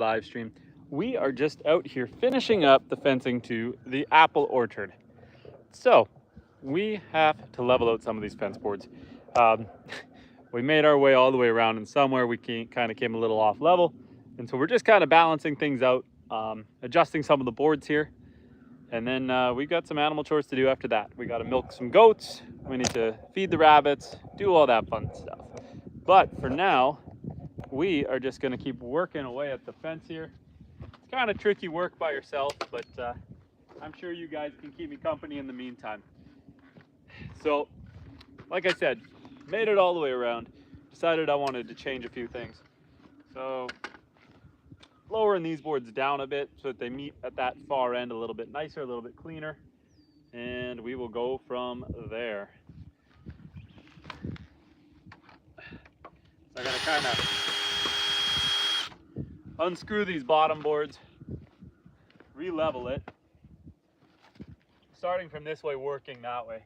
live stream. We are just out here finishing up the fencing to the apple orchard. So we have to level out some of these fence boards. Um, we made our way all the way around, and somewhere we kind of came a little off level. And so we're just kind of balancing things out, adjusting some of the boards here. And then we've got some animal chores to do after that. We got to milk some goats. We need to feed the rabbits, do all that fun stuff. But for now, we are just going to keep working away at the fence here. It's kind of tricky work by yourself, but I'm sure you guys can keep me company in the meantime. So, like I said, made it all the way around. Decided I wanted to change a few things. So, lowering these boards down a bit so that they meet at that far end a little bit nicer, a little bit cleaner. And we will go from there. So I gotta kind of unscrew these bottom boards, re-level it, starting from this way, working that way.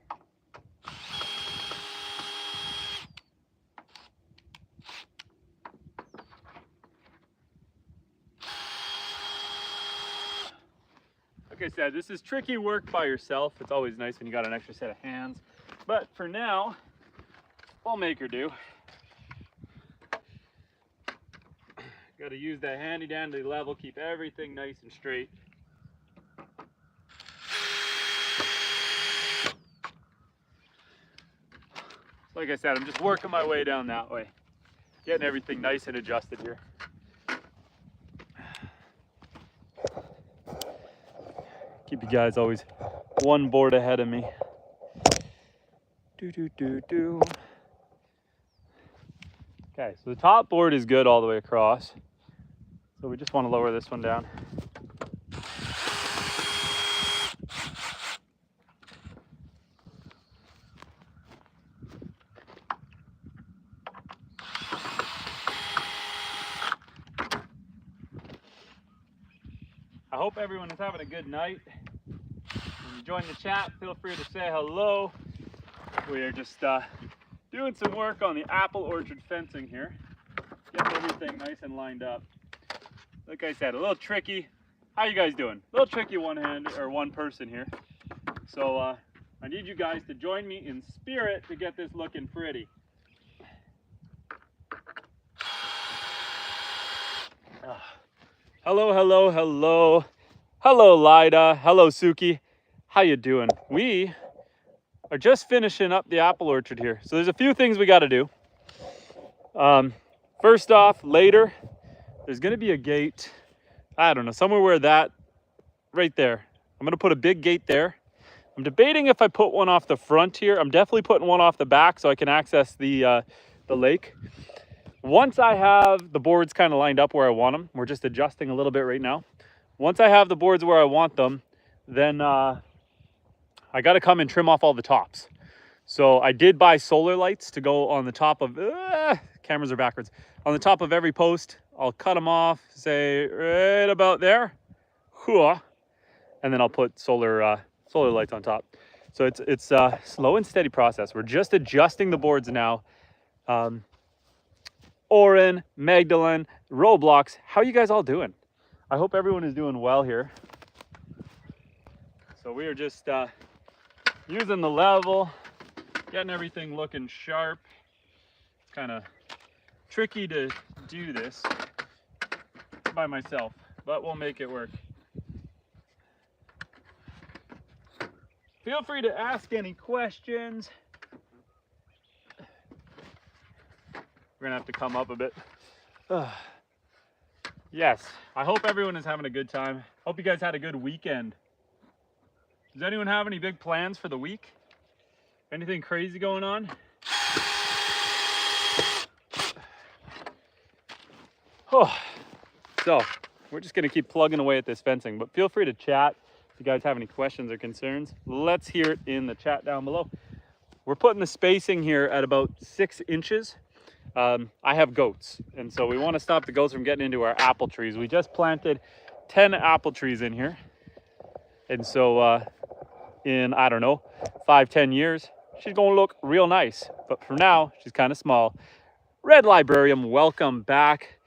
Like I said, this is tricky work by yourself. It's always nice when you got an extra set of hands. But for now, we'll make her do. Got to use that handy dandy level, keep everything nice and straight. Like I said, I'm just working my way down that way, getting everything nice and adjusted here. Keep you guys always one board ahead of me. Okay, so the top board is good all the way across. So we just want to lower this one down. I hope everyone is having a good night. When you join the chat, feel free to say hello. We are just doing some work on the apple orchard fencing here. Getting everything nice and lined up. Like I said, a little tricky. How you guys doing? A little tricky one person here. So I need you guys to join me in spirit to get this looking pretty. Hello, hello, hello. Hello, Lida. Hello, Suki. How you doing? We are just finishing up the apple orchard here. So there's a few things we got to do. First off, later, there's going to be a gate, I don't know, somewhere where that, right there. I'm going to put a big gate there. I'm debating if I put one off the front here. I'm definitely putting one off the back so I can access the lake. Once I have the boards kind of lined up where I want them, we're just adjusting a little bit right now. Once I have the boards where I want them, then I got to come and trim off all the tops. So I did buy solar lights to go on the top of, cameras are backwards, on the top of every post. I'll cut them off, say right about there, and then I'll put solar lights on top. So it's a slow and steady process. We're just adjusting the boards now. Oren, Magdalene, Roblox, how are you guys all doing? I hope everyone is doing well here. So we are just using the level, getting everything looking sharp. It's kind of tricky to do this by myself, but we'll make it work. Feel free to ask any questions. We're gonna have to come up a bit. Yes, I hope everyone is having a good time. Hope you guys had a good weekend. Does anyone have any big plans for the week? Anything crazy going on? Oh, so we're just gonna keep plugging away at this fencing, but feel free to chat if you guys have any questions or concerns. Let's hear it in the chat down below. We're putting the spacing here at about 6 inches. I have goats, and so we want to stop the goats from getting into our apple trees. We just planted 10 apple trees in here, and so in, I don't know, 5-10 years, she's gonna look real nice. But for now, she's kind of small. Red Librarian, welcome back.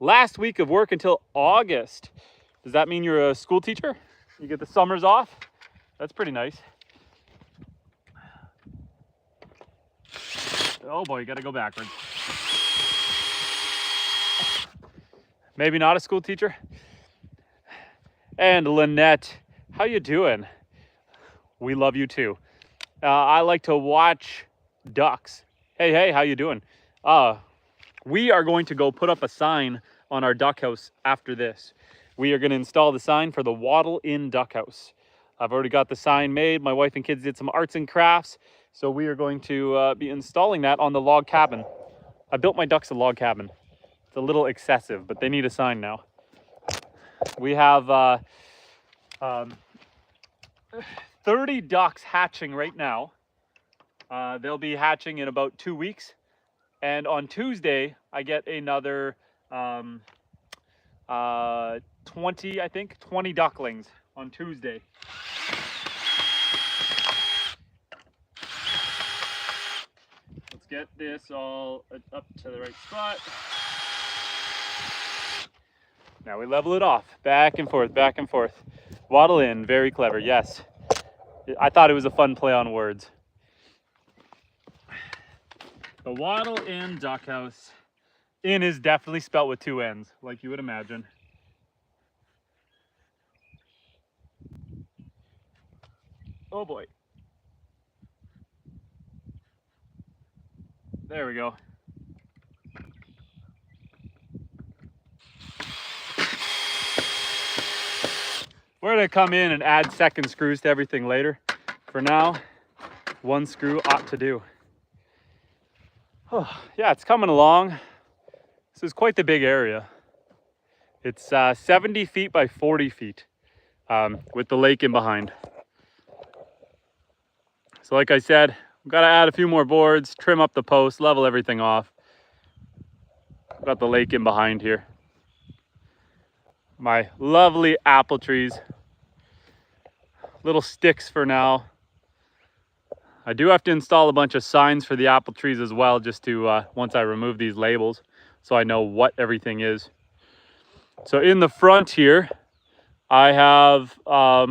Last week of work until August. Does that mean you're a school teacher? You get the summers off? That's pretty nice. Oh boy, you gotta go backwards. Maybe not a school teacher. And Lynette, how you doing? We love you too. I like to watch ducks. Hey, how you doing? We are going to go put up a sign on our duck house after this. We are going to install the sign for the Wattle Inn Duck House. I've already got the sign made. My wife and kids did some arts and crafts. So we are going to be installing that on the log cabin. I built my ducks a log cabin. It's a little excessive, but they need a sign now. We have 30 ducks hatching right now. They'll be hatching in about 2 weeks. And on Tuesday, I get another 20 ducklings on Tuesday. Let's get this all up to the right spot. Now we level it off, back and forth, back and forth. Wattle Inn, very clever, yes. I thought it was a fun play on words. The Wattle Inn Duck House. Inn is definitely spelt with 2 N's, like you would imagine. Oh boy. There we go. We're gonna come in and add second screws to everything later. For now, 1 screw ought to do. Oh, yeah, it's coming along. This is quite the big area. It's 70 feet by 40 feet with the lake in behind. So like I said, we've got to add a few more boards, trim up the posts, level everything off. Got the lake in behind here. My lovely apple trees. Little sticks for now. I do have to install a bunch of signs for the apple trees as well, just to once I remove these labels, so I know what everything is. So in the front here, I have, I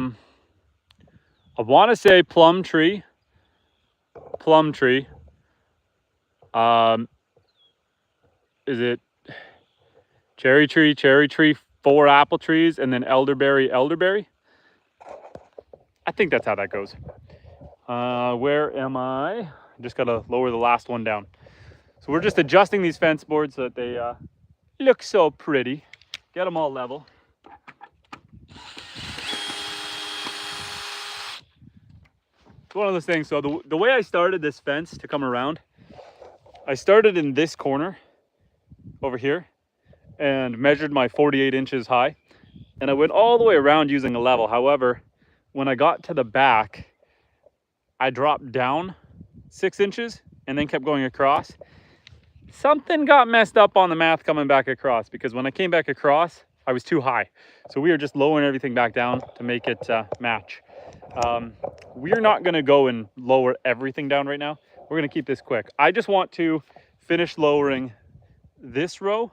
want to say plum tree. Is it cherry tree, 4 apple trees, and then elderberry. I think that's how that goes. Where am I? Just gotta lower the last one down. So we're just adjusting these fence boards so that they look so pretty. Get them all level. It's one of those things. So the way I started this fence to come around, I started in this corner over here and measured my 48 inches high, and I went all the way around using a level. However, when I got to the back, I dropped down 6 inches and then kept going across. Something got messed up on the math coming back across, because when I came back across, I was too high. So we are just lowering everything back down to make it match. We're not gonna go and lower everything down right now. We're gonna keep this quick. I just want to finish lowering this row,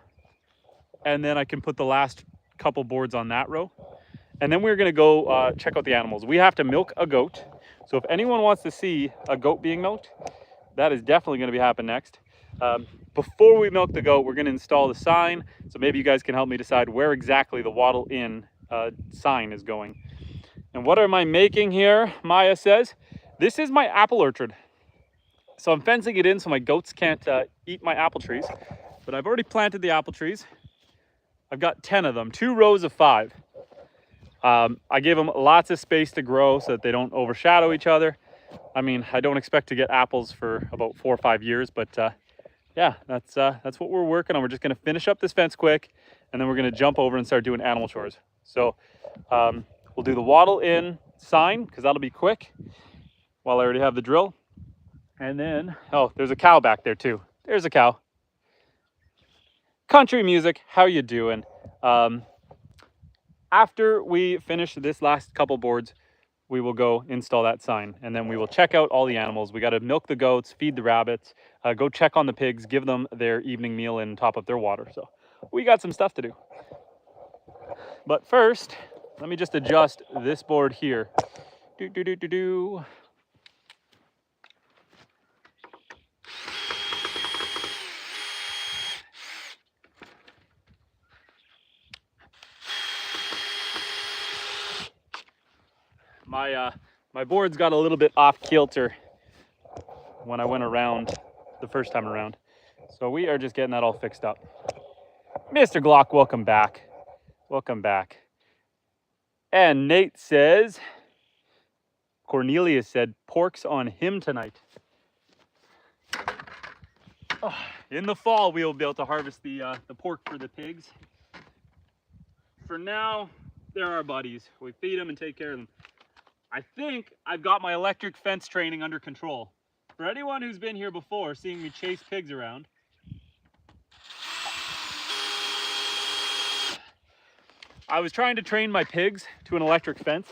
and then I can put the last couple boards on that row. And then we're gonna go check out the animals. We have to milk a goat. So if anyone wants to see a goat being milked, that is definitely gonna be happening next. Before we milk the goat, we're gonna install the sign. So maybe you guys can help me decide where exactly the Wattle Inn sign is going. And what am I making here? Maya says, this is my apple orchard. So I'm fencing it in so my goats can't eat my apple trees. But I've already planted the apple trees. I've got 10 of them, 2 rows of 5. I gave them lots of space to grow so that they don't overshadow each other. I mean, I don't expect to get apples for about 4 or 5 years, but yeah, that's what we're working on. We're just gonna finish up this fence quick, and then we're gonna jump over and start doing animal chores. So we'll do the Wattle Inn sign, because that'll be quick, while I already have the drill. And then, oh, there's a cow back there too. There's a cow. Country music, how you doing? After we finish this last couple boards, we will go install that sign, and then we will check out all the animals. We got to milk the goats, feed the rabbits, go check on the pigs, give them their evening meal and top up their water. So we got some stuff to do. But first, let me just adjust this board here. My board's got a little bit off kilter when I went around the first time around. So we are just getting that all fixed up. Mr. Glock, welcome back. Welcome back. And Nate says, Cornelius said, pork's on him tonight. Oh, in the fall, we will be able to harvest the pork for the pigs. For now, they're our buddies. We feed them and take care of them. I think I've got my electric fence training under control. For anyone who's been here before, seeing me chase pigs around, I was trying to train my pigs to an electric fence.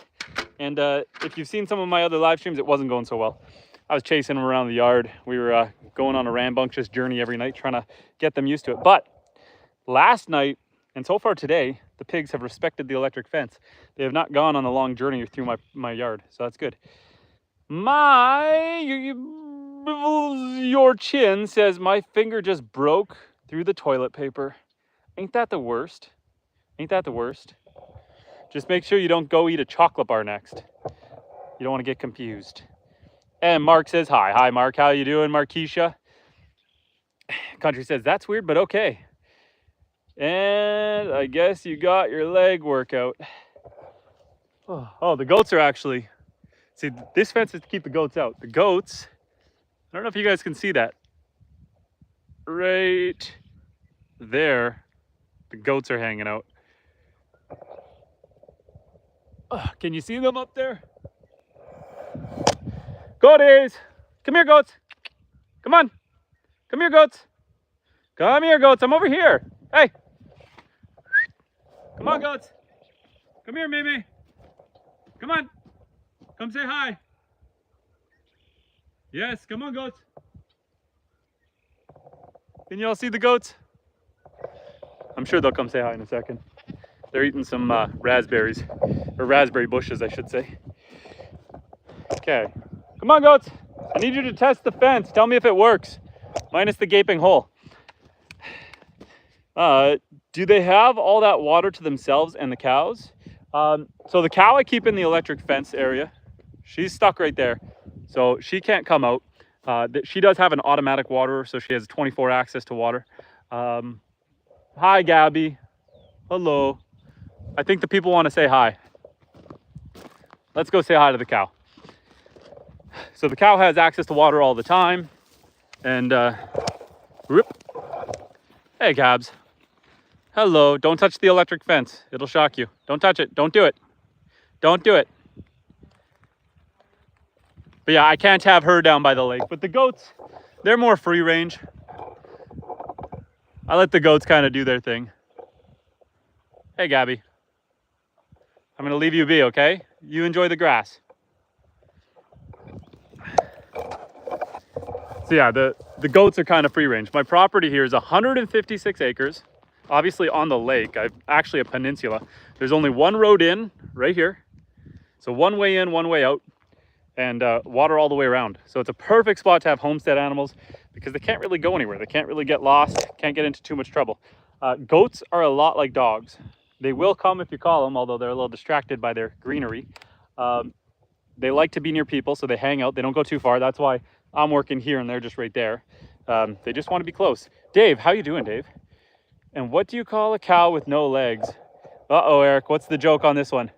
And if you've seen some of my other live streams, it wasn't going so well. I was chasing them around the yard. We were going on a rambunctious journey every night, trying to get them used to it. But last night, and so far today, the pigs have respected the electric fence. They have not gone on a long journey through my yard, so that's good. Your chin says, my finger just broke through the toilet paper. Ain't that the worst? Ain't that the worst? Just make sure you don't go eat a chocolate bar next. You don't want to get confused. And Mark says, hi. Hi, Mark. How you doing, Markeisha? Country says, that's weird, but okay. And I guess you got your leg workout. Oh, the goats are actually... See, this fence is to keep the goats out. The goats... I don't know if you guys can see that. Right there, the goats are hanging out. Can you see them up there? Goaties! Come here, goats! Come on! Come here, goats! Come here, goats! I'm over here! Hey! Come on, goats! Come here, Mimi! Come on! Come say hi! Yes, come on, goats! Can you all see the goats? I'm sure they'll come say hi in a second. They're eating some raspberries, or raspberry bushes, I should say. Okay. Come on, goats. I need you to test the fence. Tell me if it works. Minus the gaping hole. Do they have all that water to themselves and the cows? So the cow I keep in the electric fence area. She's stuck right there. So she can't come out. She does have an automatic waterer, so she has 24 access to water. Hi, Gabby. Hello. I think the people want to say hi. Let's go say hi to the cow. So the cow has access to water all the time. And, whoop. Hey, Gabs. Hello. Don't touch the electric fence. It'll shock you. Don't touch it. Don't do it. Don't do it. But yeah, I can't have her down by the lake. But the goats, they're more free range. I let the goats kind of do their thing. Hey, Gabby. I'm going to leave you be, okay? You enjoy the grass. So yeah, the goats are kind of free range. My property here is 156 acres, obviously on the lake. I've actually a peninsula. There's only one road in right here. So one way in, one way out, and water all the way around. So it's a perfect spot to have homestead animals because they can't really go anywhere. They can't really get lost, can't get into too much trouble. Goats are a lot like dogs. They will come if you call them, although they're a little distracted by their greenery. They like to be near people, so they hang out. They don't go too far. That's why I'm working here and they're just right there. They just want to be close. Dave, how you doing, Dave? And what do you call a cow with no legs? Uh-oh, Eric, what's the joke on this one?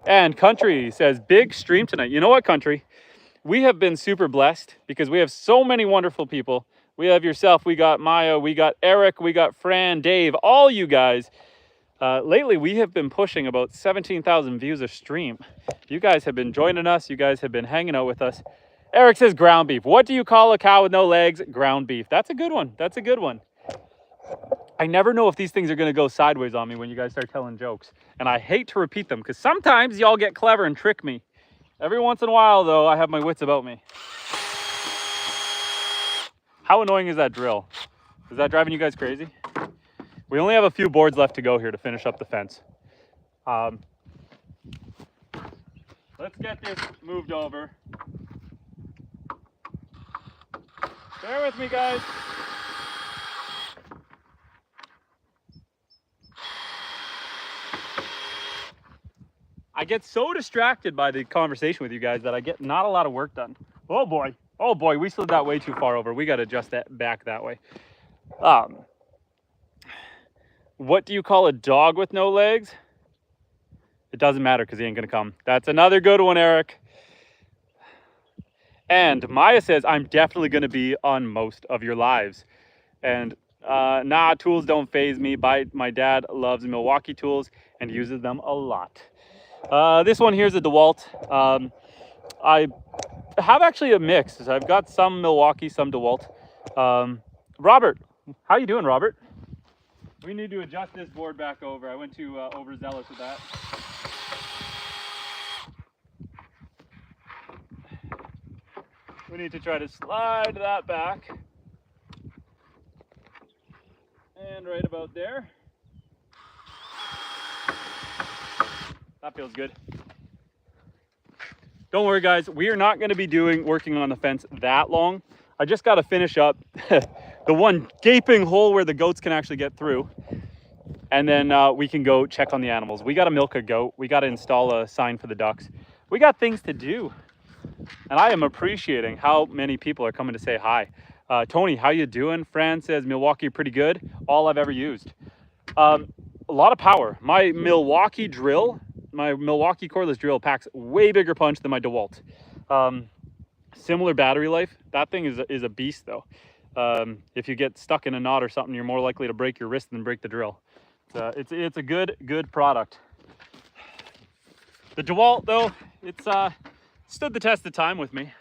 And Country says, big stream tonight. You know what, Country? We have been super blessed because we have so many wonderful people. We have yourself, we got Maya, we got Eric, we got Fran, Dave, all you guys. Lately, we have been pushing about 17,000 views a stream. You guys have been joining us. You guys have been hanging out with us. Eric says ground beef. What do you call a cow with no legs? Ground beef. That's a good one. That's a good one. I never know if these things are going to go sideways on me when you guys start telling jokes. And I hate to repeat them because sometimes y'all get clever and trick me. Every once in a while, though, I have my wits about me. How annoying is that drill? Is that driving you guys crazy? We only have a few boards left to go here to finish up the fence. Let's get this moved over. Bear with me, guys. I get so distracted by the conversation with you guys that I get not a lot of work done. Oh boy, we slid that way too far over. We got to adjust that back that way. What do you call a dog with no legs? It doesn't matter because he ain't gonna come. That's another good one, Eric. And Maya says, I'm definitely gonna be on most of your lives. And nah, tools don't faze me. My dad loves Milwaukee tools and uses them a lot. This one here is a DeWalt. I have actually a mix. So I've got some Milwaukee, some DeWalt. Robert, how you doing, Robert? We need to adjust this board back over. I went too overzealous with that. We need to try to slide that back. And right about there. That feels good. Don't worry, guys. We are not going to be working on the fence that long. I just got to finish up the one gaping hole where the goats can actually get through. And then we can go check on the animals. We got to milk a goat. We got to install a sign for the ducks. We got things to do. And I am appreciating how many people are coming to say hi. Tony, how you doing? Fran says Milwaukee pretty good. All I've ever used. A lot of power. My Milwaukee cordless drill packs way bigger punch than my DeWalt. Similar battery life. That thing is a beast though. If you get stuck in a knot or something, you're more likely to break your wrist than break the drill. It's a good product. The DeWalt though, it's stood the test of time with me.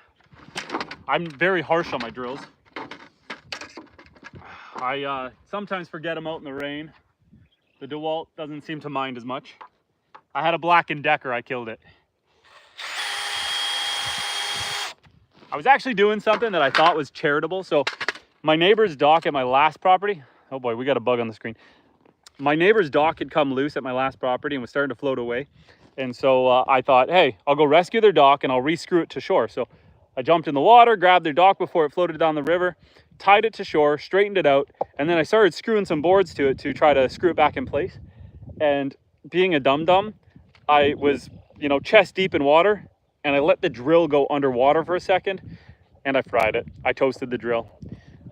I'm very harsh on my drills. I sometimes forget them out in the rain. The DeWalt doesn't seem to mind as much. I had a Black & Decker, I killed it. I was actually doing something that I thought was charitable. So my neighbor's dock at my last property, oh boy, we got a bug on the screen. My neighbor's dock had come loose at my last property and was starting to float away. And so I thought, hey, I'll go rescue their dock and I'll re-screw it to shore. So I jumped in the water, grabbed their dock before it floated down the river, tied it to shore, straightened it out, and then I started screwing some boards to it to try to screw it back in place. And being a dum-dum, I was, chest deep in water, and I let the drill go underwater for a second, and I fried it. I toasted the drill.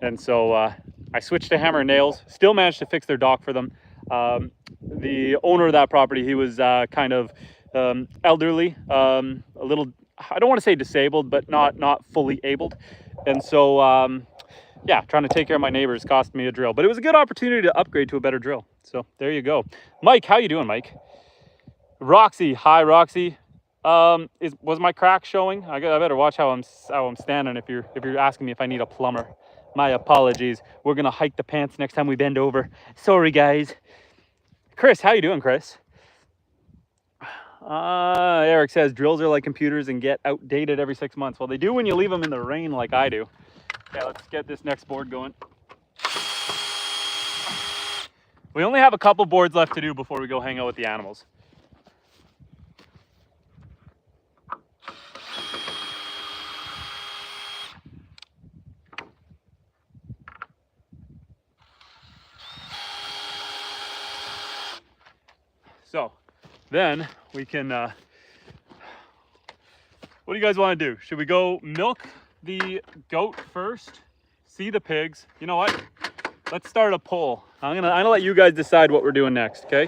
And so I switched to hammer and nails, still managed to fix their dock for them. The owner of that property, he was kind of elderly, a little, I don't want to say disabled, but not fully abled. And so, yeah, trying to take care of my neighbors cost me a drill, but it was a good opportunity to upgrade to a better drill. So there you go. Mike, how you doing, Mike? Roxy, hi, Roxy. Was my crack showing? I better watch how I'm standing if you're asking me if I need a plumber. My apologies. We're gonna hike the pants next time we bend over. Sorry, guys. Chris, how you doing, Chris? Eric says drills are like computers and get outdated every 6 months. Well, they do when you leave them in the rain like I do. Yeah, let's get this next board going. We only have a couple boards left to do before we go hang out with the animals. So then we can, what do you guys want to do? Should we go milk the goat first, see the pigs? You know what? Let's start a poll. I'm gonna let you guys decide what we're doing next, okay?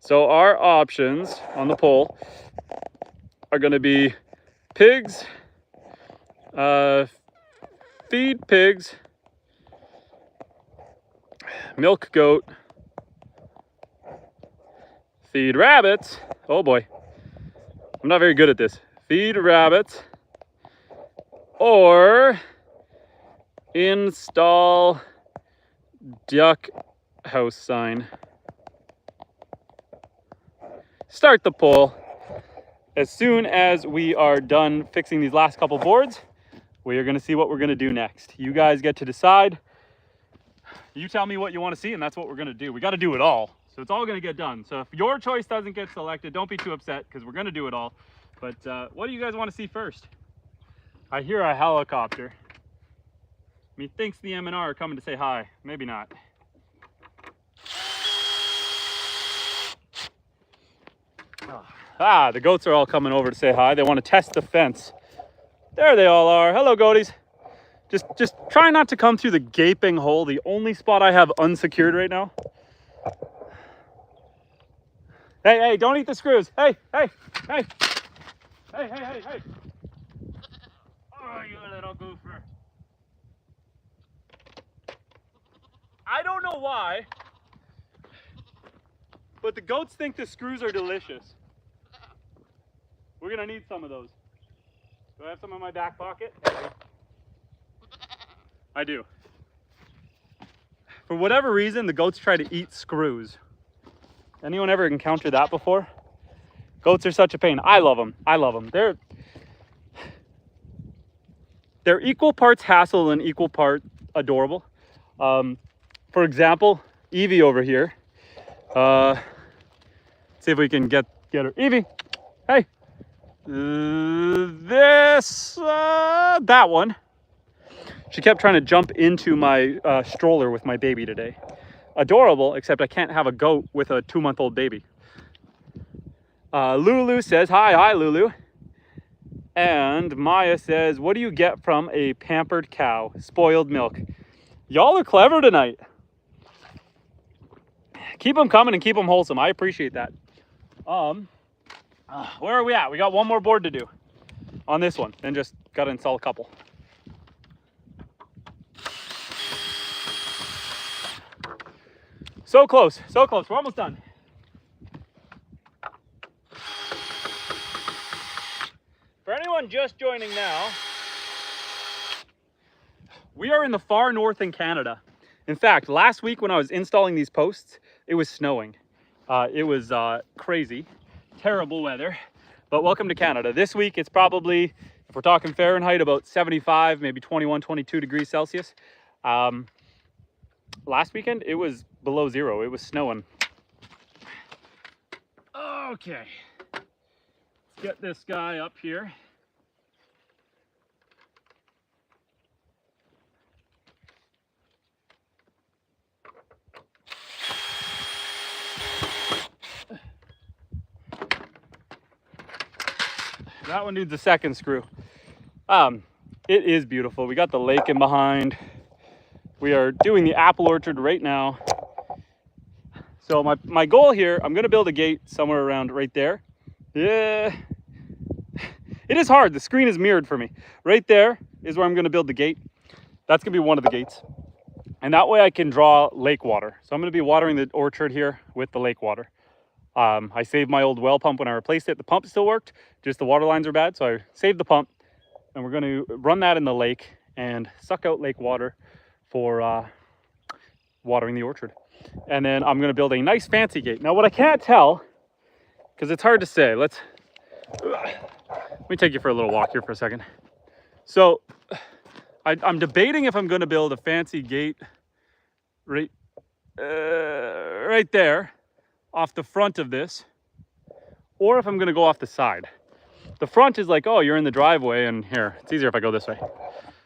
So our options on the poll are gonna be pigs, feed pigs, milk goat, feed rabbits. Oh boy, I'm not very good at this. Feed rabbits or install duck house sign. Start the poll. As soon as we are done fixing these last couple boards, we are going to see what we're going to do next. You guys get to decide. You tell me what you want to see, and that's what we're going to do. We got to do it all. So it's all going to get done. So if your choice doesn't get selected, don't be too upset because we're going to do it all. But what do you guys want to see first? I hear a helicopter. Methinks the M&R are coming to say hi. Maybe not. Ah, the goats are all coming over to say hi. They want to test the fence. There they all are. Hello, goaties. Just try not to come through the gaping hole, the only spot I have unsecured right now. Hey, hey, don't eat the screws. Hey, hey, hey. Hey, hey, hey, hey. Oh, you little goofer. I don't know why, but the goats think the screws are delicious. We're gonna need some of those. Do I have some in my back pocket? I do. For whatever reason, the goats try to eat screws. Anyone ever encountered that before? Goats are such a pain. I love them. I love them. They're equal parts hassle and equal part adorable. For example, Evie over here. See if we can get her. Evie, hey. That one. She kept trying to jump into my stroller with my baby today. Adorable, except I can't have a goat with a 2-month-old baby. Lulu says, hi, Lulu. And Maya says, what do you get from a pampered cow? Spoiled milk. Y'all are clever tonight. Keep them coming and keep them wholesome. I appreciate that. Where are we at? We got one more board to do on this one. Then just got to install a couple. So close, so close. We're almost done. For anyone just joining now, we are in the far north in Canada. In fact, last week when I was installing these posts, it was snowing. It was crazy, terrible weather, but welcome to Canada. This week it's probably, if we're talking Fahrenheit, about 75, maybe 21, 22 degrees Celsius. Last weekend it was below zero. It was snowing. Okay, let's get this guy up here. That one needs a second screw. It is beautiful. We got the lake in behind. We are doing the apple orchard right now. So my goal here, I'm gonna build a gate somewhere around right there. Yeah, it is hard. The screen is mirrored for me. Right there is where I'm gonna build the gate. That's gonna be one of the gates. And that way I can draw lake water. So I'm gonna be watering the orchard here with the lake water. I saved my old well pump when I replaced it. The pump still worked, just the water lines are bad. So I saved the pump and we're gonna run that in the lake and suck out lake water for watering the orchard. And then I'm gonna build a nice fancy gate. Now what I can't tell, because it's hard to say, let me take you for a little walk here for a second. So I'm debating if I'm gonna build a fancy gate right there off the front of this, or if I'm gonna go off the side. The front is like, oh, you're in the driveway, and here, it's easier if I go this way.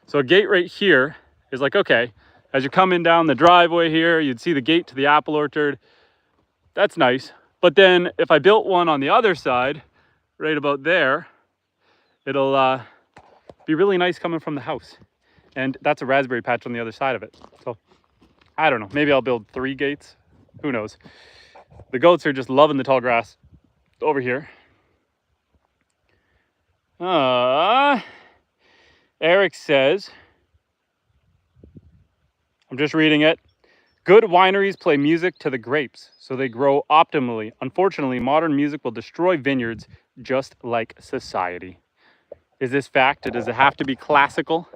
So a gate right here is like, okay, as you're coming down the driveway here, you'd see the gate to the apple orchard. That's nice. But then if I built one on the other side, right about there, it'll be really nice coming from the house. And that's a raspberry patch on the other side of it. So I don't know, maybe I'll build 3 gates, who knows. The goats are just loving the tall grass over here. Eric says, I'm just reading it. Good wineries play music to the grapes, so they grow optimally. Unfortunately, modern music will destroy vineyards just like society. Is this fact? Does it have to be classical?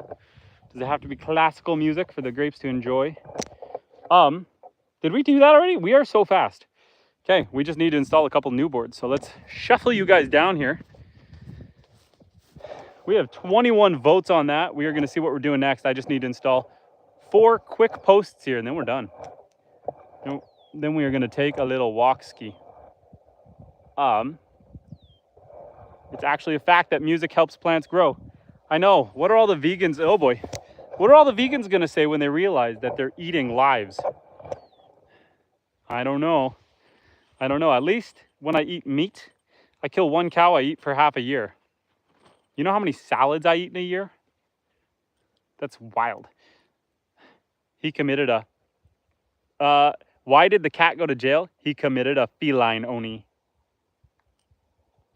Does it have to be classical music for the grapes to enjoy? Did we do that already? We are so fast. Okay, we just need to install a couple new boards. So let's shuffle you guys down here. We have 21 votes on that. We are gonna see what we're doing next. I just need to install 4 quick posts here and then we're done. Then we are going to take a little walk ski. It's actually a fact that music helps plants grow. I know. What are all the vegans? Oh boy. What are all the vegans going to say when they realize that they're eating lives? I don't know. I don't know. At least when I eat meat, I kill 1 cow I eat for half a year. You know how many salads I eat in a year? That's wild. He committed a... why did the cat go to jail? He committed a feline oni.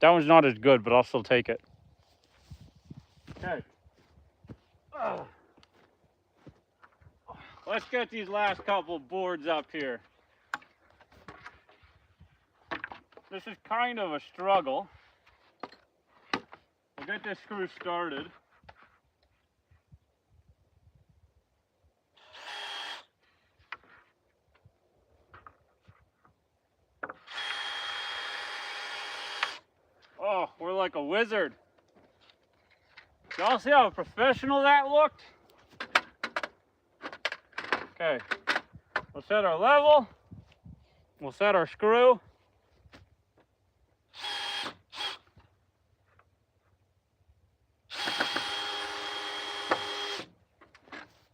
That one's not as good, but I'll still take it. Okay. Let's get these last couple boards up here. This is kind of a struggle. We'll get this screw started. Oh, we're like a wizard. Y'all see how professional that looked? Okay, we'll set our level. We'll set our screw.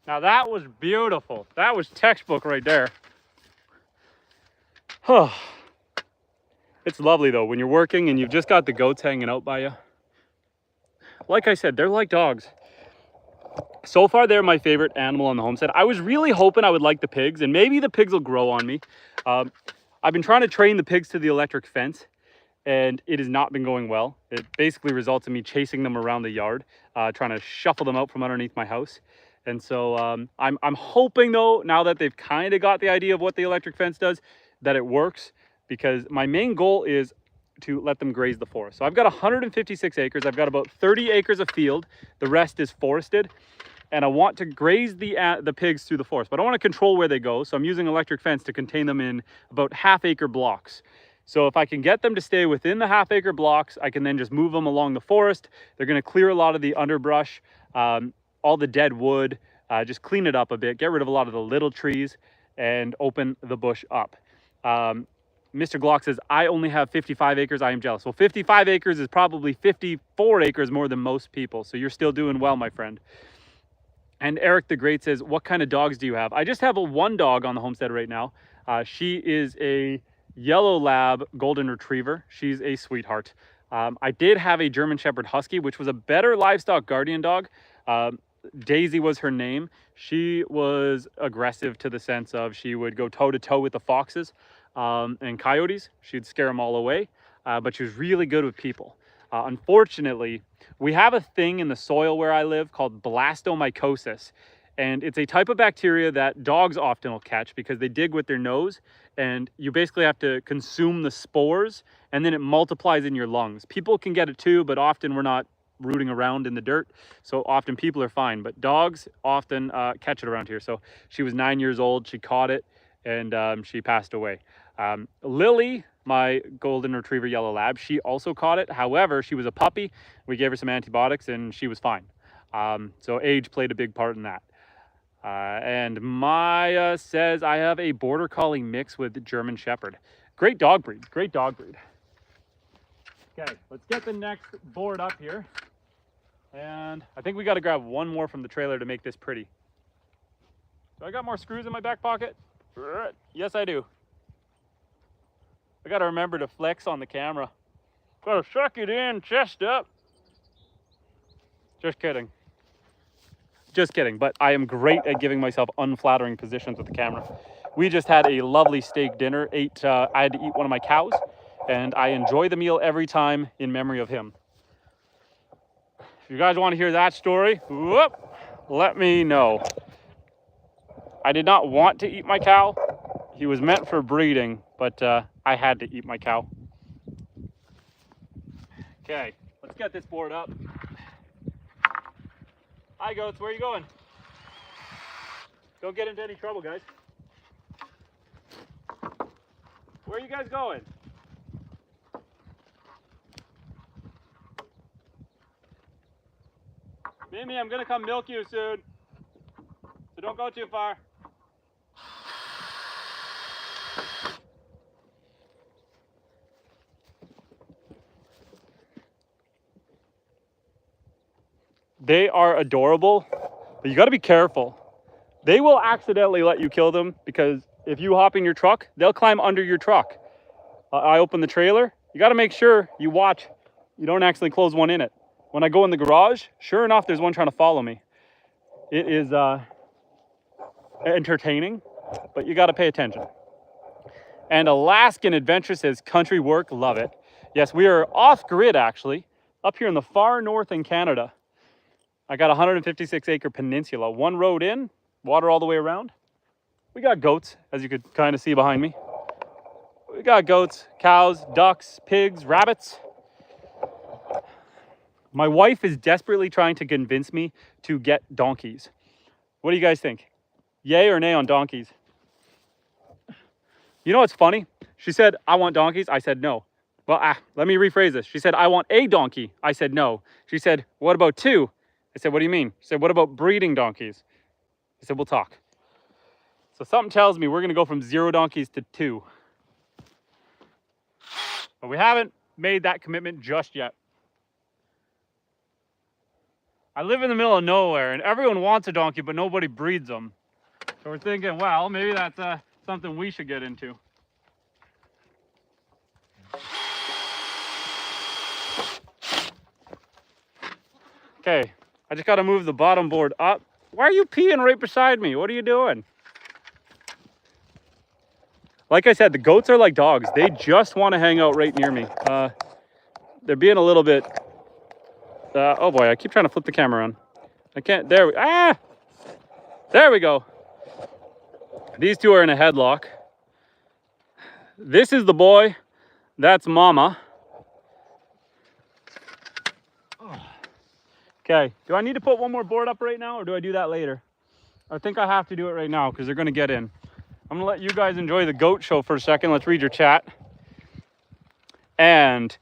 Now that was beautiful. That was textbook right there. It's lovely though when you're working and you've just got the goats hanging out by you. Like I said, they're like dogs. So far, they're my favorite animal on the homestead. I was really hoping I would like the pigs, and maybe the pigs will grow on me. I've been trying to train the pigs to the electric fence, and it has not been going well. It basically results in me chasing them around the yard, trying to shuffle them out from underneath my house. And so I'm hoping though, now that they've kind of got the idea of what the electric fence does, that it works, because my main goal is to let them graze the forest. So I've got 156 acres. I've got about 30 acres of field. The rest is forested. And I want to graze the pigs through the forest, but I want to control where they go. So I'm using electric fence to contain them in about half-acre blocks. So if I can get them to stay within the half-acre blocks, I can then just move them along the forest. They're going to clear a lot of the underbrush, all the dead wood, just clean it up a bit, get rid of a lot of the little trees, and open the bush up. Mr. Glock says, I only have 55 acres. I am jealous. Well, 55 acres is probably 54 acres more than most people. So you're still doing well, my friend. And Eric the Great says, what kind of dogs do you have? I just have one dog on the homestead right now. She is a yellow lab golden retriever. She's a sweetheart. I did have a German Shepherd Husky, which was a better livestock guardian dog. Daisy was her name. She was aggressive to the sense of she would go toe to toe with the foxes and coyotes. She'd scare them all away, but she was really good with people. Unfortunately, we have a thing in the soil where I live called blastomycosis, and it's a type of bacteria that dogs often will catch because they dig with their nose, and you basically have to consume the spores, and then it multiplies in your lungs. People can get it too, but often we're not rooting around in the dirt, so often people are fine, but dogs often catch it around here. So she was 9 years old, she caught it, and she passed away. Lily, my golden retriever yellow lab, she also caught it. However, she was a puppy. We gave her some antibiotics and she was fine. So age played a big part in that. And Maya says, I have a border collie mix with German Shepherd. Great dog breed, great dog breed. Okay, let's get the next board up here. And I think we got to grab one more from the trailer to make this pretty. Do I got more screws in my back pocket? Yes, I do. I gotta remember to flex on the camera. Gotta suck it in, chest up. Just kidding. Just kidding, but I am great at giving myself unflattering positions with the camera. We just had a lovely steak dinner. I had to eat one of my cows, and I enjoy the meal every time in memory of him. If you guys want to hear that story, whoop, let me know. I did not want to eat my cow. He was meant for breeding, but I had to eat my cow. Okay, let's get this board up. Hi goats, where are you going? Don't get into any trouble, guys. Where are you guys going? Mimi, I'm gonna come milk you soon. So but don't go too far. They are adorable, but you got to be careful. They will accidentally let you kill them because if you hop in your truck, they'll climb under your truck. I open the trailer. You got to make sure you watch. You don't accidentally close one in it. When I go in the garage, sure enough, there's one trying to follow me. It is entertaining, but you got to pay attention. And Alaskan Adventure says, country work, love it. Yes, we are off-grid actually, up here in the far north in Canada. I got a 156-acre peninsula, one road in, water all the way around. We got goats, as you could kind of see behind me. We got goats, cows, ducks, pigs, rabbits. My wife is desperately trying to convince me to get donkeys. What do you guys think? Yay or nay on donkeys? You know what's funny? She said, I want donkeys. I said no. Well, let me rephrase this. She said, I want a donkey. I said no. She said, what about two? I said, what do you mean? She said, what about breeding donkeys? I said, we'll talk. So something tells me we're going to go from 0 donkeys to 2. But we haven't made that commitment just yet. I live in the middle of nowhere and everyone wants a donkey, but nobody breeds them. So we're thinking, well, maybe that's something we should get into. Okay, I just got to move the bottom board up. Why are you peeing right beside me? What are you doing? Like I said, the goats are like dogs. They just want to hang out right near me. They're being a little bit... oh boy, I keep trying to flip the camera on. I can't... There we... There we go. These two are in a headlock. This is the boy. That's mama. Okay, do I need to put one more board up right now or do I do that later? I think I have to do it right now because they're going to get in. I'm going to let you guys enjoy the goat show for a second. Let's read your chat. And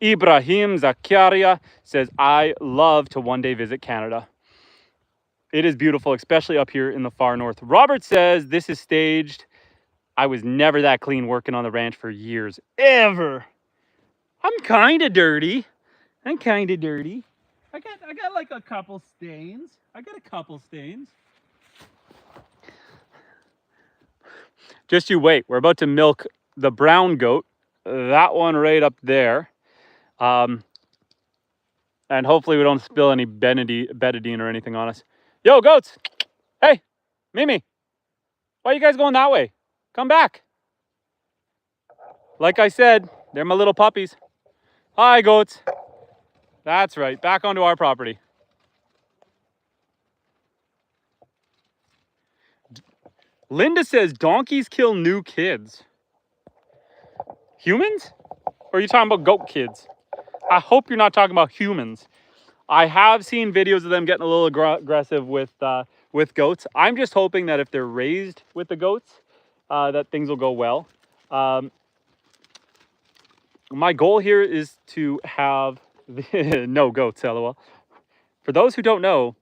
Ibrahim Zakaria says, I love to one day visit Canada. It is beautiful, especially up here in the far north. Robert says, this is staged. I was never that clean working on the ranch for years. Ever. I'm kind of dirty. I'm kind of dirty. I got like a couple stains. Just you wait. We're about to milk the brown goat. That one right up there. And hopefully we don't spill any betadine or anything on us. Yo, goats. Hey, Mimi. Why are you guys going that way? Come back. Like I said, they're my little puppies. Hi, goats. That's right. Back onto our property. Linda says donkeys kill new kids. Humans? Or are you talking about goat kids? I hope you're not talking about humans. I have seen videos of them getting a little aggressive with goats. I'm just hoping that if they're raised with the goats, that things will go well. My goal here is to have no goats, lol. For those who don't know,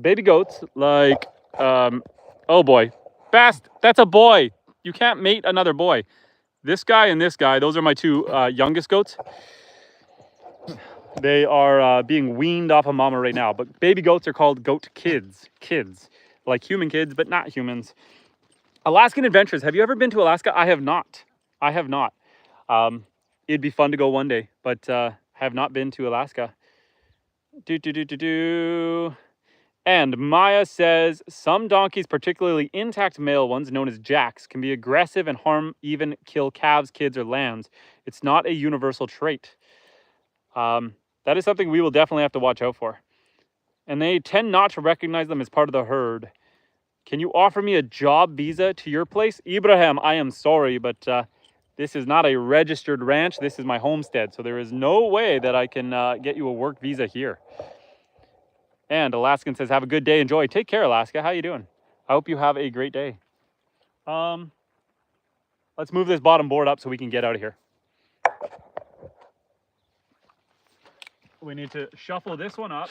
baby goats like, oh boy, Bast, that's a boy. You can't mate another boy. This guy and this guy, those are my two youngest goats. They are being weaned off of mama right now, but baby goats are called goat kids. Kids, like human kids, but not humans. Alaskan Adventures. Have you ever been to Alaska? I have not. I have not. It'd be fun to go one day, but have not been to Alaska. And Maya says, some donkeys, particularly intact male ones known as jacks, can be aggressive and harm, even kill calves, kids, or lambs. It's not a universal trait. That is something we will definitely have to watch out for. And they tend not to recognize them as part of the herd. Can you offer me a job visa to your place? Ibrahim, I am sorry, but this is not a registered ranch. This is my homestead. So there is no way that I can get you a work visa here. And Alaskan says, have a good day. Enjoy. Take care, Alaska. How you doing? I hope you have a great day. Let's move this bottom board up so we can get out of here. We need to shuffle this one up.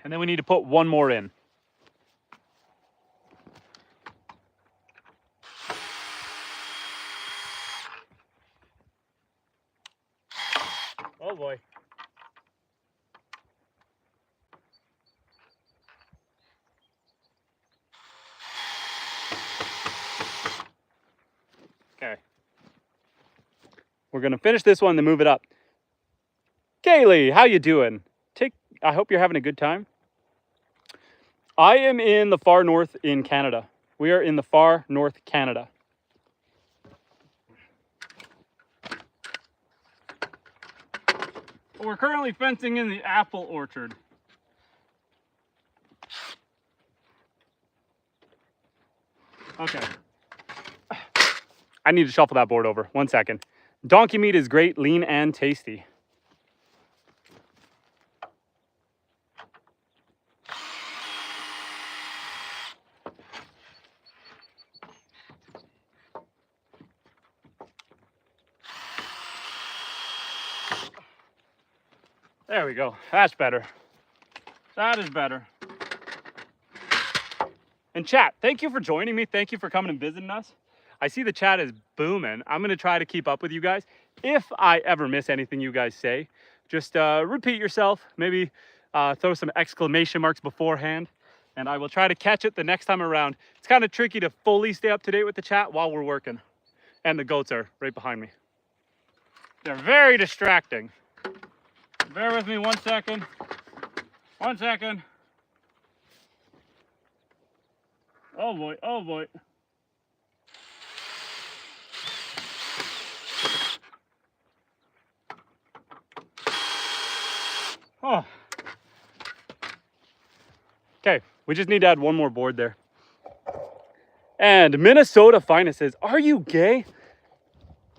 And then we need to put one more in. Oh boy. Okay. We're gonna finish this one, then move it up. Kaylee, how you doing? I hope you're having a good time. I am in the far north in Canada. We are in the far north Canada. We're currently fencing in the apple orchard. Okay. I need to shuffle that board over. 1 second. Donkey meat is great, lean and tasty. There we go. That's better. That is better. And chat, thank you for joining me. Thank you for coming and visiting us. I see the chat is booming. I'm going to try to keep up with you guys. If I ever miss anything you guys say, just repeat yourself. Maybe throw some exclamation marks beforehand, and I will try to catch it the next time around. It's kind of tricky to fully stay up to date with the chat while we're working. And the goats are right behind me. They're very distracting. Bear with me 1 second. 1 second. Oh boy, oh boy. Oh. Okay, we just need to add one more board there. And Minnesota Finest says, are you gay?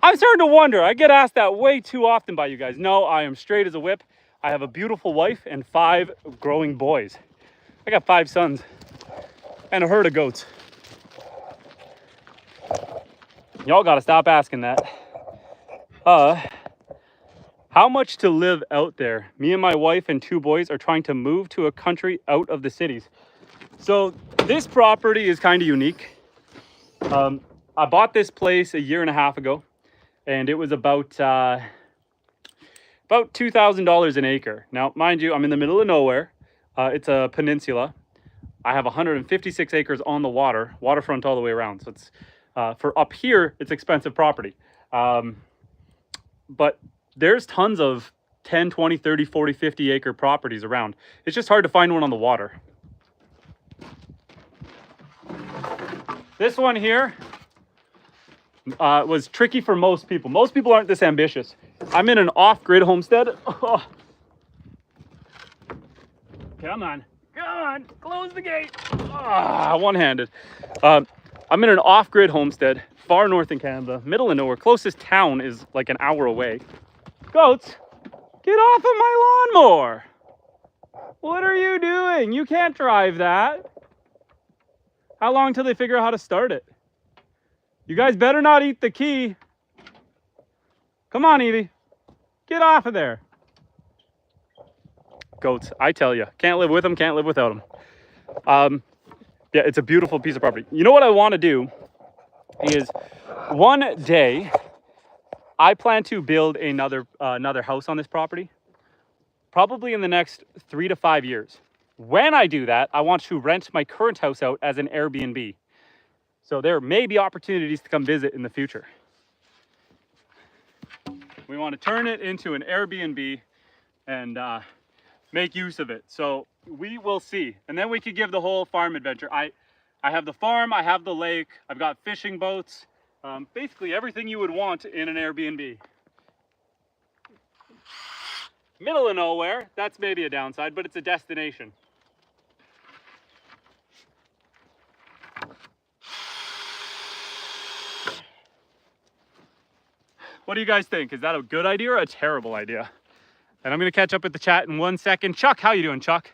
I'm starting to wonder. I get asked that way too often by you guys. No, I am straight as a whip. I have a beautiful wife and 5 growing boys. I got 5 sons and a herd of goats. Y'all gotta stop asking that. How much to live out there? Me and my wife and 2 boys are trying to move to a country out of the cities. So this property is kind of unique. I bought this place 1.5 years ago, and it was about $2,000 an acre. Now, mind you, I'm in the middle of nowhere. It's a peninsula. I have 156 acres on the water, waterfront all the way around. So it's for up here, it's expensive property. But there's tons of 10, 20, 30, 40, 50 acre properties around. It's just hard to find one on the water. This one here was tricky for most people. Most people aren't this ambitious. I'm in an off-grid homestead. Oh. Come on, close the gate. One-handed. I'm in an off-grid homestead, far north in Canada, middle of nowhere. Closest town is like an hour away. Goats, get off of my lawnmower. What are you doing? You can't drive that. How long till they figure out how to start it? You guys better not eat the key. Come on, Evie. Get off of there. Goats, I tell you, can't live with them, can't live without them. Yeah, it's a beautiful piece of property. You know what I want to do is one day I plan to build another house on this property, probably in the next 3 to 5 years. When I do that, I want to rent my current house out as an Airbnb. So there may be opportunities to come visit in the future. We want to turn it into an Airbnb and make use of it. So we will see. And then we could give the whole farm adventure. I have the farm, I have the lake, I've got fishing boats, basically everything you would want in an Airbnb. Middle of nowhere, that's maybe a downside, but it's a destination. What do you guys think? Is that a good idea or a terrible idea? And I'm gonna catch up with the chat in 1 second. Chuck, how you doing, Chuck?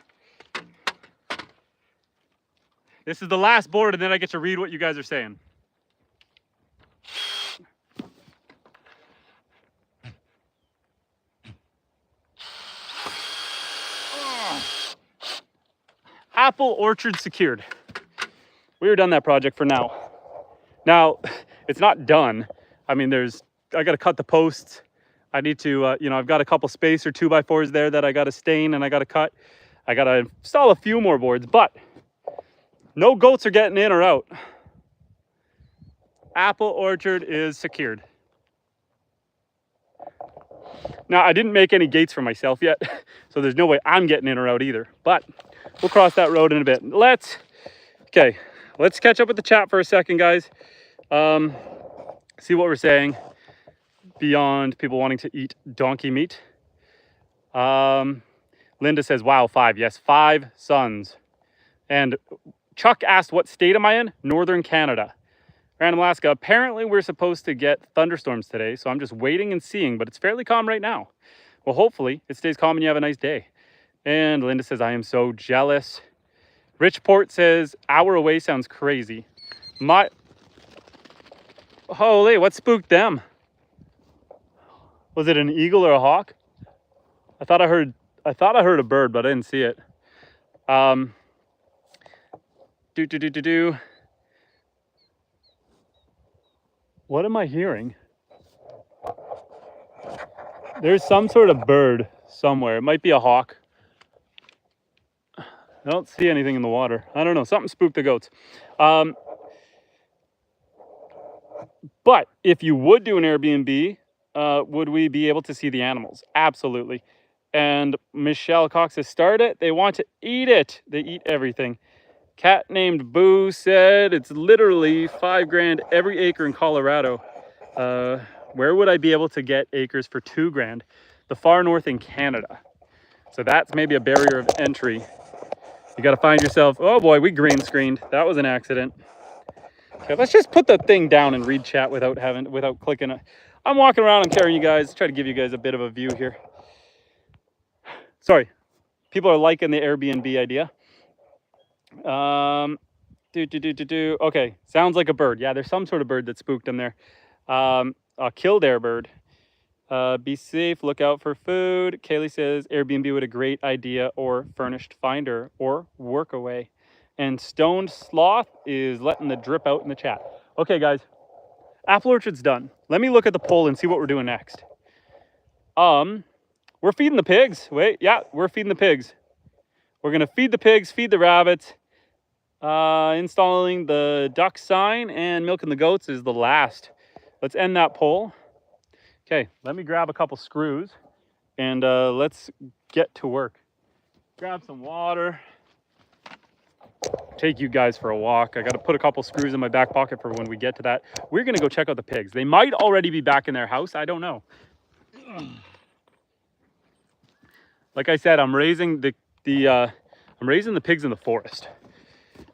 This is the last board and then I get to read what you guys are saying. apple orchard secured. We were done that project for now. Now, it's not done. I mean, I got to cut the posts. I need to, you know, I've got a couple spacer 2x4s there that I got to stain and I got to cut. I got to install a few more boards, but no goats are getting in or out. Apple orchard is secured. Now, I didn't make any gates for myself yet, so there's no way I'm getting in or out either, but we'll cross that road in a bit. Let's catch up with the chat for a second, guys. See what we're saying beyond people wanting to eat donkey meat. Linda says, wow, 5. Yes, 5 sons. And Chuck asked, what state am I in? Northern Canada. Random Alaska. Apparently, we're supposed to get thunderstorms today, so I'm just waiting and seeing, but it's fairly calm right now. Well, hopefully, it stays calm and you have a nice day. And Linda says, I am so jealous. Richport says, hour away sounds crazy. Holy, what spooked them? Was it an eagle or a hawk? I thought I heard a bird, but I didn't see it. What am I hearing? There's some sort of bird somewhere. It might be a hawk. I don't see anything in the water. I don't know. Something spooked the goats. But if you would do an Airbnb, would we be able to see the animals? Absolutely. And Michelle Cox has started it. They want to eat it. They eat everything. Cat named Boo said it's literally $5,000 every acre in Colorado. Where would I be able to get acres for $2,000? The far north in Canada. So that's maybe a barrier of entry. You got to find yourself. Oh boy, we green screened. That was an accident. Okay, let's just put the thing down and read chat without clicking it. I'm walking around and carrying you guys. Try to give you guys a bit of a view here. Sorry, people are liking the Airbnb idea. Okay, sounds like a bird. Yeah, there's some sort of bird that spooked them there. A killdeer bird. Be safe, look out for food. Kaylee says Airbnb would a great idea, or furnished finder, or workaway. And Stoned Sloth is letting the drip out in the chat. Okay, guys, apple orchard's done. Let me look at the poll and see what we're doing next. We're feeding the pigs. Wait, yeah, we're feeding the pigs. We're gonna feed the pigs, feed the rabbits. Installing the duck sign and milking the goats is the last. Let's end that poll. Okay, let me grab a couple screws and let's get to work. Grab some water. Take you guys for a walk. I got to put a couple screws in my back pocket for when we get to that. We're going to go check out the pigs. They might already be back in their house. I don't know. Like I said, I'm raising the pigs in the forest.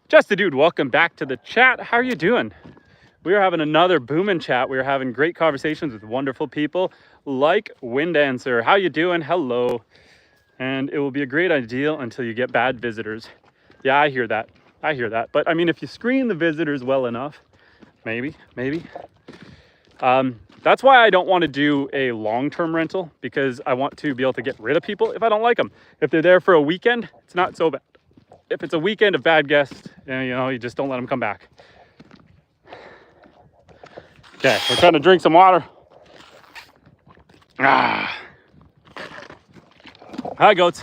Just a dude, welcome back to the chat. How are you doing? We are having another booming chat. We are having great conversations with wonderful people like Wind Answer. How you doing? Hello. And it will be a great idea until you get bad visitors. Yeah, I hear that. I hear that. But I mean, if you screen the visitors well enough, maybe. That's why I don't want to do a long-term rental, because I want to be able to get rid of people if I don't like them. If they're there for a weekend, it's not so bad. If it's a weekend of bad guests, you know, you just don't let them come back. Okay, we're trying to drink some water. Hi, goats.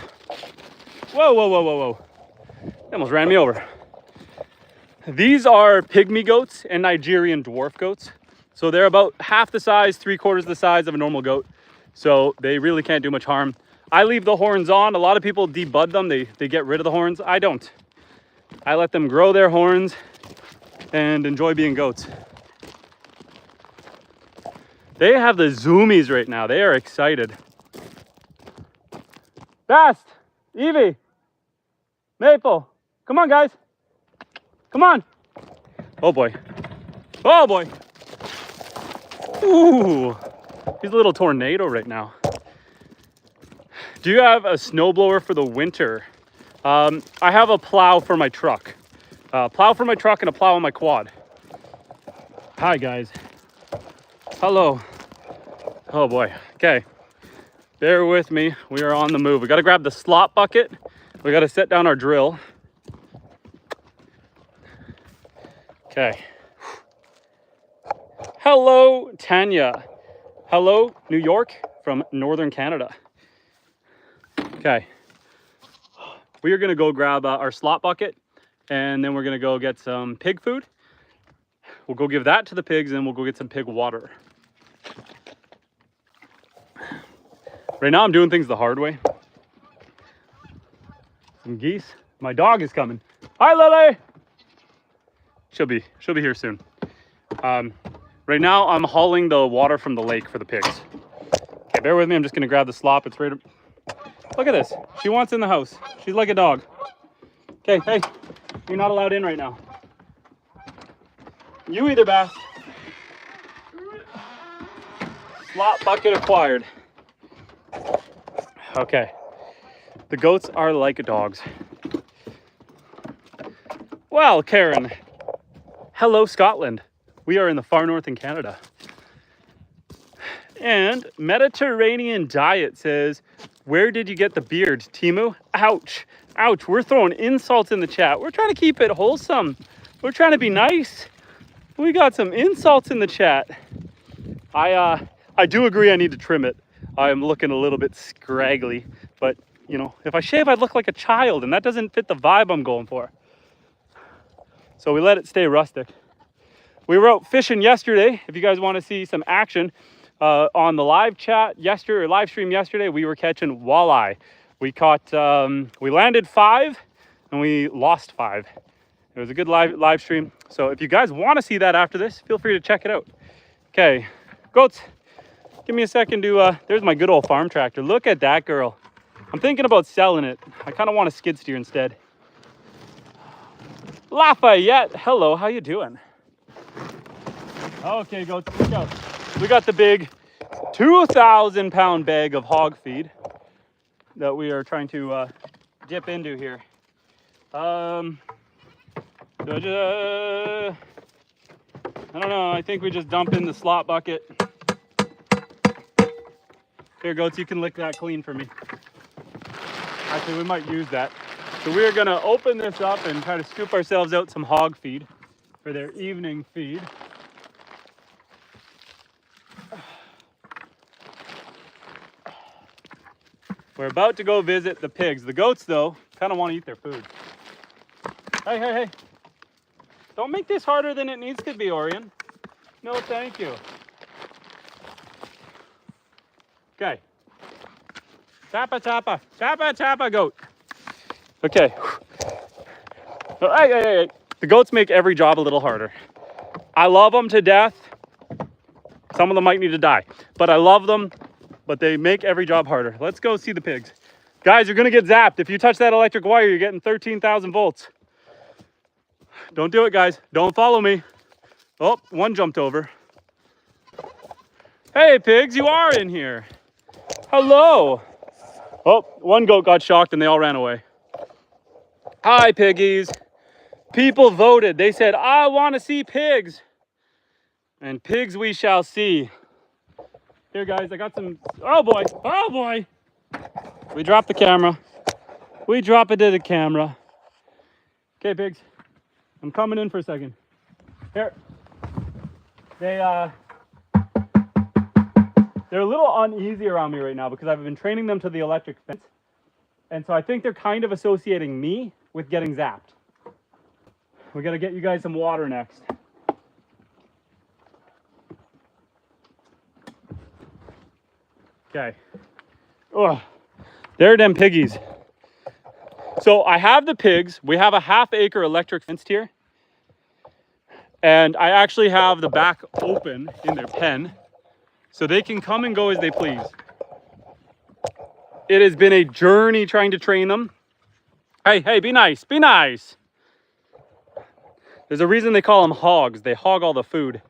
Whoa. They almost ran me over. These are pygmy goats and Nigerian dwarf goats. So they're about half the size, 3/4 the size of a normal goat. So they really can't do much harm. I leave the horns on. A lot of people debud them. They get rid of the horns. I don't. I let them grow their horns and enjoy being goats. They have the zoomies right now. They are excited. Best, Evie, Maple, come on, guys. Come on. Oh boy. Oh boy. Ooh, he's a little tornado right now. Do you have a snowblower for the winter? I have a plow for my truck. Plow for my truck and a plow on my quad. Hi, guys. Hello. Oh boy. Okay. Bear with me. We are on the move. We got to grab the slop bucket. We got to set down our drill. Okay. Hello, Tanya. Hello, New York from Northern Canada. Okay. We are gonna go grab our slot bucket, and then we're gonna go get some pig food. We'll go give that to the pigs, and we'll go get some pig water. Right now I'm doing things the hard way. Some geese. My dog is coming. Hi, Lily. She'll be here soon. Right now I'm hauling the water from the lake for the pigs. Okay, bear with me. I'm just gonna grab the slop. It's right. Look at this. She wants in the house. She's like a dog. Okay, hey, you're not allowed in right now. You either, Bass. Slop bucket acquired. Okay. The goats are like dogs. Well, Karen. Hello, Scotland. We are in the far north in Canada. And Mediterranean Diet says, where did you get the beard, Timu? Ouch. Ouch. We're throwing insults in the chat. We're trying to keep it wholesome. We're trying to be nice. We got some insults in the chat. I do agree I need to trim it. I'm looking a little bit scraggly, but you know, if I shave, I'd look like a child, and that doesn't fit the vibe I'm going for. So we let it stay rustic. We were out fishing yesterday. If you guys want to see some action on the live chat yesterday, or live stream yesterday, we were catching walleye. We caught, we landed 5 and we lost 5. It was a good live stream. So if you guys want to see that after this, feel free to check it out. Okay, goats, give me a second to, there's my good old farm tractor. Look at that girl. I'm thinking about selling it. I kind of want a skid steer instead. Lafayette, hello, how you doing? Okay, goats, let's go. We got the big 2,000-pound bag of hog feed that we are trying to dip into here. I don't know, I think we just dump in the slot bucket. Here, goats, you can lick that clean for me. Actually, we might use that. So we are gonna open this up and try to scoop ourselves out some hog feed for their evening feed. We're about to go visit the pigs. The goats, though, kind of want to eat their food. Hey, hey, hey. Don't make this harder than it needs to be, Orion. No, thank you. Okay. Tappa, tappa. Tappa, tappa, goat. Okay. Hey. The goats make every job a little harder. I love them to death. Some of them might need to die. But I love them. But they make every job harder. Let's go see the pigs. Guys, you're going to get zapped. If you touch that electric wire, you're getting 13,000 volts. Don't do it, guys. Don't follow me. Oh, one jumped over. Hey, pigs, you are in here. Hello. Oh, one goat got shocked and they all ran away. Hi, piggies. People voted. They said, I want to see pigs. And pigs we shall see. Here, guys, I got some. Oh, boy. Oh, boy. We dropped the camera. We drop it to the camera. Okay, pigs. I'm coming in for a second. Here. They're a little uneasy around me right now because I've been training them to the electric fence. And so I think they're kind of associating me with getting zapped. We got to get you guys some water next. Okay. Oh, there are them piggies. So I have the pigs. We have a half-acre electric fence here. And I actually have the back open in their pen so they can come and go as they please. It has been a journey trying to train them. Hey, be nice, be nice. There's a reason they call them hogs. They hog all the food.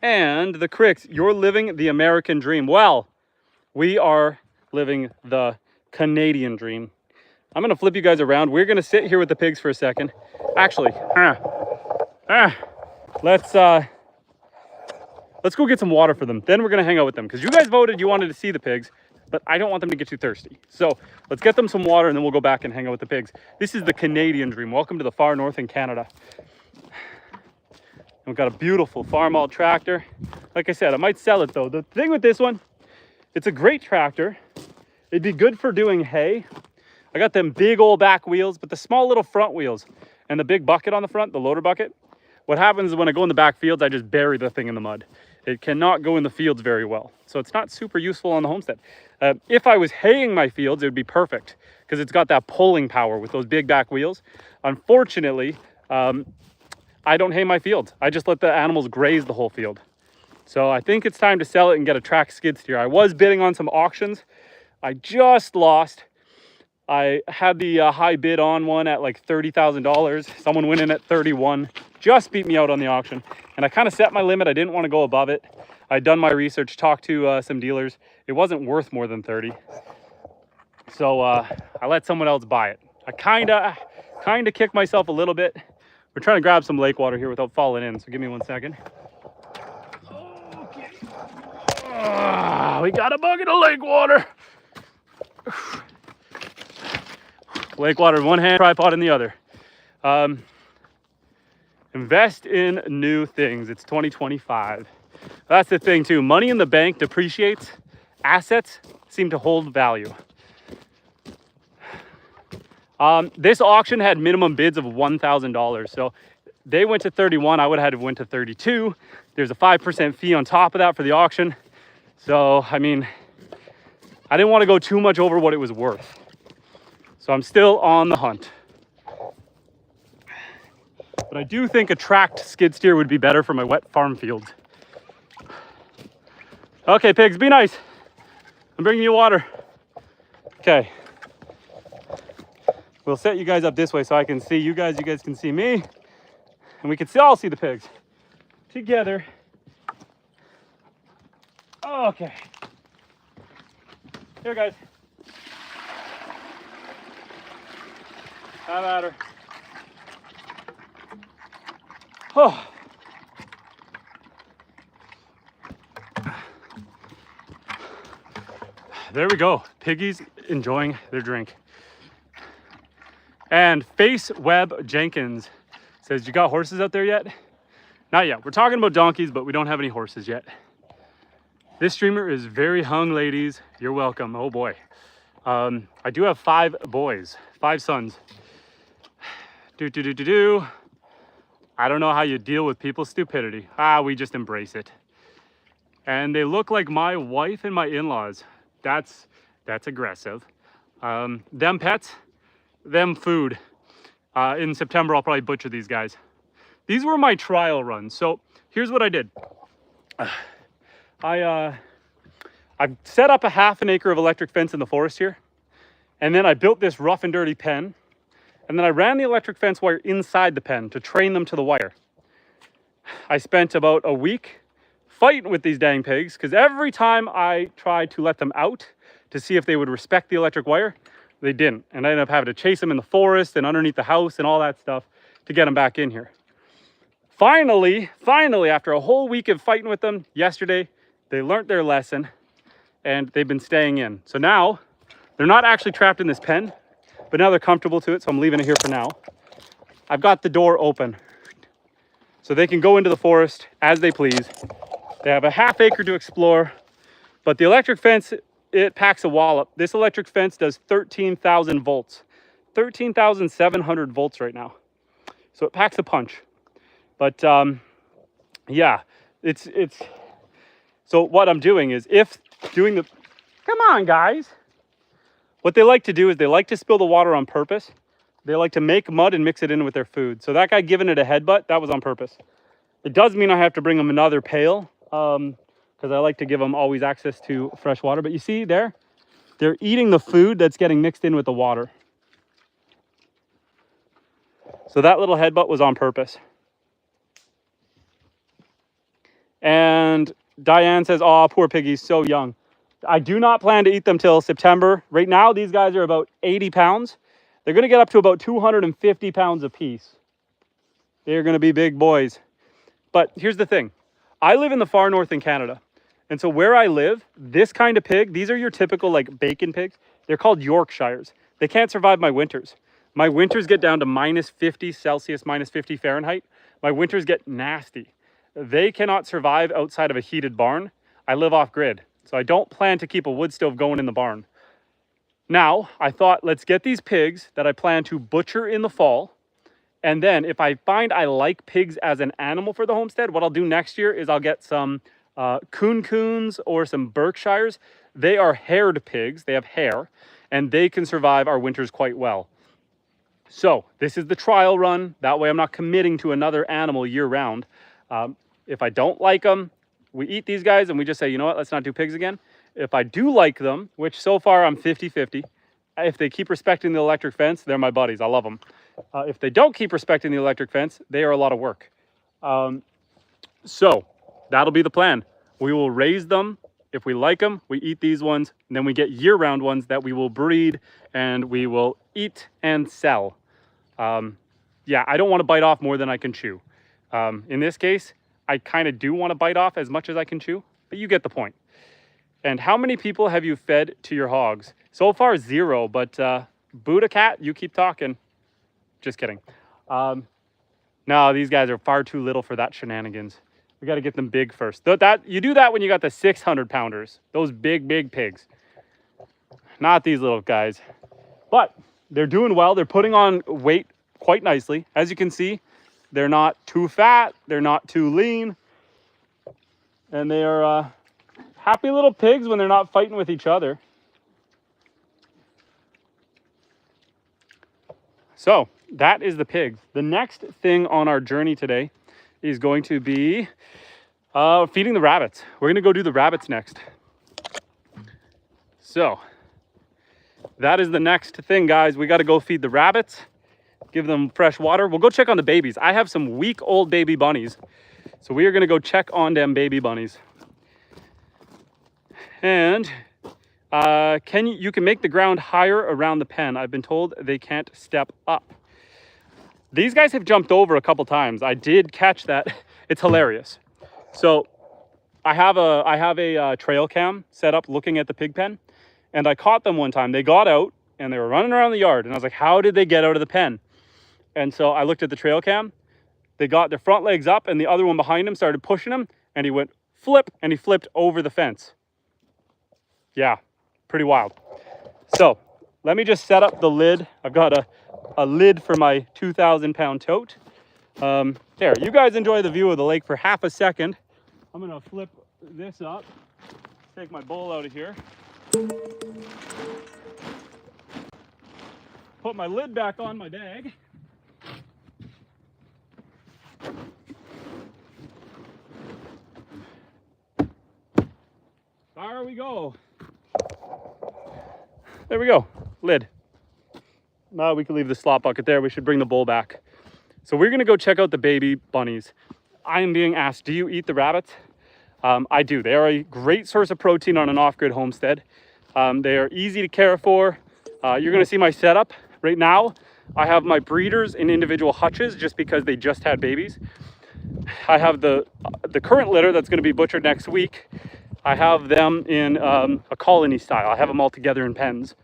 And the cricks, you're living the American dream. Well, we are living the Canadian dream. I'm gonna flip you guys around. We're gonna sit here with the pigs for a second. Actually, let's go get some water for them. Then we're gonna hang out with them because you guys voted you wanted to see the pigs. but I don't want them to get too thirsty. So let's get them some water and then we'll go back and hang out with the pigs. This is the Canadian dream. Welcome to the far north in Canada. And we've got a beautiful farm-out tractor. Like I said, I might sell it though. The thing with this one, it's a great tractor. It'd be good for doing hay. I got them big old back wheels, but the small little front wheels and the big bucket on the front, the loader bucket, what happens is when I go in the back fields, I just bury the thing in the mud. It cannot go in the fields very well. So it's not super useful on the homestead. If I was haying my fields, it would be perfect because it's got that pulling power with those big back wheels. Unfortunately, I don't hay my fields. I just let the animals graze the whole field. So I think it's time to sell it and get a track skid steer. I was bidding on some auctions. I just lost. I had the high bid on one at like $30,000. Someone went in at 31, just beat me out on the auction. And I kind of set my limit. I didn't want to go above it. I'd done my research, talked to some dealers. It wasn't worth more than 30. So I let someone else buy it. I kind of kicked myself a little bit. We're trying to grab some lake water here without falling in. So give me 1 second. Okay. We got a bucket of lake water. Lake water in one hand, tripod in the other. Invest in new things. It's 2025. That's the thing too. Money in the bank depreciates. Assets seem to hold value. This auction had minimum bids of $1,000. So they went to 31. I would have had to went to 32. There's a 5% fee on top of that for the auction. So, I mean, I didn't want to go too much over what it was worth. So I'm still on the hunt. But I do think a tracked skid steer would be better for my wet farm fields. Okay, pigs, be nice. I'm bringing you water. Okay. We'll set you guys up this way so I can see you guys can see me. And we can all see the pigs together. Okay. Here, guys. Have at her. Oh. There we go. Piggies enjoying their drink. And Face Web Jenkins says, you got horses out there yet? Not yet. We're talking about donkeys, but we don't have any horses yet. This streamer is very hung, ladies. You're welcome. Oh boy. I do have 5 boys, 5 sons. I don't know how you deal with people's stupidity. We just embrace it. And they look like my wife and my in-laws. That's aggressive. Them pets, them food. In September, I'll probably butcher these guys. These were my trial runs. So here's what I did. I set up a ½ an acre of electric fence in the forest here. And then I built this rough and dirty pen. And then I ran the electric fence wire inside the pen to train them to the wire. I spent about a week fighting with these dang pigs because every time I tried to let them out to see if they would respect the electric wire, they didn't. And I ended up having to chase them in the forest and underneath the house and all that stuff to get them back in here. Finally, after a whole week of fighting with them yesterday, they learned their lesson and they've been staying in. So now they're not actually trapped in this pen, but now they're comfortable to it. So I'm leaving it here for now. I've got the door open so they can go into the forest as they please. They have a ½ acre to explore, but the electric fence, it packs a wallop. This electric fence does 13,000 volts, 13,700 volts right now. So it packs a punch. But yeah, it's so what I'm doing is come on guys. What they like to do is they like to spill the water on purpose. They like to make mud and mix it in with their food. So that guy giving it a headbutt, that was on purpose. It does mean I have to bring them another pail because I like to give them always access to fresh water. But you see there, they're eating the food that's getting mixed in with the water. So that little headbutt was on purpose. And Diane says, oh, poor piggies, so young. I do not plan to eat them till September. Right now, these guys are about 80 pounds. They're going to get up to about 250 pounds a piece. They're going to be big boys. But here's the thing. I live in the far north in Canada. And so where I live, this kind of pig, these are your typical like bacon pigs. They're called Yorkshires. They can't survive my winters. My winters get down to minus 50 Celsius, minus 50 Fahrenheit. My winters get nasty. They cannot survive outside of a heated barn. I live off grid, so I don't plan to keep a wood stove going in the barn. Now, I thought, let's get these pigs that I plan to butcher in the fall. And then if I find I like pigs as an animal for the homestead, what I'll do next year is I'll get some coons or some Berkshires. They are haired pigs. They have hair, and they can survive our winters quite well. So this is the trial run. That way I'm not committing to another animal year round. If I don't like them, we eat these guys and we just say, you know what, let's not do pigs again. If I do like them, which so far I'm 50-50, if they keep respecting the electric fence, they're my buddies. I love them. If they don't keep respecting the electric fence, they are a lot of work. So that'll be the plan. We will raise them. If we like them, we eat these ones. And then we get year-round ones that we will breed and we will eat and sell. Yeah, I don't want to bite off more than I can chew. In this case, I kind of do want to bite off as much as I can chew, but you get the point. And how many people have you fed to your hogs? So far, 0, but Buddha Cat, you keep talking. Just kidding. No, these guys are far too little for that shenanigans. We got to get them big first. You do that when you got the 600 pounders, those big pigs. Not these little guys. But they're doing well. They're putting on weight quite nicely. As you can see, they're not too fat. They're not too lean. And they are happy little pigs when they're not fighting with each other. So that is the pigs. The next thing on our journey today is going to be feeding the rabbits. We're going to go do the rabbits next. So that is the next thing, guys. We got to go feed the rabbits, give them fresh water. We'll go check on the babies. I have some week-old baby bunnies. So we are going to go check on them baby bunnies. And you can make the ground higher around the pen. I've been told they can't step up. These guys have jumped over a couple times. I did catch that. It's hilarious. So I have a trail cam set up looking at the pig pen, and I caught them one time. They got out and they were running around the yard, and I was like, how did they get out of the pen? And so I looked at the trail cam. They got their front legs up, and the other one behind him started pushing him, and he went flip, and he flipped over the fence. Yeah, pretty wild. So let me just set up the lid. I've got a lid for my 2,000-pound tote. There, you guys enjoy the view of the lake for half a second. I'm gonna flip this up, take my bowl out of here, put my lid back on my bag. There we go. There we go, lid. Now we can leave the slop bucket there. We should bring the bowl back. So we're gonna go check out the baby bunnies. I am being asked, do you eat the rabbits? I do. They are a great source of protein on an off-grid homestead. They are easy to care for. You're gonna see my setup. Right now, I have my breeders in individual hutches just because they just had babies. I have the current litter that's gonna be butchered next week. I have them in a colony style. I have them all together in pens.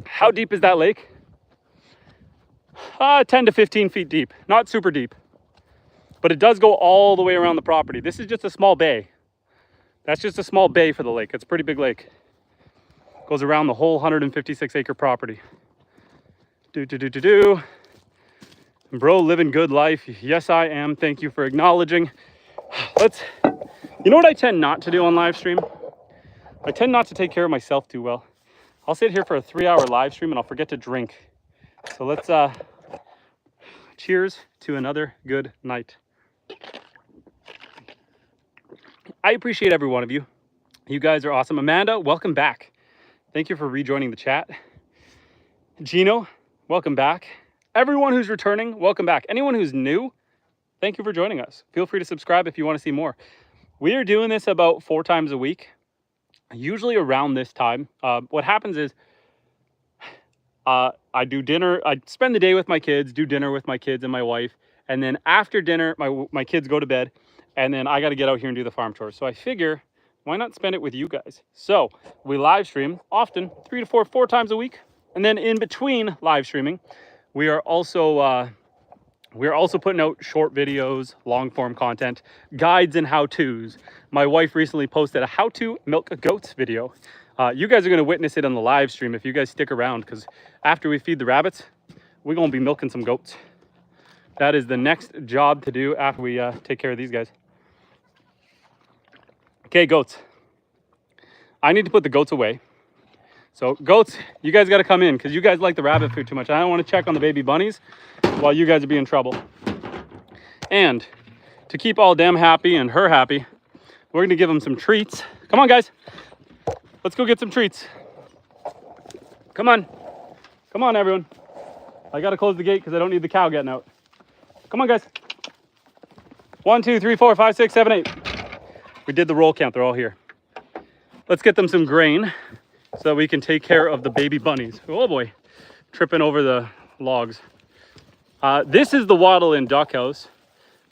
How deep is that lake? 10 to 15 feet deep, not super deep, but it does go all the way around the property. This is just a small bay. That's just a small bay for the lake. It's a pretty big lake. Goes around the whole 156-acre property. Bro, living good life. Yes, I am. Thank you for acknowledging. You know what I tend not to do on live stream? I tend not to take care of myself too well. I'll sit here for a 3-hour live stream and I'll forget to drink. So let's cheers to another good night. I appreciate every one of you. You guys are awesome. Amanda, welcome back. Thank you for rejoining the chat. Gino, welcome back. Everyone who's returning, welcome back. Anyone who's new, thank you for joining us. Feel free to subscribe if you want to see more. We are doing this about 4 times a week, usually around this time. What happens is I do dinner. I spend the day with my kids, do dinner with my kids and my wife. And then after dinner, my kids go to bed. And then I got to get out here and do the farm chores. So I figure why not spend it with you guys? So we live stream often, 3 to 4 times a week. And then in between live streaming, we are also putting out short videos, long form content, guides and how-tos. My wife recently posted a how to milk goats video. You guys are gonna witness it on the live stream if you guys stick around, because after we feed the rabbits, we're gonna be milking some goats. That is the next job to do after we take care of these guys. Okay, goats. I need to put the goats away. So goats, you guys gotta come in because you guys like the rabbit food too much. I don't wanna check on the baby bunnies while you guys are being in trouble. And to keep all them happy and her happy, we're gonna give them some treats. Come on, guys. Let's go get some treats. Come on. Come on, everyone. I gotta close the gate because I don't need the cow getting out. Come on, guys. 1, 2, 3, 4, 5, 6, 7, 8. We did the roll count, they're all here. Let's get them some grain so that we can take care of the baby bunnies. Oh boy, tripping over the logs. This is the Waddle In duck house.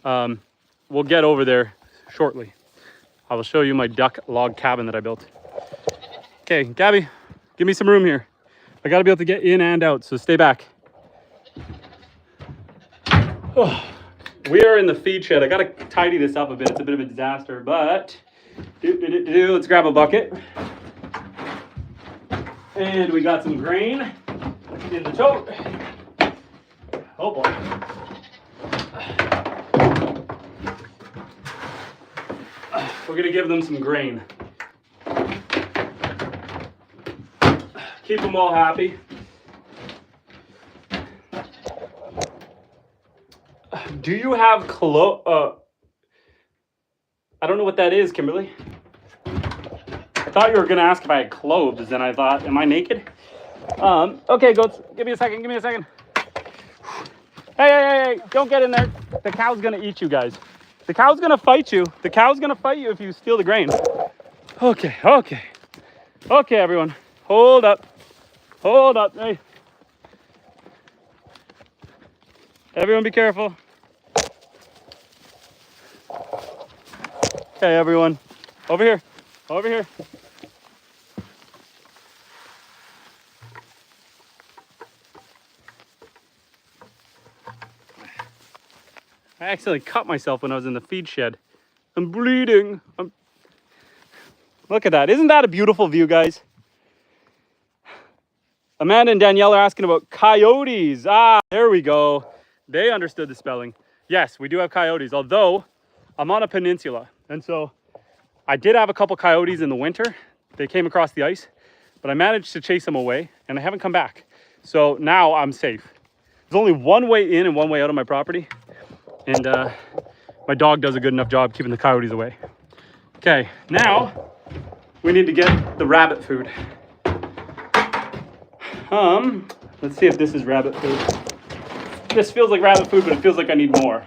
We'll get over there shortly. I will show you my duck log cabin that I built. Okay, Gabby, give me some room here. I gotta be able to get in and out, so stay back. Oh. We are in the feed shed. I gotta tidy this up a bit. It's a bit of a disaster, but let's grab a bucket. And we got some grain in the tote. Oh boy. We're gonna give them some grain. Keep them all happy. Do you have I don't know what that is, Kimberly. I thought you were gonna ask if I had clothes, and I thought, am I naked? Okay, goats, give me a second, Hey, don't get in there. The cow's gonna eat you guys. The cow's gonna fight you. The cow's gonna fight you if you steal the grain. Okay, everyone, hold up, hey. Everyone be careful. Okay, everyone, over here. I accidentally cut myself when I was in the feed shed. I'm bleeding. Look at that. Isn't that a beautiful view, guys? Amanda and Danielle are asking about coyotes. Ah, there we go. They understood the spelling. Yes, we do have coyotes, although I'm on a peninsula. And so I did have a couple coyotes in the winter. They came across the ice, but I managed to chase them away and they haven't come back. So now I'm safe. There's only one way in and one way out of my property. And my dog does a good enough job keeping the coyotes away. Okay, now we need to get the rabbit food. Let's see if this is rabbit food. This feels like rabbit food, but it feels like I need more.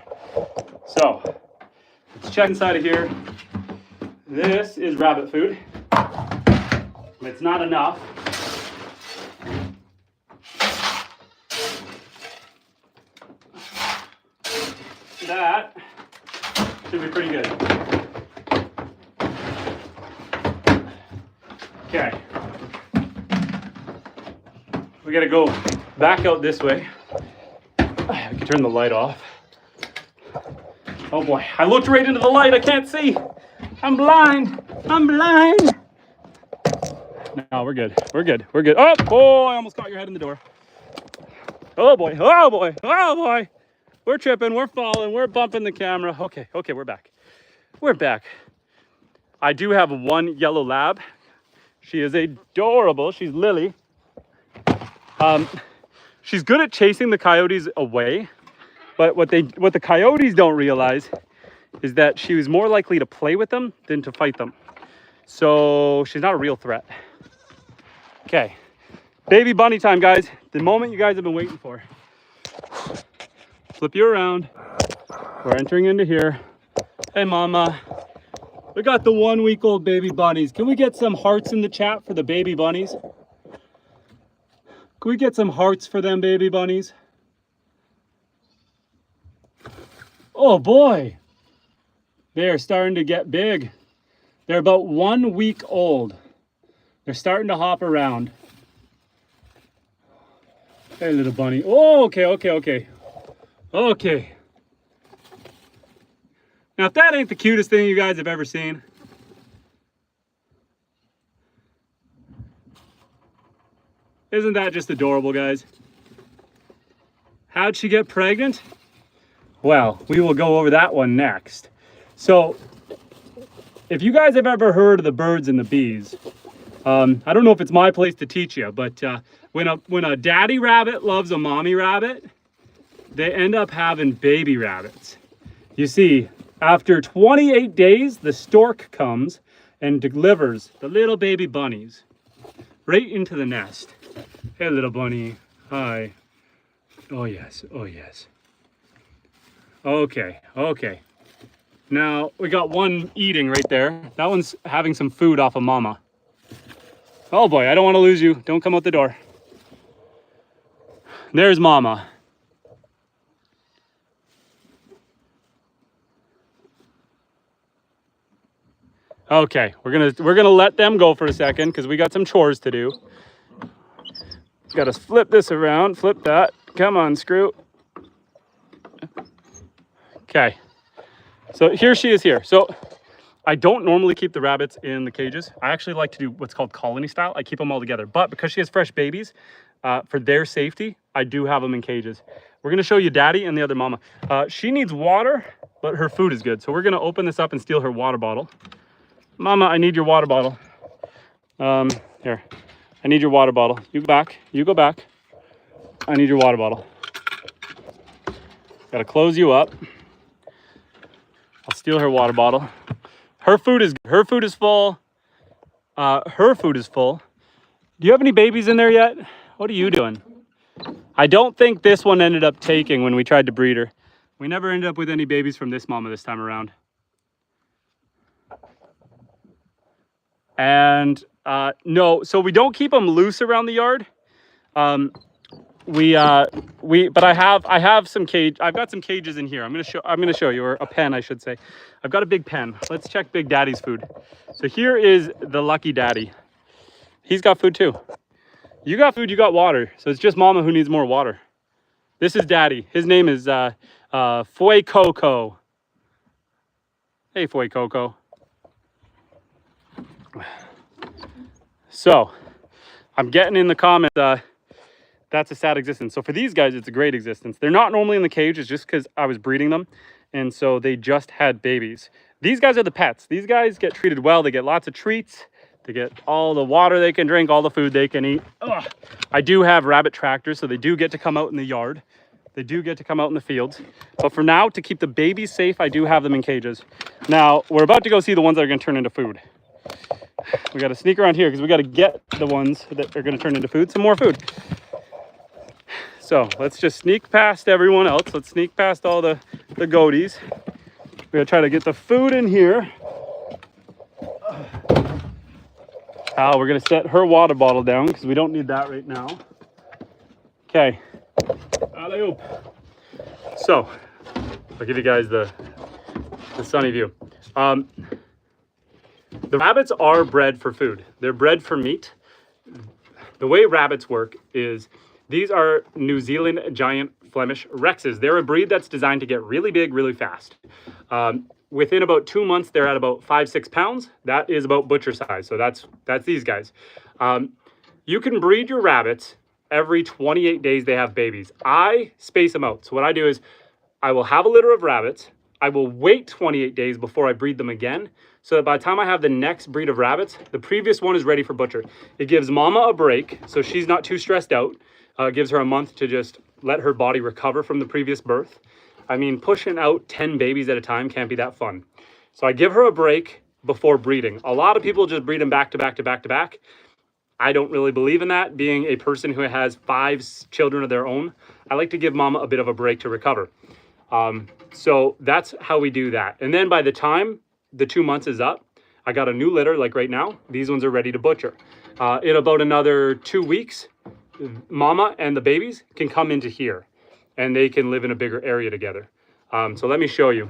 So let's check inside of here. This is rabbit food. It's not enough. That should be pretty good. Okay. We gotta go back out this way. I can turn the light off. Oh boy, I looked right into the light. I can't see. I'm blind. No, we're good. Oh boy, I almost caught your head in the door. Oh boy. We're tripping, we're falling, we're bumping the camera. Okay, we're back. I do have one yellow lab. She is adorable. She's Lily. She's good at chasing the coyotes away, but what the coyotes don't realize is that she was more likely to play with them than to fight them. So she's not a real threat. Okay, baby bunny time, guys. The moment you guys have been waiting for. Flip you around. We're entering into here. Hey, mama. We got the 1-week-old baby bunnies. Can we get some hearts in the chat for the baby bunnies? Can we get some hearts for them baby bunnies? Oh boy. They are starting to get big. They're about 1 week old. They're starting to hop around. Hey, little bunny. Oh, okay. Okay. Now, if that ain't the cutest thing you guys have ever seen. Isn't that just adorable, guys? How'd she get pregnant? Well, we will go over that one next. So, if you guys have ever heard of the birds and the bees, I don't know if it's my place to teach you, but when a daddy rabbit loves a mommy rabbit, they end up having baby rabbits. You see, after 28 days, the stork comes and delivers the little baby bunnies right into the nest. Hey, little bunny. Hi. Oh, yes. Oh, yes. Okay. Now, we got one eating right there. That one's having some food off of mama. Oh, boy. I don't want to lose you. Don't come out the door. There's mama. Okay, we're gonna let them go for a second because we got some chores to do. Got to flip this around, flip that. Come on, screw. Okay, so here she is here. So I don't normally keep the rabbits in the cages. I actually like to do what's called colony style. I keep them all together, but because she has fresh babies, for their safety, I do have them in cages. We're gonna show you daddy and the other mama. She needs water, but her food is good. So we're gonna open this up and steal her water bottle. Mama, I need your water bottle. Here, I need your water bottle. You go back. I need your water bottle. Gotta close you up. I'll steal her water bottle. Her food is full. Her food is full. Do you have any babies in there yet? What are you doing? I don't think this one ended up taking when we tried to breed her. We never ended up with any babies from this mama this time around. And no, so we don't keep them loose around the yard. But I have some cage. I've got some cages in here. I'm gonna show you, or a pen, I should say. I've got a big pen. Let's check Big Daddy's food. So here is the lucky daddy. He's got food too. You got food, you got water. So it's just mama who needs more water. This is daddy. His name is Foy Coco. Hey, Foy Coco. So I'm getting in the comments, that's a sad existence. So for these guys, it's a great existence. They're not normally in the cage. It's just because I was breeding them. And so they just had babies. These guys are the pets. These guys get treated well. They get lots of treats. They get all the water they can drink, all the food they can eat. Ugh. I do have rabbit tractors, so they do get to come out in the yard. They do get to come out in the fields. But for now, to keep the babies safe, I do have them in cages. Now, we're about to go see the ones that are going to turn into food. We got to sneak around here because we got to get the ones that are going to turn into food, some more food. So let's just sneak past everyone else. Let's sneak past all the goaties. We're going to try to get the food in here. We're going to set her water bottle down because we don't need that right now. Okay. Alley-oop. So I'll give you guys the sunny view. The rabbits are bred for food. They're bred for meat. The way rabbits work is these are New Zealand giant Flemish Rexes. They're a breed that's designed to get really big, really fast. Within about 2 months, they're at about 5-6 pounds. That is about butcher size. So that's these guys. You can breed your rabbits every 28 days. They have babies. I space them out. So what I do is I will have a litter of rabbits. I will wait 28 days before I breed them again, so that by the time I have the next breed of rabbits, the previous one is ready for butcher. It gives mama a break, so she's not too stressed out. It gives her a month to just let her body recover from the previous birth. I mean, pushing out 10 babies at a time can't be that fun. So I give her a break before breeding. A lot of people just breed them back to back to back to back. I don't really believe in that. Being a person who has 5 children of their own, I like to give mama a bit of a break to recover. So that's how we do that. And then by the time the 2 months is up, I got a new litter. Like right now, these ones are ready to butcher. In about another 2 weeks, mama and the babies can come into here and they can live in a bigger area together. So let me show you.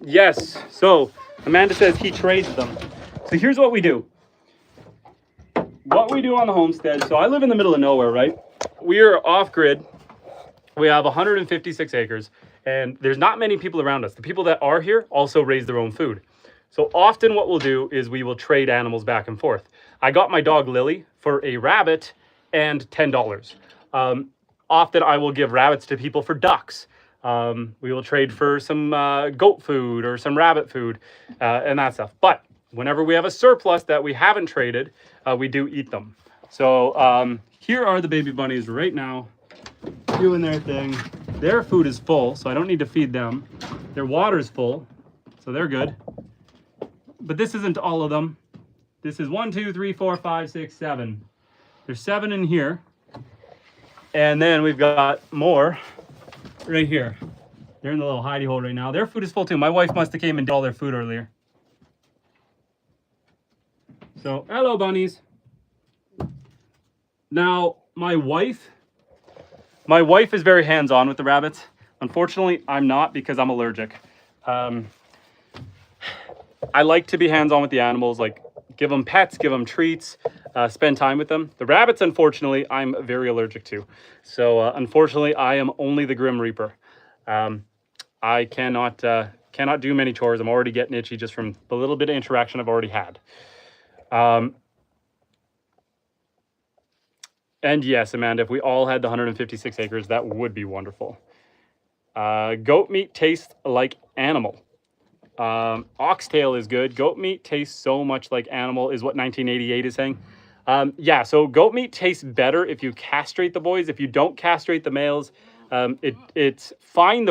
Yes, so Amanda says he trades them. So here's what we do. What we do on the homestead, so I live in the middle of nowhere, right? We are off-grid. We have 156 acres, and there's not many people around us. The people that are here also raise their own food. So often what we'll do is we will trade animals back and forth. I got my dog Lily for a rabbit and $10. Often I will give rabbits to people for ducks. We will trade for some goat food or some rabbit food and that stuff. But whenever we have a surplus that we haven't traded, we do eat them. So here are the baby bunnies right now doing their thing. Their food is full, so I don't need to feed them. Their water's full, so they're good. But this isn't all of them. This is 1, 2, 3, 4, 5, 6, 7. There's 7 in here. And then we've got more right here. They're in the little hidey hole right now. Their food is full too. My wife must have came and did all their food earlier. So, hello bunnies. Now, my wife is very hands-on with the rabbits. Unfortunately, I'm not because I'm allergic. I like to be hands-on with the animals, like give them pets, give them treats, spend time with them. The rabbits, unfortunately, I'm very allergic to. So unfortunately, I am only the Grim Reaper. I cannot do many chores. I'm already getting itchy just from the little bit of interaction I've already had. And yes, Amanda, if we all had the 156 acres, that would be wonderful. Goat meat tastes like animal. Oxtail is good. Goat meat tastes so much like animal is what 1988 is saying. Yeah, so goat meat tastes better if you castrate the boys. If you don't castrate the males, it's fine.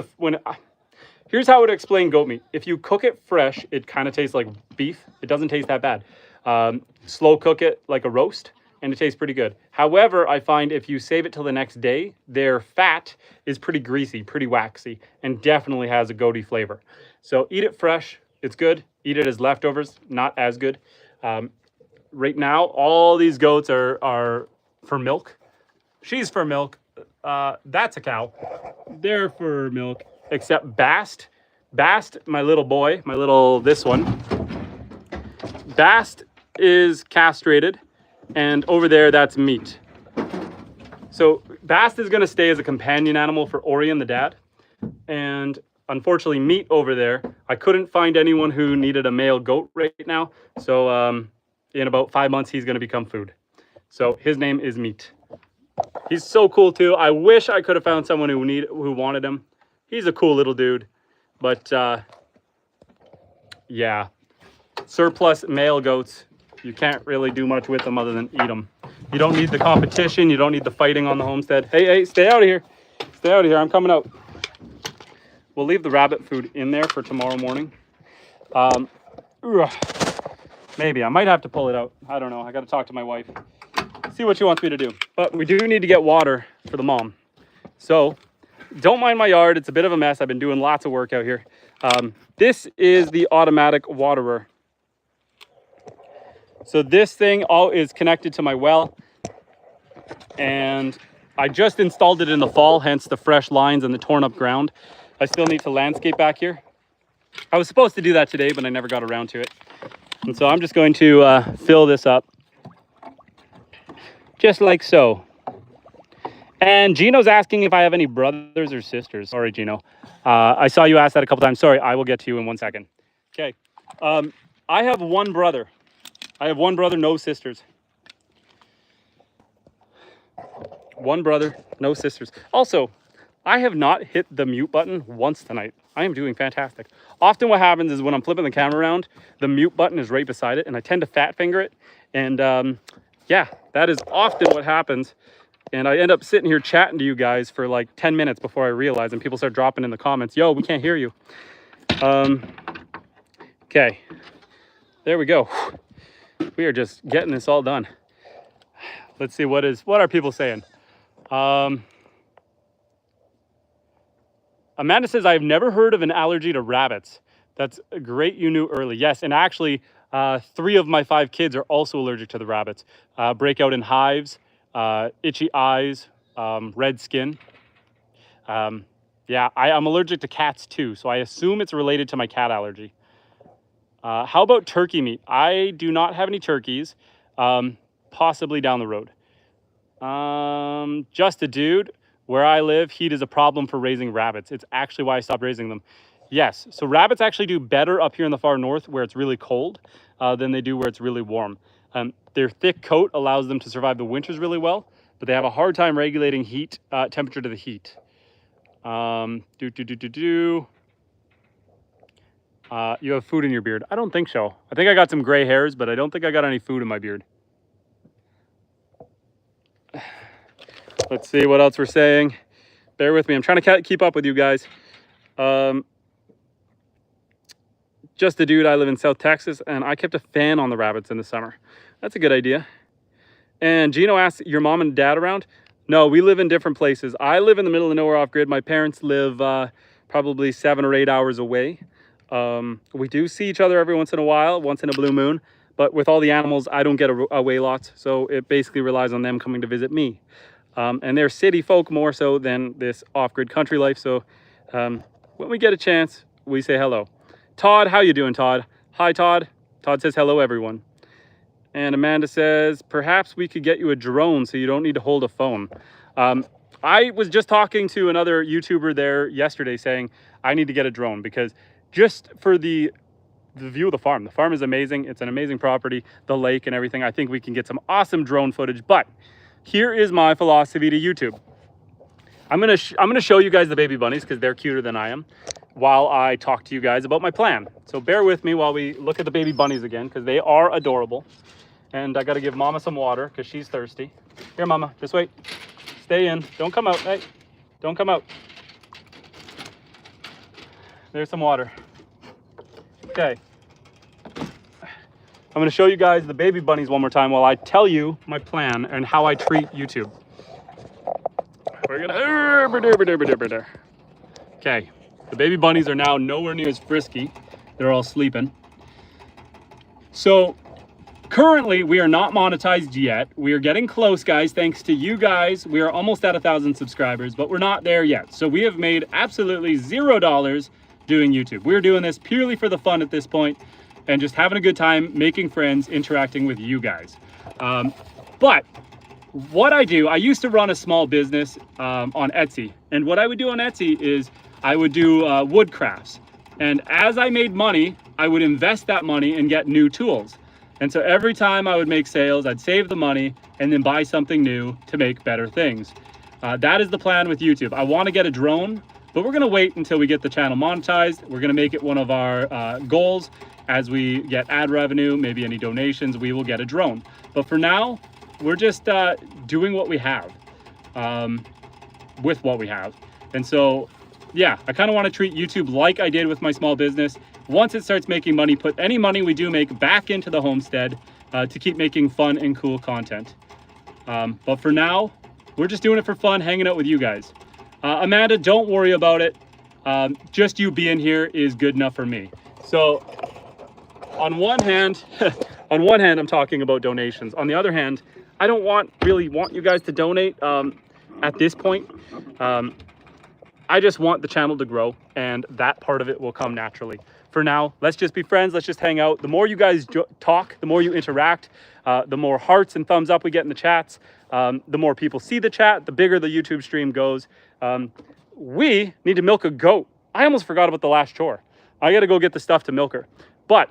Here's how I would explain goat meat. If you cook it fresh, it kind of tastes like beef. It doesn't taste that bad. Slow cook it like a roast, and it tastes pretty good. However, I find if you save it till the next day, their fat is pretty greasy, pretty waxy, and definitely has a goaty flavor. So eat it fresh, it's good. Eat it as leftovers, not as good. Right now, all these goats are for milk. She's for milk. That's a cow. They're for milk, except Bast. Bast, my little boy, this one. Bast is castrated, and over there, that's meat. So Bast is gonna stay as a companion animal for Orion, the dad. And unfortunately, meat over there, I couldn't find anyone who needed a male goat right now. So in about 5 months, he's gonna become food. So his name is Meat. He's so cool too. I wish I could have found someone who wanted him. He's a cool little dude, but yeah, surplus male goats, you can't really do much with them other than eat them. You don't need the competition. You don't need the fighting on the homestead. Hey, stay out of here. Stay out of here. I'm coming out. We'll leave the rabbit food in there for tomorrow morning. Maybe I might have to pull it out. I don't know. I got to talk to my wife, see what she wants me to do. But we do need to get water for the mom. So don't mind my yard. It's a bit of a mess. I've been doing lots of work out here. This is the automatic waterer. So this thing all is connected to my well, and I just installed it in the fall, hence the fresh lines and the torn up ground. I still need to landscape back here. I was supposed to do that today, but I never got around to it. And so I'm just going to fill this up just like so. And Gino's asking if I have any brothers or sisters. Sorry, Gino. I saw you ask that a couple times. Sorry, I will get to you in 1 second. Okay. I have one brother. I have one brother, no sisters. One brother, no sisters. Also, I have not hit the mute button once tonight. I am doing fantastic. Often what happens is when I'm flipping the camera around, the mute button is right beside it, and I tend to fat finger it. And yeah, that is often what happens. And I end up sitting here chatting to you guys for like 10 minutes before I realize, and people start dropping in the comments, yo, we can't hear you. Okay, there we go. We are just getting this all done. Let's see, what are people saying? Amanda says, I've never heard of an allergy to rabbits. That's great you knew early. Yes, and actually 3 of my 5 kids are also allergic to the rabbits. Breakout in hives, itchy eyes, red skin. Yeah, I'm allergic to cats too, so I assume it's related to my cat allergy. How about turkey meat? I do not have any turkeys, possibly down the road. Just a dude. Where I live, heat is a problem for raising rabbits. It's actually why I stopped raising them. Yes, so rabbits actually do better up here in the far north where it's really cold than they do where it's really warm. Their thick coat allows them to survive the winters really well, but they have a hard time regulating heat, temperature to the heat. You have food in your beard. I don't think so. I think I got some gray hairs, but I don't think I got any food in my beard. Let's see what else we're saying. Bear with me. I'm trying to keep up with you guys. Just a dude. I live in South Texas, and I kept a fan on the rabbits in the summer. That's a good idea. And Gino asked, your mom and dad around? No, we live in different places. I live in the middle of nowhere off grid. My parents live probably 7 or 8 hours away. We do see each other every once in a while, once in a blue moon. But with all the animals, I don't get away lots. So it basically relies on them coming to visit me. And they're city folk more so than this off-grid country life. So when we get a chance, we say hello. Todd, how you doing, Todd? Hi, Todd. Todd says hello, everyone. And Amanda says, perhaps we could get you a drone so you don't need to hold a phone. I was just talking to another YouTuber there yesterday saying I need to get a drone because just for the view of the farm. The farm is amazing. It's an amazing property, the lake and everything. I think we can get some awesome drone footage, but here is my philosophy to YouTube. I'm gonna show you guys the baby bunnies because they're cuter than I am while I talk to you guys about my plan. So bear with me while we look at the baby bunnies again because they are adorable. And I gotta give Mama some water because she's thirsty. Here, Mama, just wait. Stay in. Don't come out. Hey, don't come out. There's some water. Okay. I'm gonna show you guys the baby bunnies one more time while I tell you my plan and how I treat YouTube. We're gonna... Okay, the baby bunnies are now nowhere near as frisky. They're all sleeping. So currently we are not monetized yet. We are getting close, guys. Thanks to you guys, we are almost at 1,000 subscribers, but we're not there yet. So we have made absolutely $0 doing YouTube. We're doing this purely for the fun at this point and just having a good time, making friends, interacting with you guys. But what I do, I used to run a small business on Etsy. And what I would do on Etsy is I would do wood crafts. And as I made money, I would invest that money and get new tools. And so every time I would make sales, I'd save the money and then buy something new to make better things. That is the plan with YouTube. I want to get a drone, but we're going to wait until we get the channel monetized. We're going to make it one of our goals. As we get ad revenue, maybe any donations, we will get a drone. But for now, we're just doing what we have with what we have. And so, yeah, I kind of want to treat YouTube like I did with my small business. Once it starts making money, put any money we do make back into the homestead to keep making fun and cool content. But for now, we're just doing it for fun, hanging out with you guys. Amanda, don't worry about it. Just you being here is good enough for me. So on one hand, I'm talking about donations. On the other hand, I don't really want you guys to donate at this point. I just want the channel to grow, and that part of it will come naturally. For now, let's just be friends. Let's just hang out. The more you guys talk, the more you interact, the more hearts and thumbs up we get in the chats, the more people see the chat, the bigger the YouTube stream goes. We need to milk a goat. I almost forgot about the last chore. I got to go get the stuff to milk her. But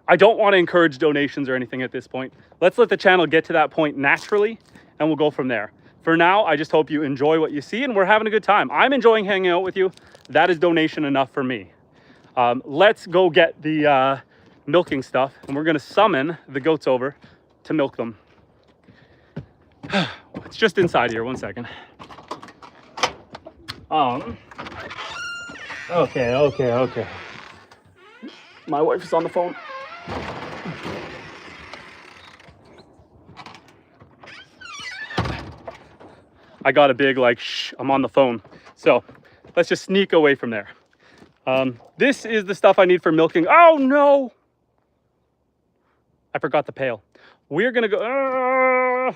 I don't want to encourage donations or anything at this point. Let's let the channel get to that point naturally, and we'll go from there. For now, I just hope you enjoy what you see, and we're having a good time. I'm enjoying hanging out with you. That is donation enough for me. Let's go get the milking stuff, and we're going to summon the goats over to milk them. It's just inside here. 1 second. Okay. My wife is on the phone. I got a big shh, I'm on the phone. So let's just sneak away from there. This is the stuff I need for milking. Oh no! I forgot the pail. We're gonna go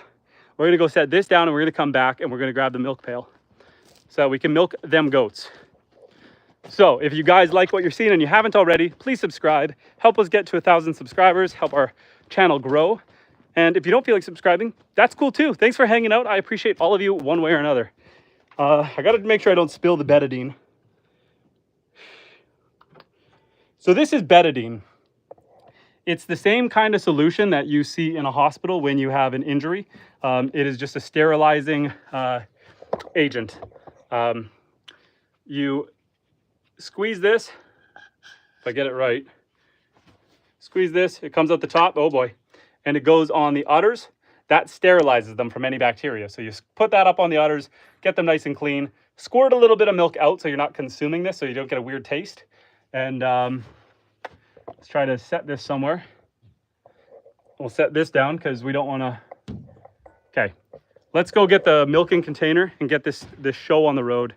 set this down, and we're gonna come back and we're gonna grab the milk pail. so that we can milk them goats. So if you guys like what you're seeing and you haven't already, please subscribe. Help us get to 1,000 subscribers, help our channel grow. And if you don't feel like subscribing, that's cool too. Thanks for hanging out. I appreciate all of you one way or another. I got to make sure I don't spill the betadine. So this is betadine. It's the same kind of solution that you see in a hospital when you have an injury. It is just a sterilizing agent. You squeeze this, if I get it right, squeeze this, it comes out the top, oh boy, and it goes on the udders. That sterilizes them from any bacteria. So you put that up on the udders, get them nice and clean, squirt a little bit of milk out so you're not consuming this, so you don't get a weird taste. And let's try to set this somewhere. We'll set this down because we don't want to. Okay, let's go get the milking container and get this show on the road.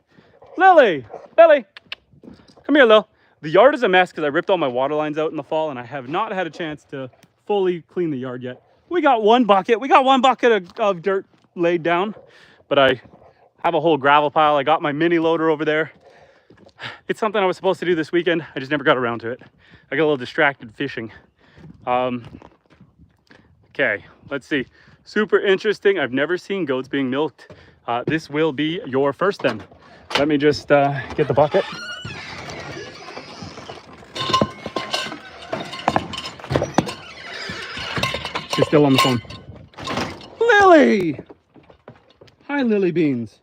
Lily, come here, Lil. The yard is a mess because I ripped all my water lines out in the fall and I have not had a chance to fully clean the yard yet. We got one bucket of dirt laid down, but I have a whole gravel pile. I got my mini loader over there. It's something I was supposed to do this weekend. I just never got around to it. I got a little distracted fishing. Okay, let's see. Super interesting. I've never seen goats being milked. This will be your first then. Let me just get the bucket. She's still on the phone. Lily! Hi, Lily Beans.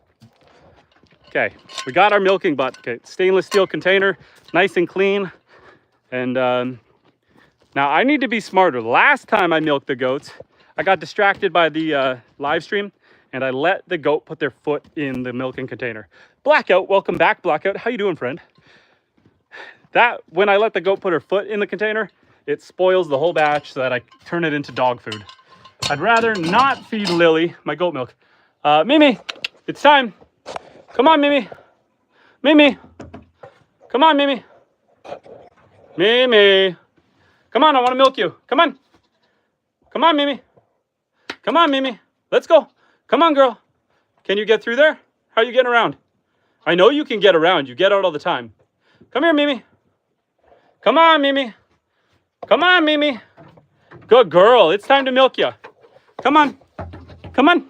Okay, we got our milking bucket. Stainless steel container, nice and clean. And now I need to be smarter. Last time I milked the goats, I got distracted by the live stream and I let the goat put their foot in the milking container. Blackout, welcome back, Blackout. How you doing, friend? When I let the goat put her foot in the container, it spoils the whole batch so that I turn it into dog food. I'd rather not feed Lily my goat milk. Mimi, it's time. Come on, Mimi. Mimi. Come on, Mimi. Mimi. Come on, I want to milk you. Come on. Come on, Mimi. Come on, Mimi. Let's go. Come on, girl. Can you get through there? How are you getting around? I know you can get around. You get out all the time. Come here, Mimi. Come on, Mimi. Come on, Mimi. Good girl. It's time to milk you. Come on. Come on.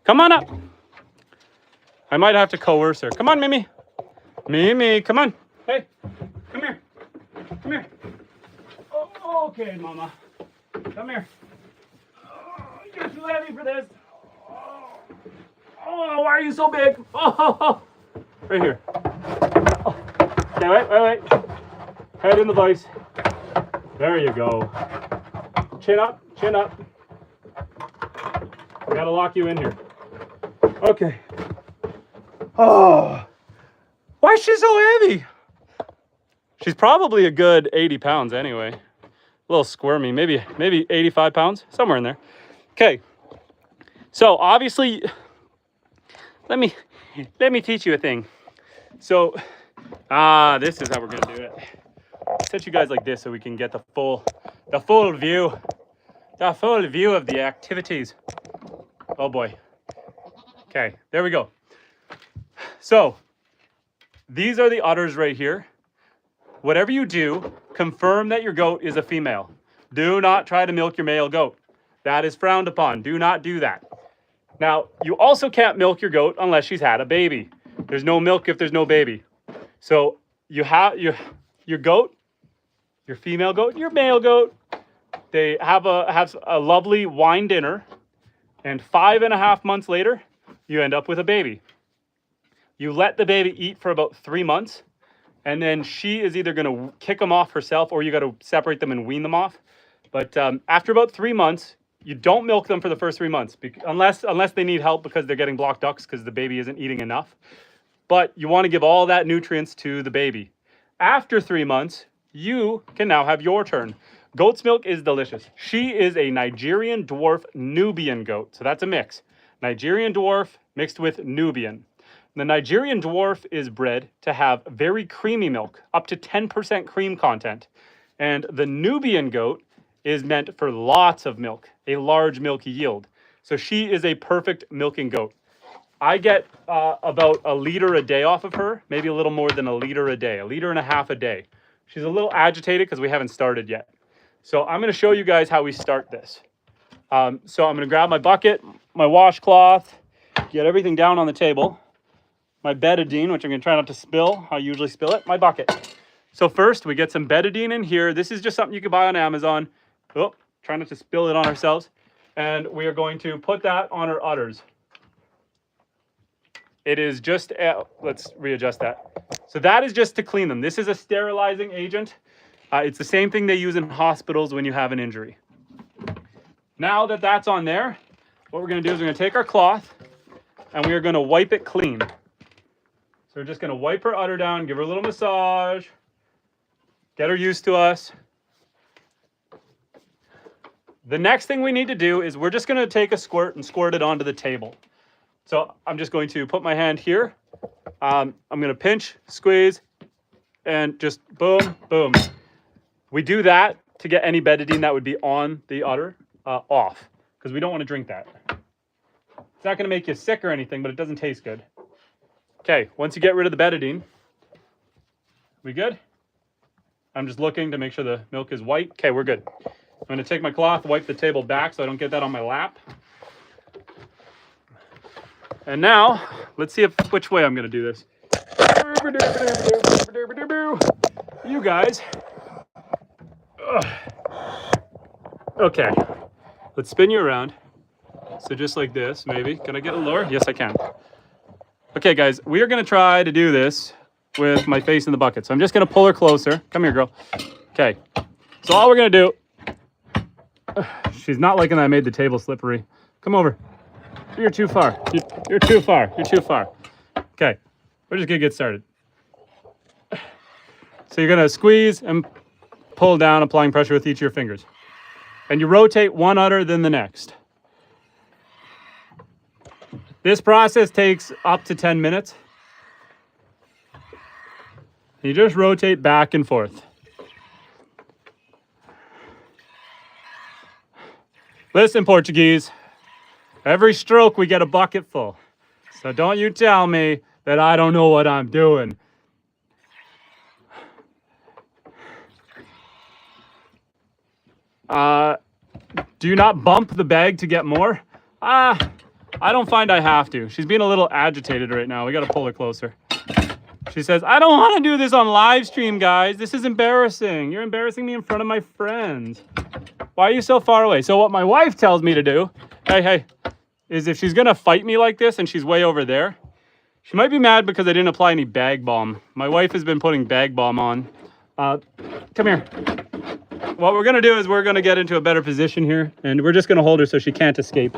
Come on up. I might have to coerce her. Come on, Mimi. Mimi, come on. Hey, come here. Come here. Oh, okay, Mama. Come here. Oh, you're too heavy for this. Oh, why are you so big? Oh, right here. Oh. Okay, wait. Head in the vise. There you go. Chin up, chin up. I gotta lock you in here. Okay. Oh, why is she so heavy? She's probably a good 80 pounds anyway. A little squirmy, maybe 85 pounds, somewhere in there. Okay, so obviously, let me teach you a thing. So, this is how we're gonna do it. I'll set you guys like this so we can get the full view of the activities. Oh boy. Okay, there we go. So, these are the udders right here. Whatever you do, confirm that your goat is a female. Do not try to milk your male goat. That is frowned upon. Do not do that. Now, you also can't milk your goat unless she's had a baby. There's no milk if there's no baby. So, you have your goat, your female goat, your male goat. They have a lovely wine dinner, and 5.5 months later, you end up with a baby. You let the baby eat for about 3 months, and then she is either going to kick them off herself or you got to separate them and wean them off. But after about 3 months, you don't milk them for the first 3 months unless they need help because they're getting blocked ducts because the baby isn't eating enough. But you want to give all that nutrients to the baby. After 3 months, you can now have your turn. Goat's milk is delicious. She is a Nigerian dwarf Nubian goat. So that's a mix. Nigerian dwarf mixed with Nubian. The Nigerian dwarf is bred to have very creamy milk, up to 10% cream content. And the Nubian goat is meant for lots of milk, a large milk yield. So she is a perfect milking goat. I get about a liter a day off of her, maybe a little more than a liter a day, a liter and a half a day. She's a little agitated because we haven't started yet. So I'm going to show you guys how we start this. So I'm going to grab my bucket, my washcloth, get everything down on the table, my betadine, which I'm going to try not to spill. I usually spill it, my bucket. So first we get some betadine in here. This is just something you can buy on Amazon. Oh, try not to spill it on ourselves. And we are going to put that on our udders. It is just, let's readjust that. So that is just to clean them. This is a sterilizing agent. It's the same thing they use in hospitals when you have an injury. Now that that's on there, what we're going to do is we're going to take our cloth and we are going to wipe it clean. So we're just going to wipe her udder down, give her a little massage, get her used to us. The next thing we need to do is we're just going to take a squirt and squirt it onto the table. So I'm just going to put my hand here. I'm going to pinch, squeeze, and just boom, boom. We do that to get any betadine that would be on the udder off, because we don't want to drink that. It's not going to make you sick or anything, but it doesn't taste good. Okay, once you get rid of the betadine, we good? I'm just looking to make sure the milk is white. Okay, we're good. I'm going to take my cloth, wipe the table back so I don't get that on my lap. And now, let's see which way I'm going to do this. You guys. Okay, let's spin you around. So just like this, maybe. Can I get a lower? Yes, I can. Okay, guys, we are going to try to do this with my face in the bucket. So I'm just going to pull her closer. Come here, girl. Okay, so all we're going to do... She's not liking that I made the table slippery. Come over. You're too far. You're too far. You're too far. Okay, we're just going to get started. So you're going to squeeze and pull down, applying pressure with each of your fingers. And you rotate one udder, then the next. This process takes up to 10 minutes. You just rotate back and forth. Listen, Portuguese, every stroke we get a bucket full. So don't you tell me that I don't know what I'm doing. Do you not bump the bag to get more? I don't find I have to. She's being a little agitated right now. We got to pull her closer. She says, I don't want to do this on live stream, guys. This is embarrassing. You're embarrassing me in front of my friends. Why are you so far away? So what my wife tells me to do, hey, is if she's going to fight me like this and she's way over there, she might be mad because I didn't apply any bag balm. My wife has been putting bag balm on. Come here. What we're going to do is we're going to get into a better position here, and we're just going to hold her so she can't escape.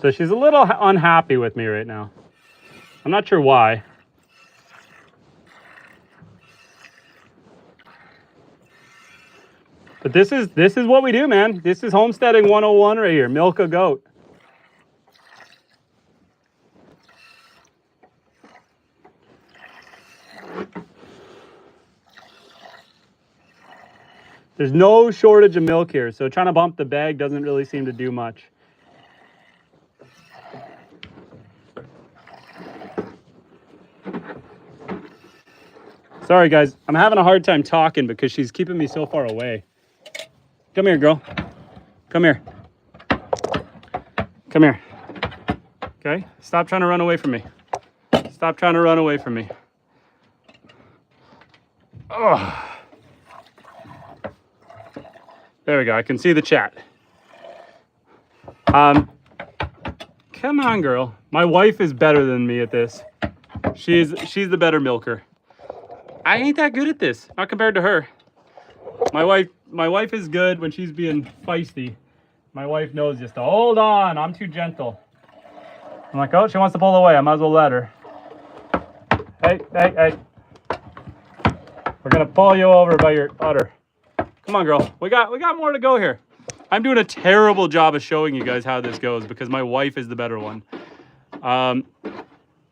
So she's a little unhappy with me right now. I'm not sure why. But this is what we do, man. This is homesteading 101 right here. Milk a goat. There's no shortage of milk here, so trying to bump the bag doesn't really seem to do much. Sorry, guys. I'm having a hard time talking because she's keeping me so far away. Come here, girl. Come here. Come here. Okay? Stop trying to run away from me. Stop trying to run away from me. Oh. There we go. I can see the chat. Come on, girl. My wife is better than me at this. She's the better milker. I ain't that good at this, not compared to her. My wife is good when she's being feisty. My wife knows just to hold on. I'm too gentle. I'm like, oh, she wants to pull away. I might as well let her. Hey. We're gonna pull you over by your udder. Come on, girl. We got more to go here. I'm doing a terrible job of showing you guys how this goes because my wife is the better one.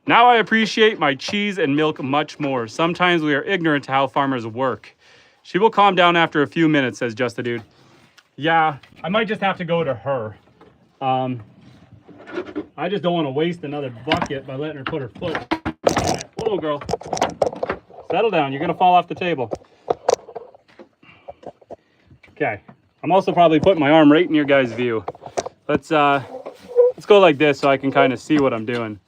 Now I appreciate my cheese and milk much more. Sometimes we are ignorant to how farmers work. She will calm down after a few minutes, says Just a Dude. Yeah, I might just have to go to her. I just don't want to waste another bucket by letting her put her foot on it. Whoa, girl. Settle down. You're going to fall off the table. Okay. I'm also probably putting my arm right in your guys' view. Let's go like this so I can kind of see what I'm doing.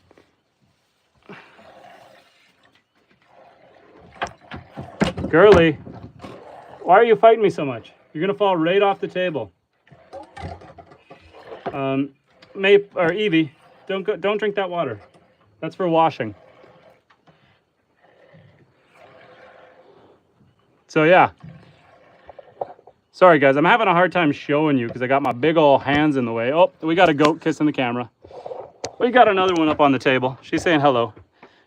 Girly, why are you fighting me so much? You're going to fall right off the table. Evie, don't drink that water. That's for washing. So yeah. Sorry guys, I'm having a hard time showing you because I got my big old hands in the way. Oh, we got a goat kissing the camera. We got another one up on the table. She's saying hello.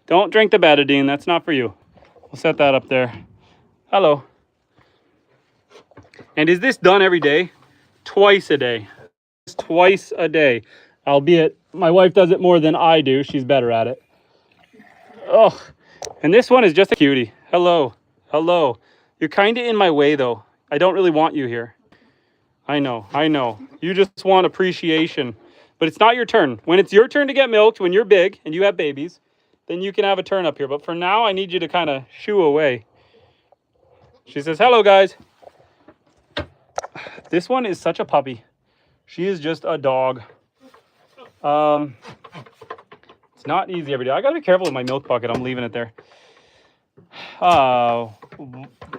Don't drink the betadine, that's not for you. We'll set that up there. Hello. And is this done every day? Twice a day. Twice a day. Albeit, my wife does it more than I do. She's better at it. Oh, and this one is just a cutie. Hello. Hello. You're kind of in my way, though. I don't really want you here. I know. You just want appreciation. But it's not your turn. When it's your turn to get milked, when you're big and you have babies, then you can have a turn up here. But for now, I need you to kind of shoo away. She says, hello, guys. This one is such a puppy. She is just a dog. It's not easy every day. I gotta be careful with my milk bucket. I'm leaving it there.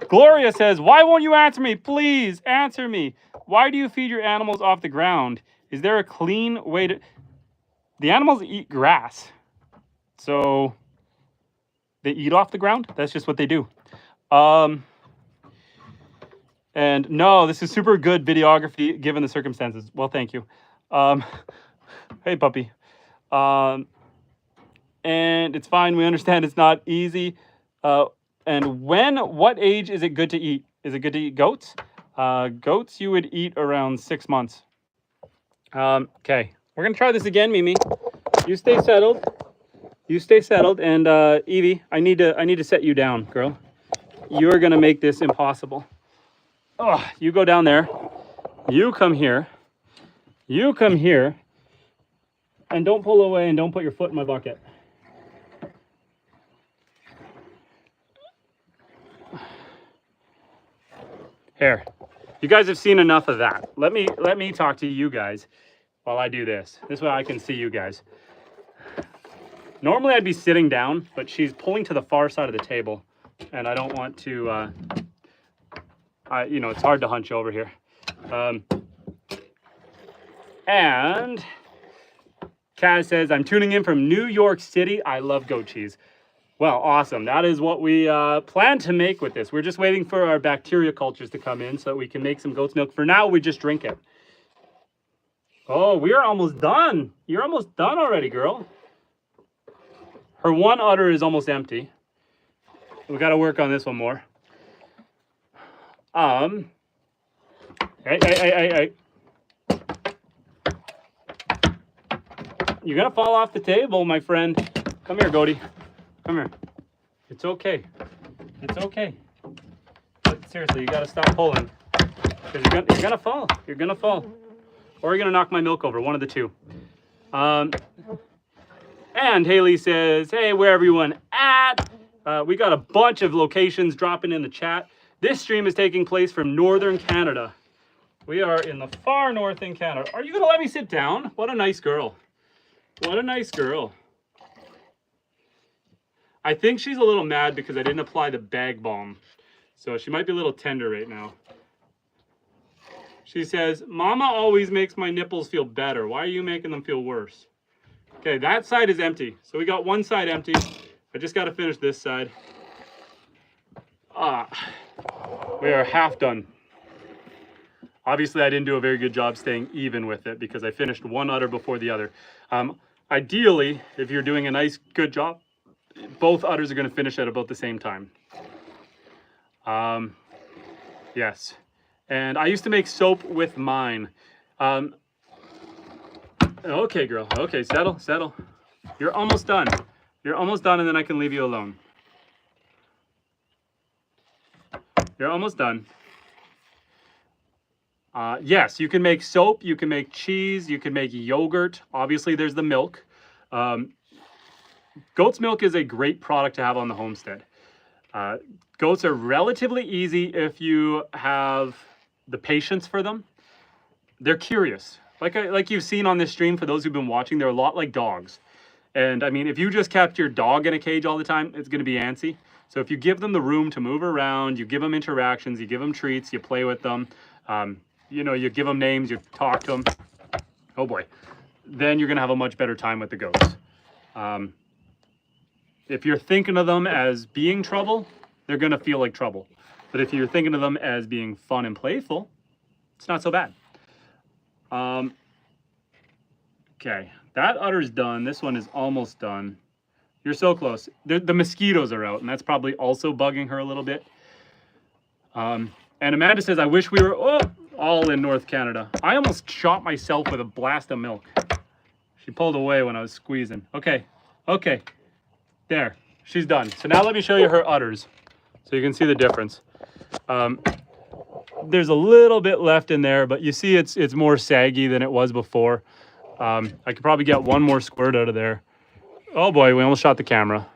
Gloria says, why won't you answer me? Please answer me. Why do you feed your animals off the ground? Is there a clean way to... The animals eat grass. So they eat off the ground. That's just what they do. And no, this is super good videography given the circumstances. Well, thank you. Hey, puppy. And it's fine. We understand it's not easy. And what age is it good to eat? Is it good to eat goats? Goats you would eat around 6 months. Okay, we're gonna try this again, Mimi. You stay settled. You stay settled. And Evie, I need to set you down, girl. You're gonna make this impossible. Oh, you go down there. You come here. You come here. And don't pull away and don't put your foot in my bucket. Here. You guys have seen enough of that. Let me talk to you guys while I do this. This way I can see you guys. Normally I'd be sitting down, but she's pulling to the far side of the table. And I don't want to, it's hard to hunch over here. And Kaz says, I'm tuning in from New York City. I love goat cheese. Well, awesome. That is what we plan to make with this. We're just waiting for our bacteria cultures to come in so that we can make some goat's milk. For now, we just drink it. Oh, we are almost done. You're almost done already, girl. Her one udder is almost empty. We got to work on this one more. Hey. You're going to fall off the table, my friend. Come here, goatie. Come here. It's okay. It's okay. But seriously, you got to stop pulling. Because you're going to fall. You're going to fall. Or you're going to knock my milk over. One of the two. And Haley says, hey, where everyone at? We got a bunch of locations dropping in the chat. This stream is taking place from Northern Canada. We are in the far north in Canada. Are you going to let me sit down? What a nice girl. What a nice girl. I think she's a little mad because I didn't apply the bag balm. So she might be a little tender right now. She says, Mama always makes my nipples feel better. Why are you making them feel worse? Okay, that side is empty. So we got one side empty. I just got to finish this side. We are half done. Obviously, I didn't do a very good job staying even with it because I finished one udder before the other. Ideally, if you're doing a nice, good job, both udders are going to finish at about the same time. Yes. And I used to make soap with mine. Okay, girl. Okay, settle. You're almost done. You're almost done, and then I can leave you alone. You're almost done. Yes, you can make soap, you can make cheese, you can make yogurt. Obviously, there's the milk. Goat's milk is a great product to have on the homestead. Goats are relatively easy if you have the patience for them. They're curious. Like you've seen on this stream, for those who've been watching, they're a lot like dogs. And I mean, if you just kept your dog in a cage all the time, it's going to be antsy. So if you give them the room to move around, you give them interactions, you give them treats, you play with them, you know, you give them names, you talk to them. Oh boy. Then you're going to have a much better time with the goats. If you're thinking of them as being trouble, they're going to feel like trouble. But if you're thinking of them as being fun and playful, it's not so bad. Okay, that udder's done. This one is almost done. You're so close. The mosquitoes are out, and that's probably also bugging her a little bit. And Amanda says, I wish we were all in North Canada. I almost shot myself with a blast of milk. She pulled away when I was squeezing. Okay, okay. There, she's done. So now let me show you her udders so you can see the difference. There's a little bit left in there, but you see it's more saggy than it was before. I could probably get one more squirt out of there. Oh boy, we almost shot the camera.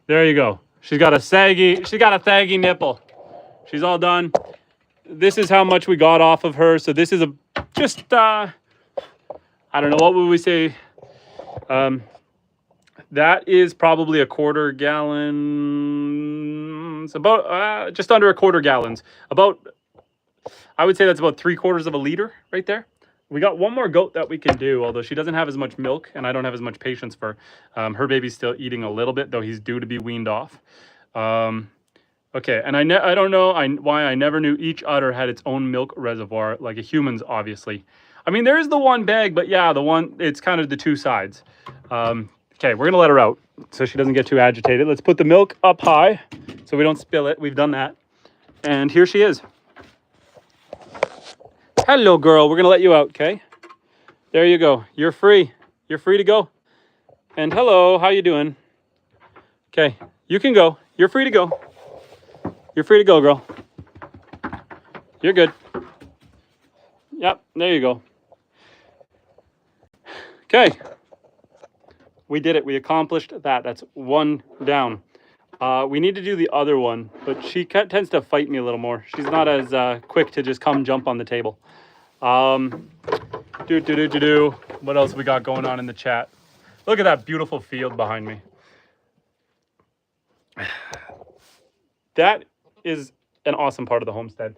There you go. She's got a saggy nipple. She's all done. This is how much we got off of her. So this is I don't know, what would we say? That is probably a quarter gallon. It's about just under a quarter gallons. I would say that's about 3/4 of a liter right there. We got one more goat that we can do, although she doesn't have as much milk and I don't have as much patience for. Her baby's still eating a little bit, though he's due to be weaned off. Okay, and I don't know why I never knew each udder had its own milk reservoir, like a human's, obviously. I mean, there's the one bag, but yeah, it's kind of the two sides. Okay, we're gonna let her out so she doesn't get too agitated. Let's put the milk up high so we don't spill it. We've done that. And here she is. Hello, girl. We're gonna let you out, okay? There you go. You're free. You're free to go. And hello, how you doing? Okay, you can go. You're free to go. You're free to go, girl. You're good. Yep, there you go. Okay. We did it. We accomplished that. That's one down. We need to do the other one, but she tends to fight me a little more. She's not as quick to just come jump on the table. What else we got going on in the chat? Look at that beautiful field behind me. That is an awesome part of the homestead.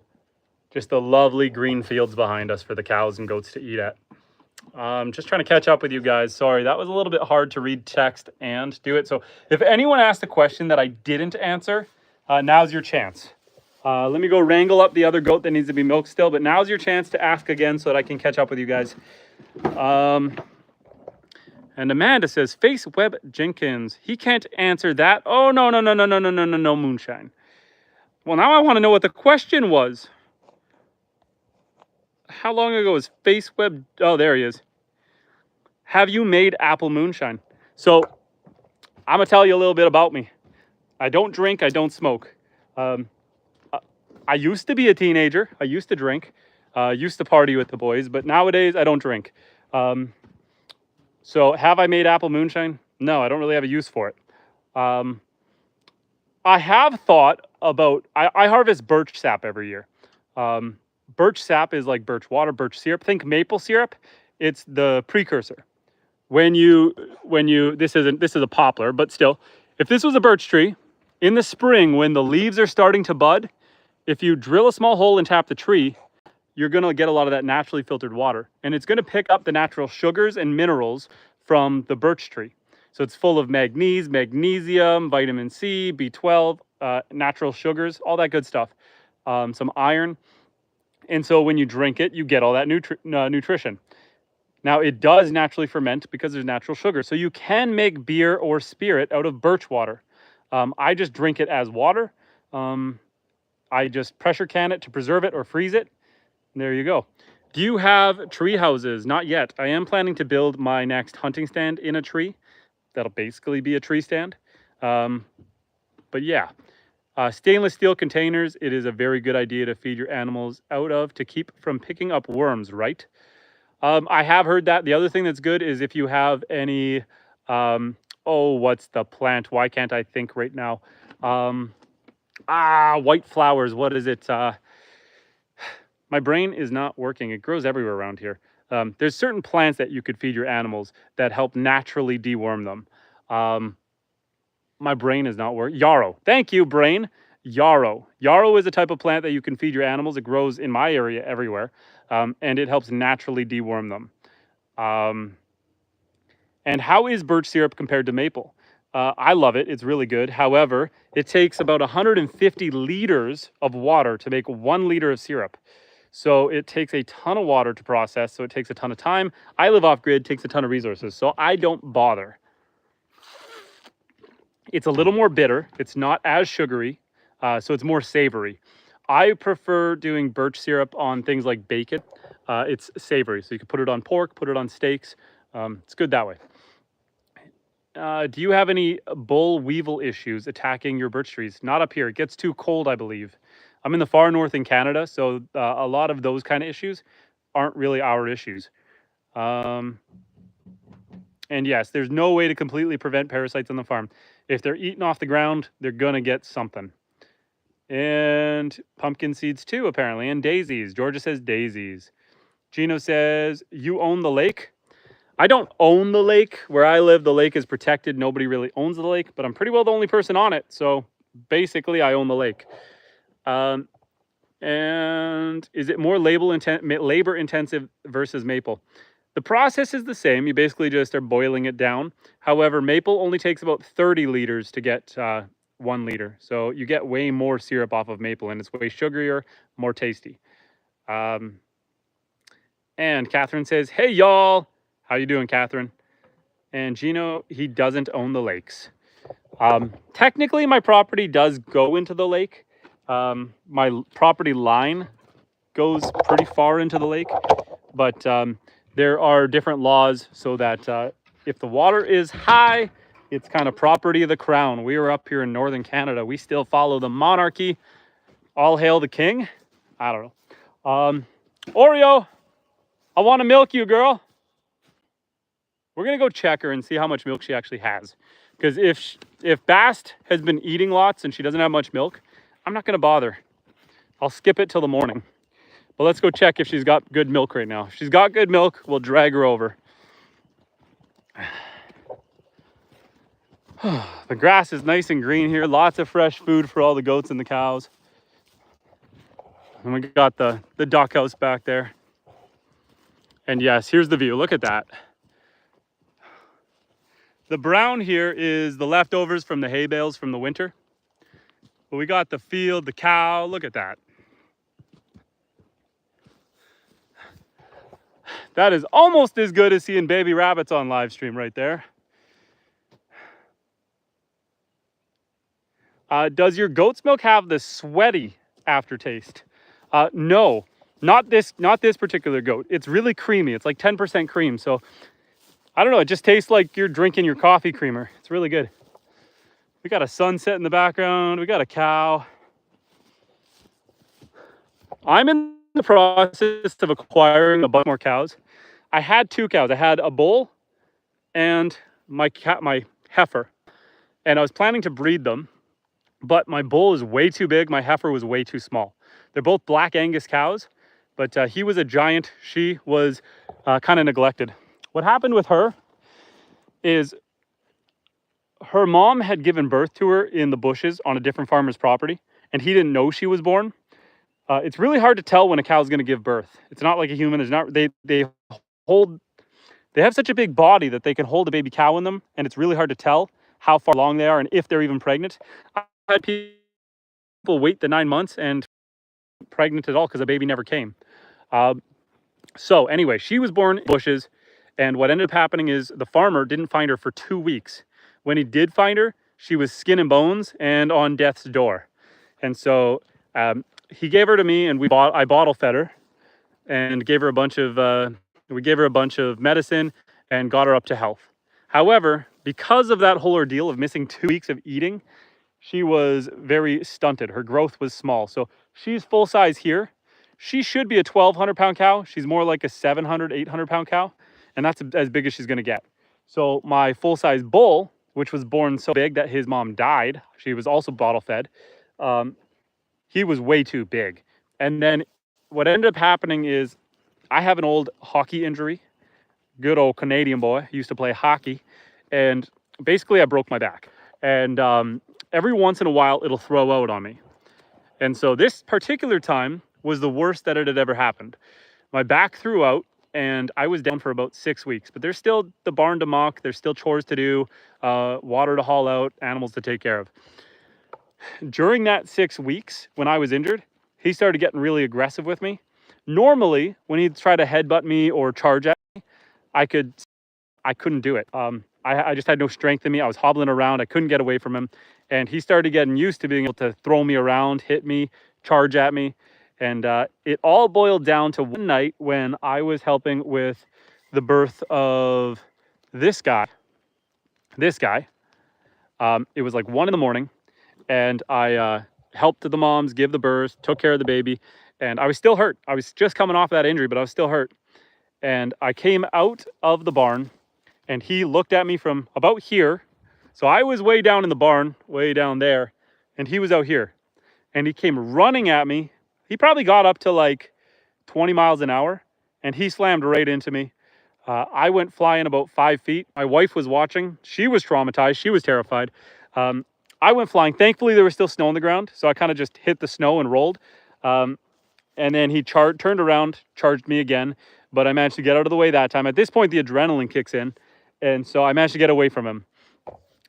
Just the lovely green fields behind us for the cows and goats to eat at. Just trying to catch up with you guys. Sorry, that was a little bit hard to read text and do it. So if anyone asked a question that I didn't answer, now's your chance. Let me go wrangle up the other goat that needs to be milked still, but now's your chance to ask again so that I can catch up with you guys. And Amanda says, Face Web Jenkins, he can't answer that. Oh, no, Moonshine. Well, now I want to know what the question was. How long ago was FaceWeb? Oh, there he is. Have you made apple moonshine? So I'm going to tell you a little bit about me. I don't drink. I don't smoke. I used to be a teenager. I used to drink. Used to party with the boys. But nowadays, I don't drink. So have I made apple moonshine? No, I don't really have a use for it. I have thought about... I harvest birch sap every year. Birch sap is like birch water, birch syrup. Think maple syrup. It's the precursor. This is a poplar, but still, if this was a birch tree, in the spring when the leaves are starting to bud, if you drill a small hole and tap the tree, you're going to get a lot of that naturally filtered water, and it's going to pick up the natural sugars and minerals from the birch tree. So it's full of manganese, magnesium, vitamin C, B12, natural sugars, all that good stuff. Some iron. And so when you drink it, you get all that nutrition. Now, it does naturally ferment because there's natural sugar. So you can make beer or spirit out of birch water. I just drink it as water. I just pressure can it to preserve it or freeze it. And there you go. Do you have tree houses? Not yet. I am planning to build my next hunting stand in a tree. That'll basically be a tree stand. But yeah, stainless steel containers, it is a very good idea to feed your animals out of to keep from picking up worms, right? I have heard that. The other thing that's good is if you have any, oh, what's the plant? Why can't I think right now? White flowers. What is it? My brain is not working. It grows everywhere around here. There's certain plants that you could feed your animals that help naturally deworm them. My brain is not working. Yarrow. Thank you, brain. Yarrow. Yarrow is a type of plant that you can feed your animals. It grows in my area everywhere, and it helps naturally deworm them. And how is birch syrup compared to maple? I love it. It's really good. However, it takes about 150 liters of water to make 1 liter of syrup. So it takes a ton of water to process. So it takes a ton of time. I live off grid, takes a ton of resources. So I don't bother. It's a little more bitter. It's not as sugary. So it's more savory. I prefer doing birch syrup on things like bacon. It's savory. So you can put it on pork, put it on steaks. It's good that way. Do you have any boll weevil issues attacking your birch trees? Not up here. It gets too cold, I believe. I'm in the far north in Canada, so a lot of those kind of issues aren't really our issues. And yes, there's no way to completely prevent parasites on the farm. If they're eating off the ground, they're going to get something. And pumpkin seeds too, apparently, and daisies. Georgia says daisies. Gino says, you own the lake? I don't own the lake. Where I live, the lake is protected. Nobody really owns the lake, but I'm pretty well the only person on it. So basically, I own the lake. And is it more labor intensive versus maple? The process is the same. You basically just are boiling it down. However, maple only takes about 30 liters to get 1 liter. So you get way more syrup off of maple, and it's way sugarier, more tasty. And Catherine says, hey, y'all. How you doing, Catherine? And Gino, he doesn't own the lakes. Technically, my property does go into the lake. My property line goes pretty far into the lake, but there are different laws so that if the water is high, it's kind of property of the crown. We are up here in northern Canada. We still follow the monarchy. All hail the king. I don't know. Oreo, I want to milk you, girl. We're going to go check her and see how much milk she actually has. Because if Bast has been eating lots and she doesn't have much milk, I'm not going to bother. I'll skip it till the morning. But let's go check if she's got good milk right now. If she's got good milk, we'll drag her over. The grass is nice and green here. Lots of fresh food for all the goats and the cows. And we got the duck house back there. And yes, here's the view. Look at that. The brown here is the leftovers from the hay bales from the winter. But we got the field, the cow. Look at that. That is almost as good as seeing baby rabbits on live stream right there. Does your goat's milk have the sweaty aftertaste? No, not this particular goat. It's really creamy. It's like 10% cream. So I don't know. It just tastes like you're drinking your coffee creamer. It's really good. We got a sunset in the background. We got a cow. I'm in the process of acquiring a bunch more cows. I had 2 cows. I had a bull and my heifer. And I was planning to breed them, but my bull is way too big. My heifer was way too small. They're both Black Angus cows, but he was a giant. She was kind of neglected. What happened with her is her mom had given birth to her in the bushes on a different farmer's property, and he didn't know she was born. It's really hard to tell when a cow's going to give birth. It's not like a human. It's not. They have such a big body that they can hold a baby cow in them, and it's really hard to tell how far along they are and if they're even pregnant. I had people wait the 9 months and pregnant at all because a baby never came. So anyway, she was born in bushes, and what ended up happening is the farmer didn't find her for 2 weeks. When he did find her, she was skin and bones and on death's door. And so he gave her to me, and I bottle fed her. and gave her a bunch of we gave her a bunch of medicine and got her up to health. However, because of that whole ordeal of missing 2 weeks of eating, she was very stunted. Her growth was small. So she's full size here. She should be a 1,200-pound cow. She's more like a 700, 800-pound cow. And that's as big as she's going to get. So my full size bull, which was born so big that his mom died, she was also bottle fed. He was way too big. And then what ended up happening is I have an old hockey injury. Good old Canadian boy. Used to play hockey. And basically I broke my back. And every once in a while, it'll throw out on me. And so this particular time was the worst that it had ever happened. My back threw out and I was down for about 6 weeks, but there's still the barn to muck. There's still chores to do, water to haul out, animals to take care of. During that 6 weeks when I was injured, he started getting really aggressive with me. Normally, when he'd try to headbutt me or charge at me, I couldn't do it. I just had no strength in me. I was hobbling around. I couldn't get away from him. And he started getting used to being able to throw me around, hit me, charge at me. And it all boiled down to one night when I was helping with the birth of this guy. It was like 1 a.m. and I helped the moms give the birth, took care of the baby. And I was still hurt. I was just coming off that injury, but I was still hurt. And I came out of the barn and he looked at me from about here. So I was way down in the barn, way down there, and he was out here. And he came running at me. He probably got up to like 20 miles an hour and he slammed right into me. I went flying about 5 feet. My wife was watching. She was traumatized. She was terrified. I went flying. Thankfully, there was still snow on the ground. So I kind of just hit the snow and rolled. And then he turned around, charged me again. But I managed to get out of the way that time. At this point, the adrenaline kicks in. And so I managed to get away from him.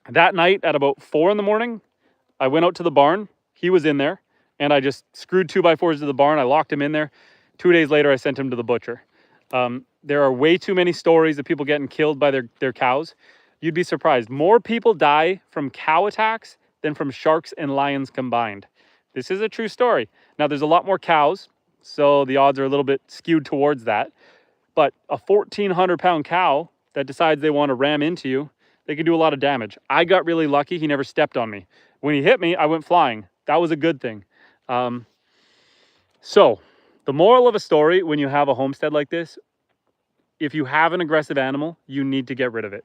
That night at about 4 a.m, I went out to the barn. He was in there. And I just screwed 2x4s to the barn. I locked him in there. 2 days later, I sent him to the butcher. There are way too many stories of people getting killed by their cows. You'd be surprised. More people die from cow attacks than from sharks and lions combined. This is a true story. Now, there's a lot more cows, so the odds are a little bit skewed towards that. But a 1,400-pound cow that decides they want to ram into you, they can do a lot of damage. I got really lucky. He never stepped on me. When he hit me, I went flying. That was a good thing. So the moral of a story when you have a homestead like this, if you have an aggressive animal, you need to get rid of it.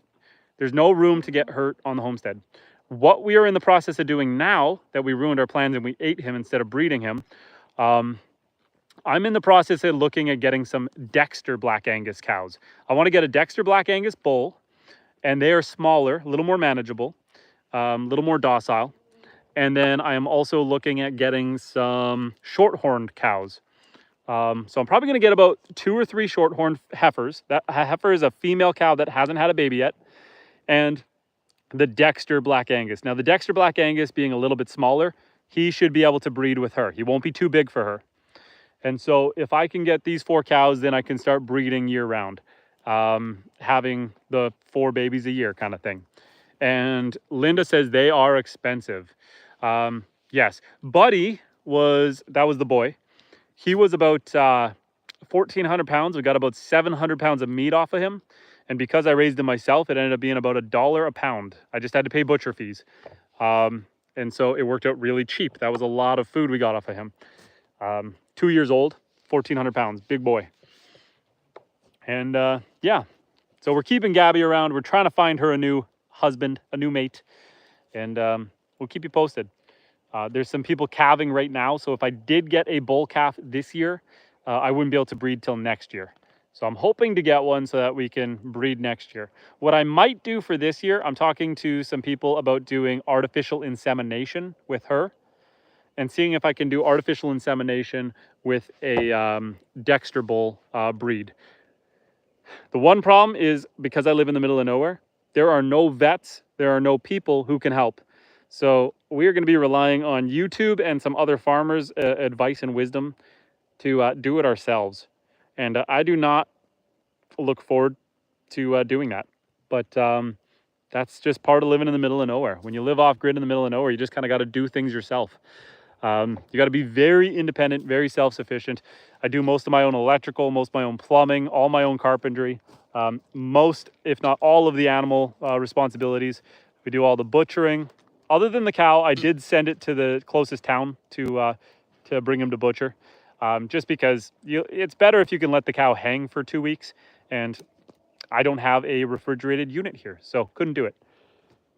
There's no room to get hurt on the homestead. What we are in the process of doing now that we ruined our plans and we ate him instead of breeding him, I'm in the process of looking at getting some Dexter Black Angus cows. I want to get a Dexter Black Angus bull, and they are smaller, a little more manageable, a little more docile. And then I am also looking at getting some short-horned cows. So I'm probably going to get about 2 or 3 short-horned heifers. That heifer is a female cow that hasn't had a baby yet. And the Dexter Black Angus. Now, the Dexter Black Angus being a little bit smaller, he should be able to breed with her. He won't be too big for her. And so if I can get these 4 cows, then I can start breeding year-round, having the 4 babies a year kind of thing. And Linda says they are expensive. Yes, Buddy that was the boy. He was about 1,400 pounds. We got about 700 pounds of meat off of him. And because I raised him myself, it ended up being about $1 a pound. I just had to pay butcher fees. And so it worked out really cheap. That was a lot of food we got off of him. 2 years old, 1,400 pounds, big boy. And yeah, so we're keeping Gabby around. We're trying to find her a new husband, a new mate. And we'll keep you posted. There's some people calving right now. So if I did get a bull calf this year, I wouldn't be able to breed till next year. So I'm hoping to get one so that we can breed next year. What I might do for this year, I'm talking to some people about doing artificial insemination with her and seeing if I can do artificial insemination with a Dexter bull breed. The one problem is because I live in the middle of nowhere, there are no vets, there are no people who can help. So we're going to be relying on YouTube and some other farmers' advice and wisdom to do it ourselves. And I do not look forward to doing that. But that's just part of living in the middle of nowhere. When you live off grid in the middle of nowhere, you just kind of got to do things yourself. You got to be very independent, very self-sufficient. I do most of my own electrical, most of my own plumbing, all my own carpentry, most, if not all of the animal responsibilities. We do all the butchering. Other than the cow, I did send it to the closest town to bring him to butcher. Just because it's better if you can let the cow hang for 2 weeks, and I don't have a refrigerated unit here, so couldn't do it.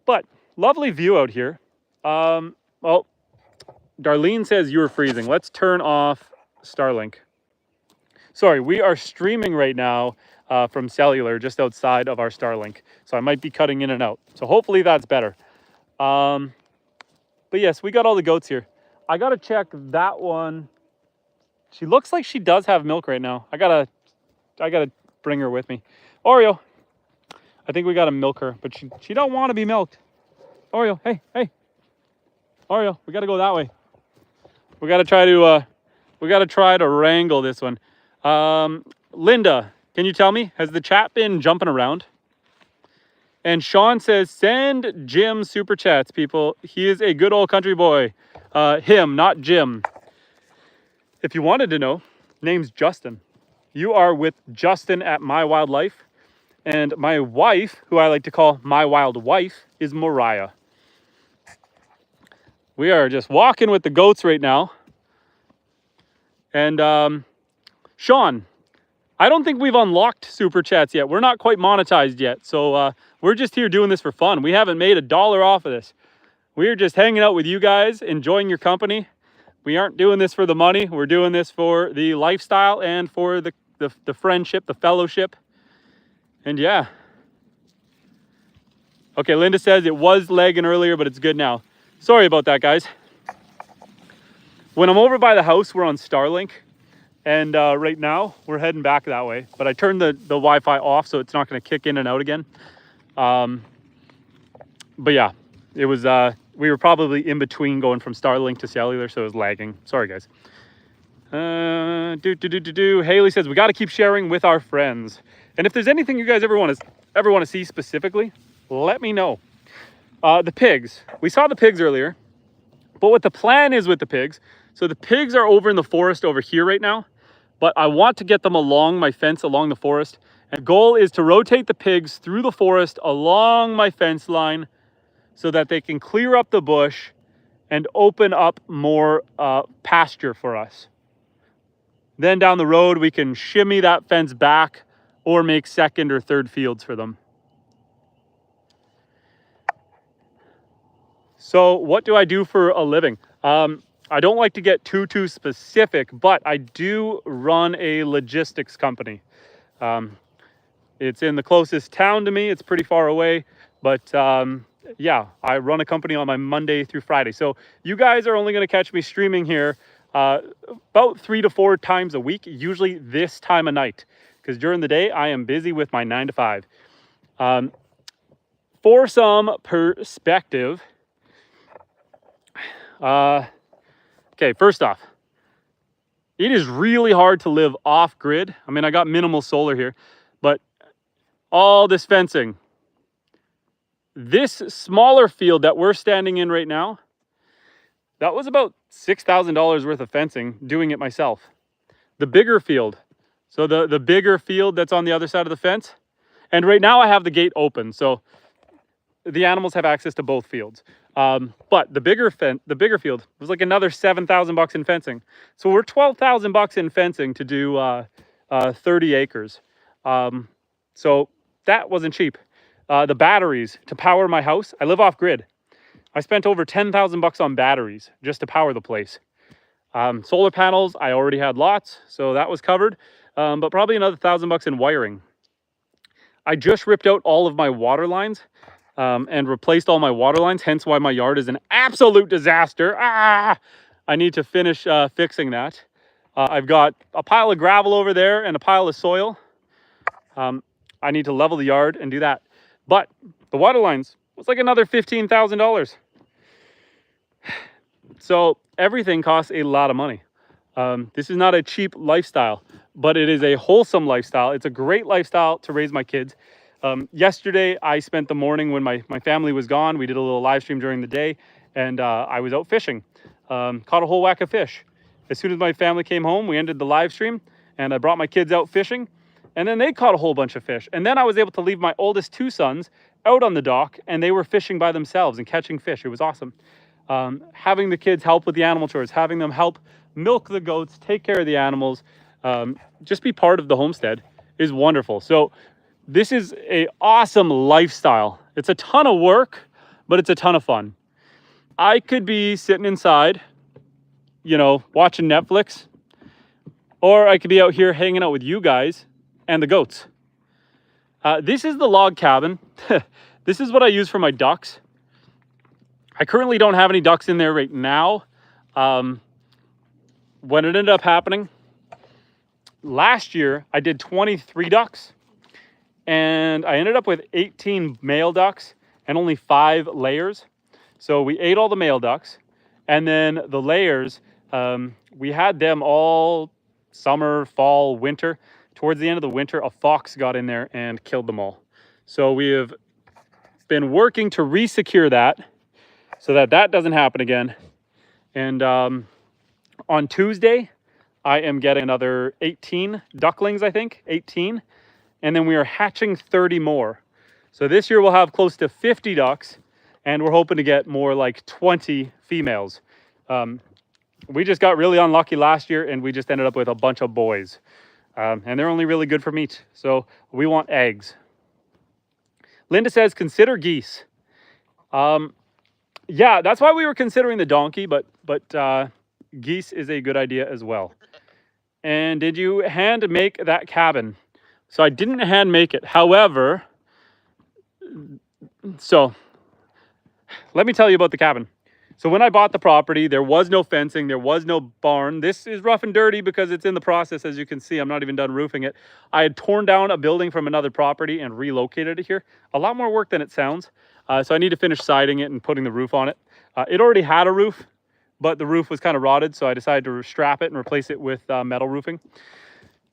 But lovely view out here. Well, Darlene says you were freezing. Let's turn off Starlink. Sorry, we are streaming right now from cellular just outside of our Starlink, so I might be cutting in and out. So hopefully that's better. But yes, we got all the goats here. I gotta check that one. She looks like she does have milk right now. I gotta bring her with me. Oreo, I think we gotta milk her, but she don't want to be milked. Oreo, hey. Oreo, we gotta go that way. We gotta try to wrangle this one. Linda, can you tell me, has the chat been jumping around? And Sean says, send Jim super chats, people. He is a good old country boy. Him, not Jim. If you wanted to know, name's Justin. You are with Justin at My Wildlife. And my wife, who I like to call my wild wife, is Mariah. We are just walking with the goats right now. And Sean, I don't think we've unlocked super chats yet. We're not quite monetized yet. So we're just here doing this for fun. We haven't made $1 off of this. We're just hanging out with you guys, enjoying your company. We aren't doing this for the money. We're doing this for the lifestyle and for the friendship, the fellowship. And yeah. Okay, Linda says it was lagging earlier, but it's good now. Sorry about that, guys. When I'm over by the house, we're on Starlink. And right now, we're heading back that way. But I turned the Wi-Fi off, so it's not going to kick in and out again. But yeah, it was... we were probably in between going from Starlink to cellular, so it was lagging. Sorry, guys. Haley says, we got to keep sharing with our friends. And if there's anything you guys ever want to see specifically, let me know. The pigs. We saw the pigs earlier. But what the plan is with the pigs, so the pigs are over in the forest over here right now. But I want to get them along my fence, along the forest. And the goal is to rotate the pigs through the forest along my fence line so that they can clear up the bush and open up more pasture for us. Then down the road, we can shimmy that fence back or make second or third fields for them. So what do I do for a living? I don't like to get too specific, but I do run a logistics company. It's in the closest town to me. It's pretty far away, but yeah, I run a company on my Monday through Friday. So you guys are only going to catch me streaming here about 3 to 4 times a week, usually this time of night, because during the day I am busy with my 9 to 5. For some perspective, okay, first off, it is really hard to live off grid. I mean, I got minimal solar here, but all this fencing, this smaller field that we're standing in right now, that was about $6,000 worth of fencing doing it myself. The bigger field, so the bigger field that's on the other side of the fence, and right now I have the gate open, so the animals have access to both fields. But the bigger field was like another $7,000 in fencing. So we're $12,000 in fencing to do 30 acres. So that wasn't cheap. The batteries to power my house, I live off grid. I spent over $10,000 on batteries just to power the place. Solar panels, I already had lots, so that was covered. But probably another $1,000 in wiring. I just ripped out all of my water lines and replaced all my water lines, hence why my yard is an absolute disaster. I need to finish fixing that. I've got a pile of gravel over there and a pile of soil. I need to level the yard and do that. But the water lines was like another $15,000. So everything costs a lot of money. This is not a cheap lifestyle, but it is a wholesome lifestyle. It's a great lifestyle to raise my kids. Yesterday, I spent the morning when my family was gone. We did a little live stream during the day, and I was out fishing. caught a whole whack of fish. As soon as my family came home, we ended the live stream and I brought my kids out fishing, and then they caught a whole bunch of fish. And then I was able to leave my oldest 2 sons out on the dock, and they were fishing by themselves and catching fish. It was awesome. Having the kids help with the animal chores, having them help milk the goats, take care of the animals, just be part of the homestead is wonderful. So this is an awesome lifestyle. It's a ton of work, but it's a ton of fun. I could be sitting inside, you know, watching Netflix, or I could be out here hanging out with you guys and the goats. This is the log cabin. This is what I use for my ducks. I currently don't have any ducks in there right now. When it ended up happening, last year I did 23 ducks, and I ended up with 18 male ducks and only 5 layers. So we ate all the male ducks, and then the layers, we had them all summer, fall, winter. Towards the end of the winter, a fox got in there and killed them all. So we have been working to re-secure that so that that doesn't happen again. And on Tuesday, I am getting another 18 ducklings, I think, 18. And then we are hatching 30 more. So this year we'll have close to 50 ducks, and we're hoping to get more like 20 females. We just got really unlucky last year, and we just ended up with a bunch of boys. And they're only really good for meat. So we want eggs. Linda says, consider geese. Yeah, that's why we were considering the donkey, but geese is a good idea as well. And did you hand make that cabin? So I didn't hand make it. However, so let me tell you about the cabin. So when I bought the property, there was no fencing, there was no barn. This is rough and dirty because it's in the process. As you can see, I'm not even done roofing it. I had torn down a building from another property and relocated it here. A lot more work than it sounds. So I need to finish siding it and putting the roof on it. It already had a roof, but the roof was kind of rotted, so I decided to strap it and replace it with metal roofing.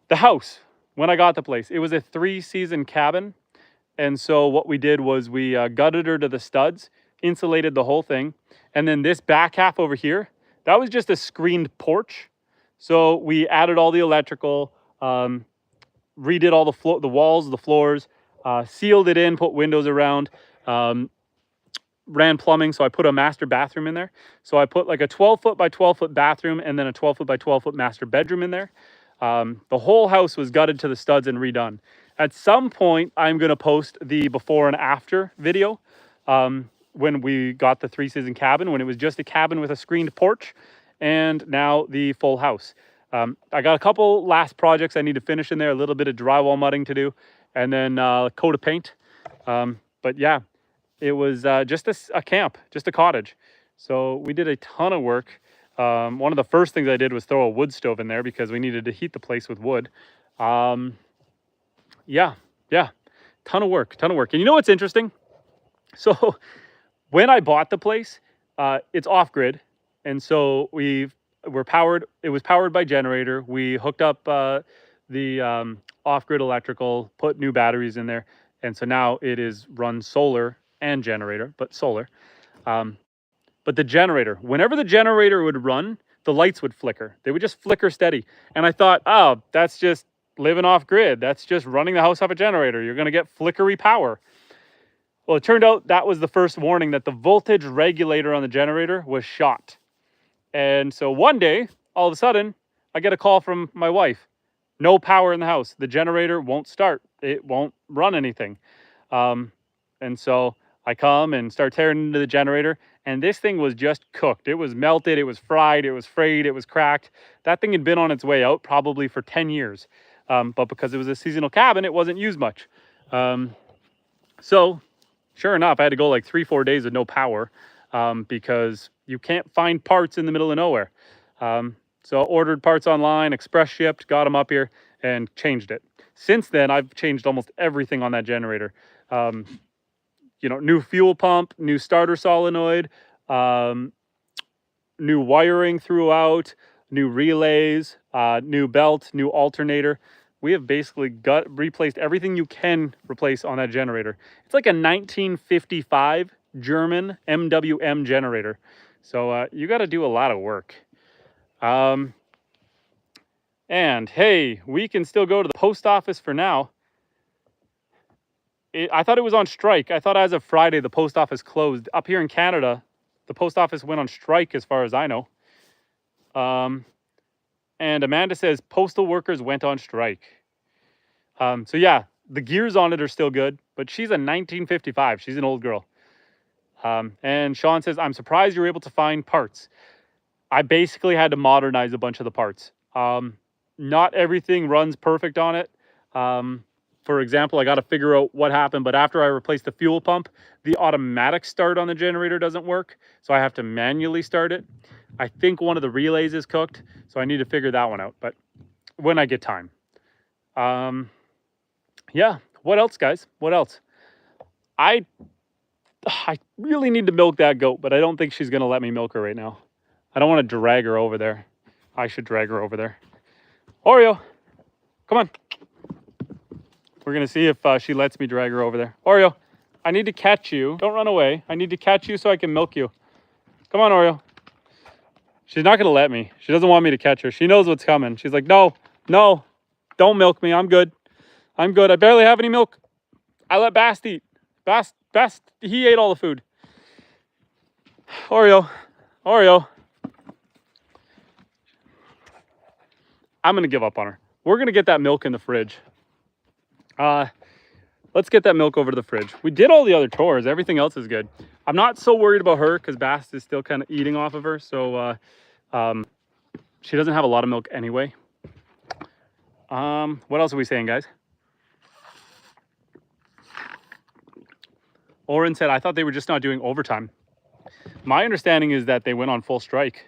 The house, when I got the place, it was a 3-season cabin. And so what we did was we gutted her to the studs, insulated the whole thing. And then this back half over here, that was just a screened porch. So we added all the electrical, redid all the walls, the floors, sealed it in, put windows around, ran plumbing. So I put a master bathroom in there. So I put like a 12-foot by 12-foot bathroom and then a 12-foot by 12-foot master bedroom in there. The whole house was gutted to the studs and redone. At some point, I'm going to post the before and after video. When we got the 3-season cabin, when it was just a cabin with a screened porch, and now the full house. I got a couple last projects I need to finish in there, a little bit of drywall mudding to do, and then a coat of paint. But yeah, it was just a camp, just a cottage. So we did a ton of work. One of the first things I did was throw a wood stove in there because we needed to heat the place with wood. Yeah, ton of work. And you know what's interesting? So when I bought the place, it's off-grid, and so it was powered by generator. We hooked up the off-grid electrical, put new batteries in there, and so now it is run solar and generator, but solar. But the generator, whenever the generator would run, the lights would flicker. They would just flicker steady. And I thought, oh, that's just living off-grid. That's just running the house off a generator. You're going to get flickery power. Well, it turned out that was the first warning that the voltage regulator on the generator was shot. And so one day, all of a sudden, I get a call from my wife. No power in the house. The generator won't start. It won't run anything. And so I come and start tearing into the generator, and this thing was just cooked. It was melted, it was fried, it was frayed, it was cracked. That thing had been on its way out probably for 10 years. But because it was a seasonal cabin, it wasn't used much. So sure enough, I had to go like 3-4 days with no power because you can't find parts in the middle of nowhere. So I ordered parts online, express shipped, got them up here, and changed it. Since then, I've changed almost everything on that generator. You know, new fuel pump, new starter solenoid, new wiring throughout, new relays, new belt, new alternator. We have basically replaced everything you can replace on that generator. It's like a 1955 German MWM generator. So you got to do a lot of work. And hey, we can still go to the post office for now. I thought it was on strike. I thought as of Friday, the post office closed. Up here in Canada, the post office went on strike as far as I know. And Amanda says postal workers went on strike. So yeah, the gears on it are still good, but she's a 1955. She's an old girl. And Sean says, I'm surprised you're able to find parts. I basically had to modernize a bunch of the parts. Not everything runs perfect on it. For example, I got to figure out what happened, but after I replaced the fuel pump, the automatic start on the generator doesn't work. So I have to manually start it. I think one of the relays is cooked, so I need to figure that one out, but when I get time. Yeah, what else, guys? What else? I really need to milk that goat, but I don't think she's going to let me milk her right now. I don't want to drag her over there. I should drag her over there. Oreo, come on. We're going to see if she lets me drag her over there. Oreo, I need to catch you. Don't run away. I need to catch you so I can milk you. Come on, Oreo. She's not going to let me. She doesn't want me to catch her. She knows what's coming. She's like, no, don't milk me. I'm good. I'm good. I barely have any milk. I let Bast eat. Bast, he ate all the food. Oreo. I'm going to give up on her. We're going to get that milk in the fridge. Let's get that milk over to the fridge. We did all the other chores. Everything else is good. I'm not so worried about her because Bast is still kind of eating off of her. So she doesn't have a lot of milk anyway. What else are we saying, guys? Oren said, I thought they were just not doing overtime. My understanding is that they went on full strike.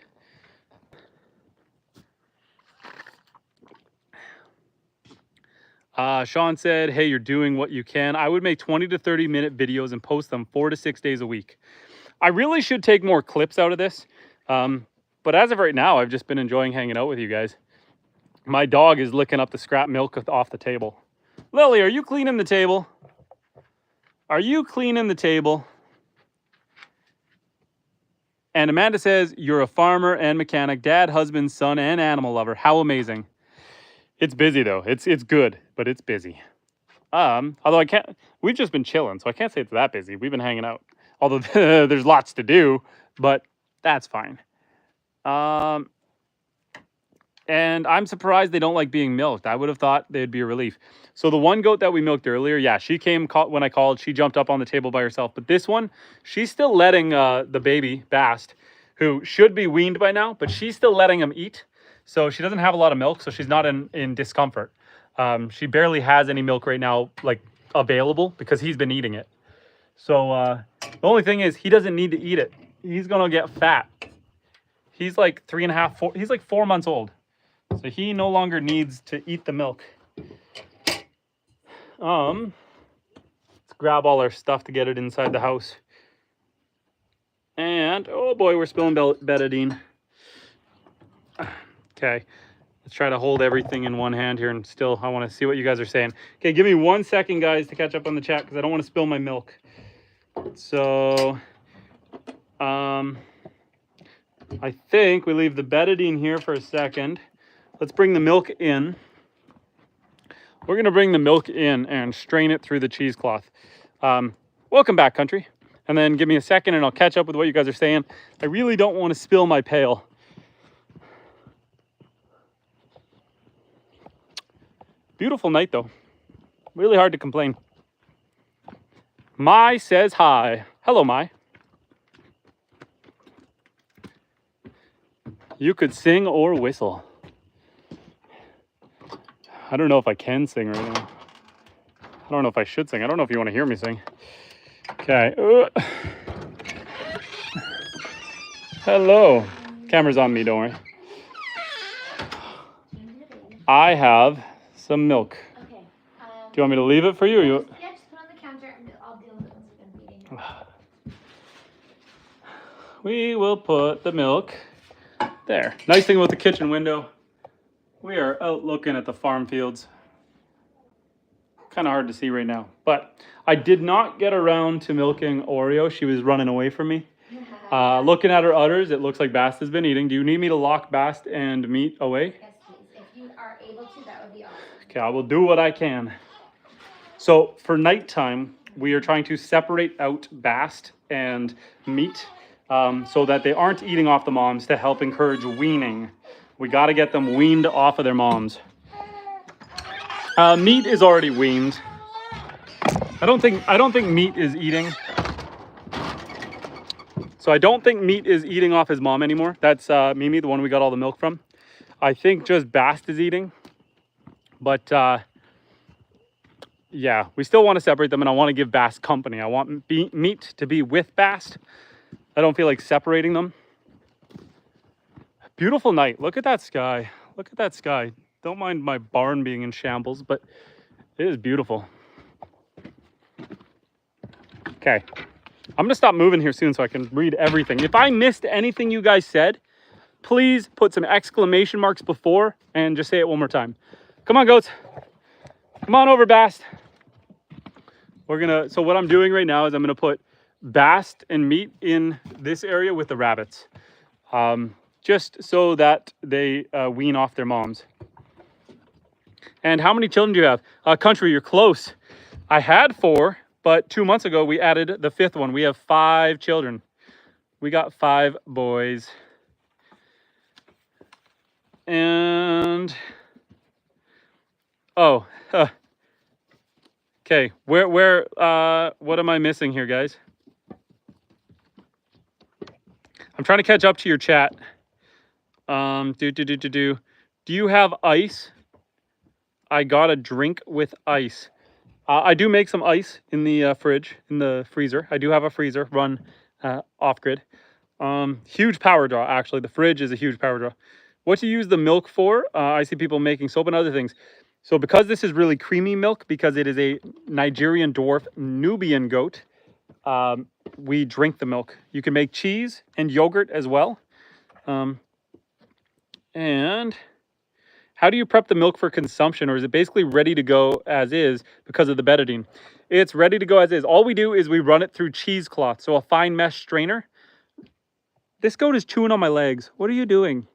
Sean said, hey, you're doing what you can. I would make 20 to 30 minute videos and post them 4 to 6 days a week. I really should take more clips out of this. But as of right now, I've just been enjoying hanging out with you guys. My dog is licking up the scrap milk off the table. Lily, are you cleaning the table? Are you cleaning the table? And Amanda says, you're a farmer and mechanic, dad, husband, son, and animal lover. How amazing. It's busy though. It's good, but it's busy. Although we've just been chilling, so I can't say it's that busy. We've been hanging out. Although there's lots to do, but that's fine. And I'm surprised they don't like being milked. I would have thought they'd be a relief. So the one goat that we milked earlier, yeah, she came when I called. She jumped up on the table by herself. But this one, she's still letting the baby, Bast, who should be weaned by now, but she's still letting him eat. So she doesn't have a lot of milk, so she's not in discomfort. She barely has any milk right now, like, available because he's been eating it. So the only thing is he doesn't need to eat it. He's going to get fat. He's like 3.5, 4, he's like 4 months old. So he no longer needs to eat the milk. Let's grab all our stuff to get it inside the house. And, oh boy, we're spilling betadine. Okay, let's try to hold everything in one hand here, and still, I want to see what you guys are saying. Okay, give me 1 second, guys, to catch up on the chat, because I don't want to spill my milk. So, I think we leave the betadine here for a second. Let's bring the milk in. We're going to bring the milk in and strain it through the cheesecloth. Welcome back, country. And then give me a second and I'll catch up with what you guys are saying. I really don't want to spill my pail. Beautiful night, though. Really hard to complain. Mai says hi. Hello, Mai. You could sing or whistle. I don't know if I can sing right now. I don't know if I should sing. I don't know if you want to hear me sing. Okay. Hello. Camera's on me, don't worry. I have some milk. Okay. Do you want me to leave it for you? Yeah, just put it on the counter and I'll deal with it once we're done feeding. We will put the milk there. Nice thing about the kitchen window, we are out looking at the farm fields. Kind of hard to see right now, but I did not get around to milking Oreo. She was running away from me. Looking at our udders, it looks like Bast has been eating. Do you need me to lock Bast and meat away? Yes, please. If you are able to, that would be awesome. Okay, I will do what I can. So for nighttime, we are trying to separate out Bast and meat so that they aren't eating off the moms to help encourage weaning. We got to get them weaned off of their moms. Meat is already weaned. I don't think meat is eating. So I don't think meat is eating off his mom anymore. That's Mimi, the one we got all the milk from. I think just Bast is eating. But yeah, we still want to separate them, and I want to give Bast company. I want meat to be with Bast. I don't feel like separating them. Beautiful night. Look at that sky. Look at that sky. Don't mind my barn being in shambles, but it is beautiful. Okay. I'm going to stop moving here soon so I can read everything. If I missed anything you guys said, please put some exclamation marks before and just say it one more time. Come on, goats. Come on over, Bast. So what I'm doing right now is I'm going to put Bast and meat in this area with the rabbits. Just so that they wean off their moms. And how many children do you have? Country, you're close. I had 4. But 2 months ago, we added the 5th one. We have 5 children. We got 5 boys. And, oh, okay. What am I missing here, guys? I'm trying to catch up to your chat. Do you have ice? I got a drink with ice. I do make some ice in the fridge, in the freezer. I do have a freezer run off-grid. Huge power draw, actually. The fridge is a huge power draw. What to use the milk for? I see people making soap and other things. So because this is really creamy milk, because it is a Nigerian dwarf Nubian goat, we drink the milk. You can make cheese and yogurt as well. And how do you prep the milk for consumption, or is it basically ready to go as is because of the betadine? It's ready to go as is. All we do is we run it through cheesecloth, so a fine mesh strainer. This goat is chewing on my legs. What are you doing?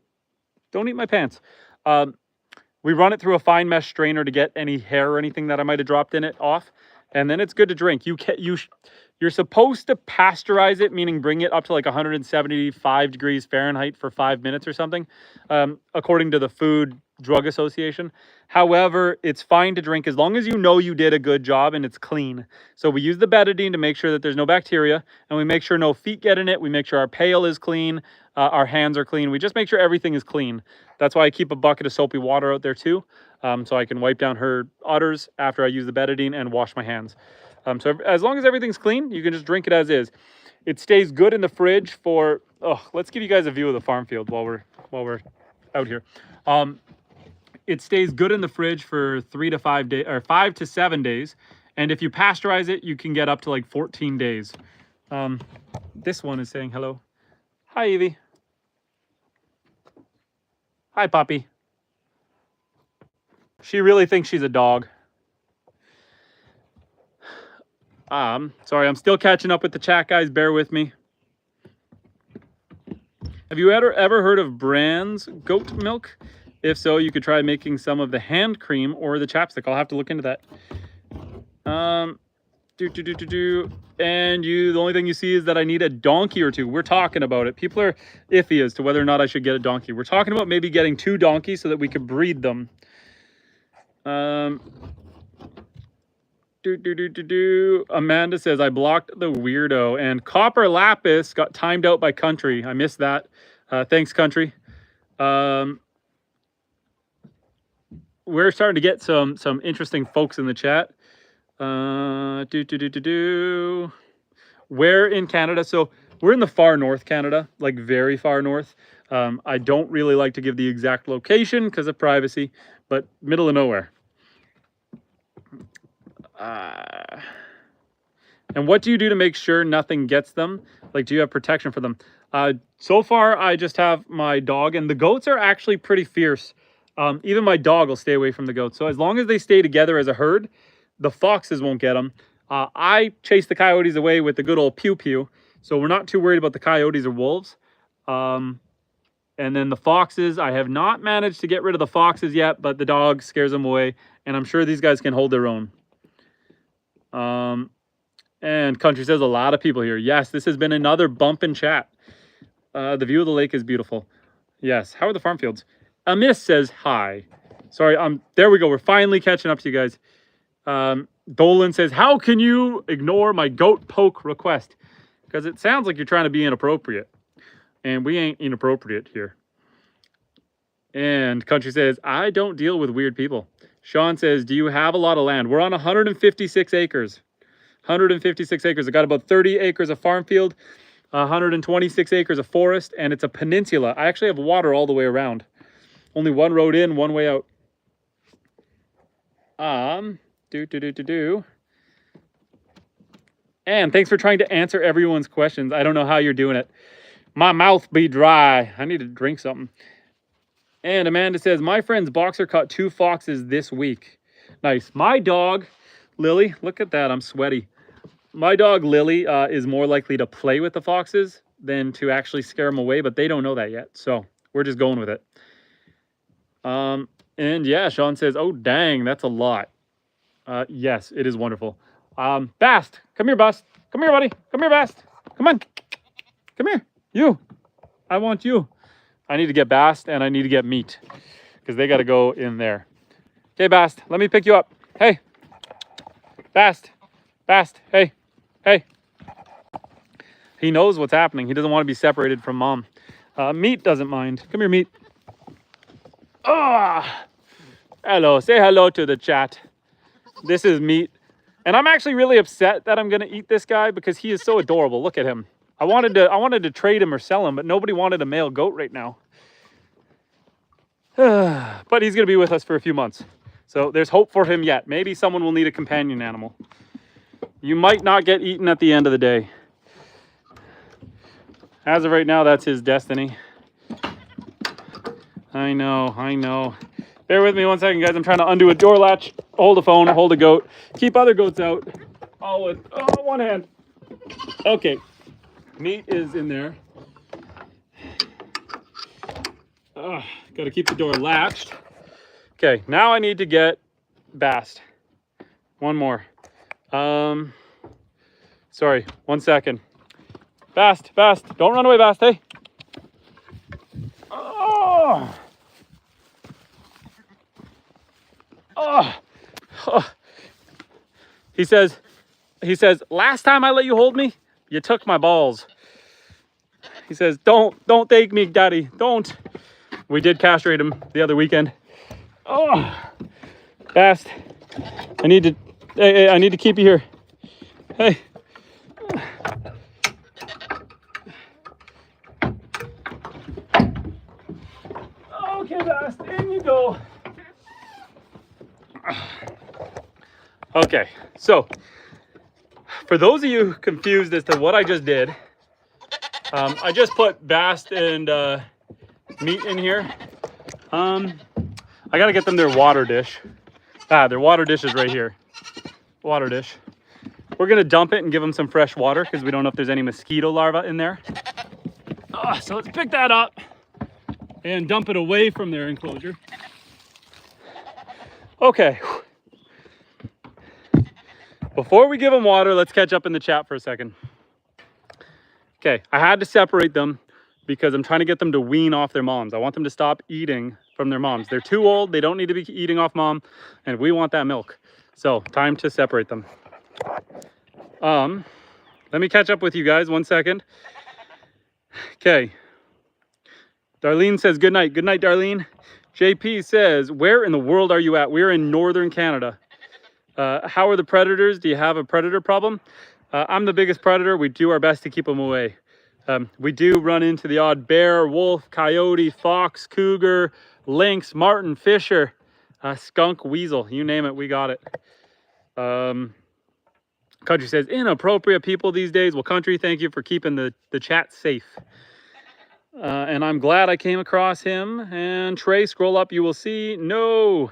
Don't eat my pants. We run it through a fine mesh strainer to get any hair or anything that I might have dropped in it off, and then it's good to drink. You're supposed to pasteurize it, meaning bring it up to like 175 degrees Fahrenheit for 5 minutes or something, according to the Food Drug Association. However, it's fine to drink as long as you know you did a good job and it's clean. So we use the betadine to make sure that there's no bacteria, and we make sure no feet get in it. We make sure our pail is clean, our hands are clean. We just make sure everything is clean. That's why I keep a bucket of soapy water out there too, so I can wipe down her udders after I use the betadine and wash my hands. So as long as everything's clean, you can just drink it as is. It stays good in the fridge for, let's give you guys a view of the farm field while we're out here. It stays good in the fridge for 3 to 5 days, or 5 to 7 days. And if you pasteurize it, you can get up to like 14 days. This one is saying hello. Hi, Evie. Hi, Poppy. She really thinks she's a dog. Sorry, I'm still catching up with the chat, guys. Bear with me. Have you ever heard of Brand's goat milk? If so, you could try making some of the hand cream or the chapstick. I'll have to look into that. And the only thing you see is that I need a donkey or 2. We're talking about it. People are iffy as to whether or not I should get a donkey. We're talking about maybe getting 2 donkeys so that we could breed them. Amanda says, I blocked the weirdo. And Copper Lapis got timed out by Country. I missed that. Thanks, Country. We're starting to get some interesting folks in the chat. Where in Canada? So we're in the far north Canada, like very far north. I don't really like to give the exact location because of privacy, but middle of nowhere. And what do you do to make sure nothing gets them? Like, do you have protection for them? So far, I just have my dog, and the goats are actually pretty fierce. Even my dog will stay away from the goats. So as long as they stay together as a herd, the foxes won't get them. I chase the coyotes away with the good old pew-pew. So we're not too worried about the coyotes or wolves. And then the foxes, I have not managed to get rid of the foxes yet, but the dog scares them away. And I'm sure these guys can hold their own. And Country says a lot of people here. Yes, this has been another bump in chat. The view of the lake is beautiful. Yes, how are the farm fields? Amiss says hi. Sorry, there we go. We're finally catching up to you guys. Dolan says, how can you ignore my goat poke request? Because it sounds like you're trying to be inappropriate. And we ain't inappropriate here. And Country says, I don't deal with weird people. Sean says, do you have a lot of land? We're on 156 acres. 156 acres. I got about 30 acres of farm field, 126 acres of forest, and it's a peninsula. I actually have water all the way around. Only one road in, one way out. And thanks for trying to answer everyone's questions. I don't know how you're doing it. My mouth be dry. I need to drink something. And Amanda says, my friend's boxer caught 2 foxes this week. Nice. My dog, Lily, look at that. I'm sweaty. My dog, Lily, is more likely to play with the foxes than to actually scare them away, but they don't know that yet. So we're just going with it. And yeah, Sean says, oh, dang, that's a lot. Yes, it is wonderful. Bast, come here, Bast. Come here, buddy. Come here, Bast. Come on. Come here. You. I want you. I need to get Bast and I need to get Meat because they got to go in there. Okay, Bast, let me pick you up. Hey. Bast. Bast. Hey. Hey. He knows what's happening. He doesn't want to be separated from Mom. Meat doesn't mind. Come here, Meat. Ah. Hello. Say hello to the chat. This is Meat. And I'm actually really upset that I'm going to eat this guy because he is so adorable. Look at him. I wanted to trade him or sell him, but nobody wanted a male goat right now. But he's going to be with us for a few months. So there's hope for him yet. Maybe someone will need a companion animal. You might not get eaten at the end of the day. As of right now, that's his destiny. I know. Bear with me one second, guys. I'm trying to undo a door latch, hold a phone, hold a goat, keep other goats out. All with one hand. Okay. Meat is in there. Got to keep the door latched. Okay, now I need to get Bast. One more. Sorry, 1 second. Bast, don't run away, Bast, hey. Oh. He says, last time I let you hold me, you took my balls. He says, don't take me, Daddy, don't. We did castrate him the other weekend. Oh, Bast, I need to keep you here. Hey. Okay, Bast, in you go. Okay, so for those of you confused as to what I just did, I just put Bast and Meat in here. I gotta get them their water dish. Their water dish is right here. Water dish. We're gonna dump it and give them some fresh water because we don't know if there's any mosquito larvae in there. So let's pick that up and dump it away from their enclosure. Okay. Before we give them water, let's catch up in the chat for a second. Okay, I had to separate them because I'm trying to get them to wean off their moms. I want them to stop eating from their moms. They're too old, they don't need to be eating off mom, and we want that milk. So, time to separate them. Let me catch up with you guys 1 second. Okay. Darlene says good night. Good night, Darlene. JP says, where in the world are you at? We're in northern Canada. How are the predators? Do you have a predator problem? I'm the biggest predator. We do our best to keep them away. We do run into the odd bear, wolf, coyote, fox, cougar, lynx, marten, fisher, skunk, weasel. You name it, we got it. Country says, inappropriate people these days. Well, Country, thank you for keeping the chat safe. And I'm glad I came across him. And Trey, scroll up, you will see. No.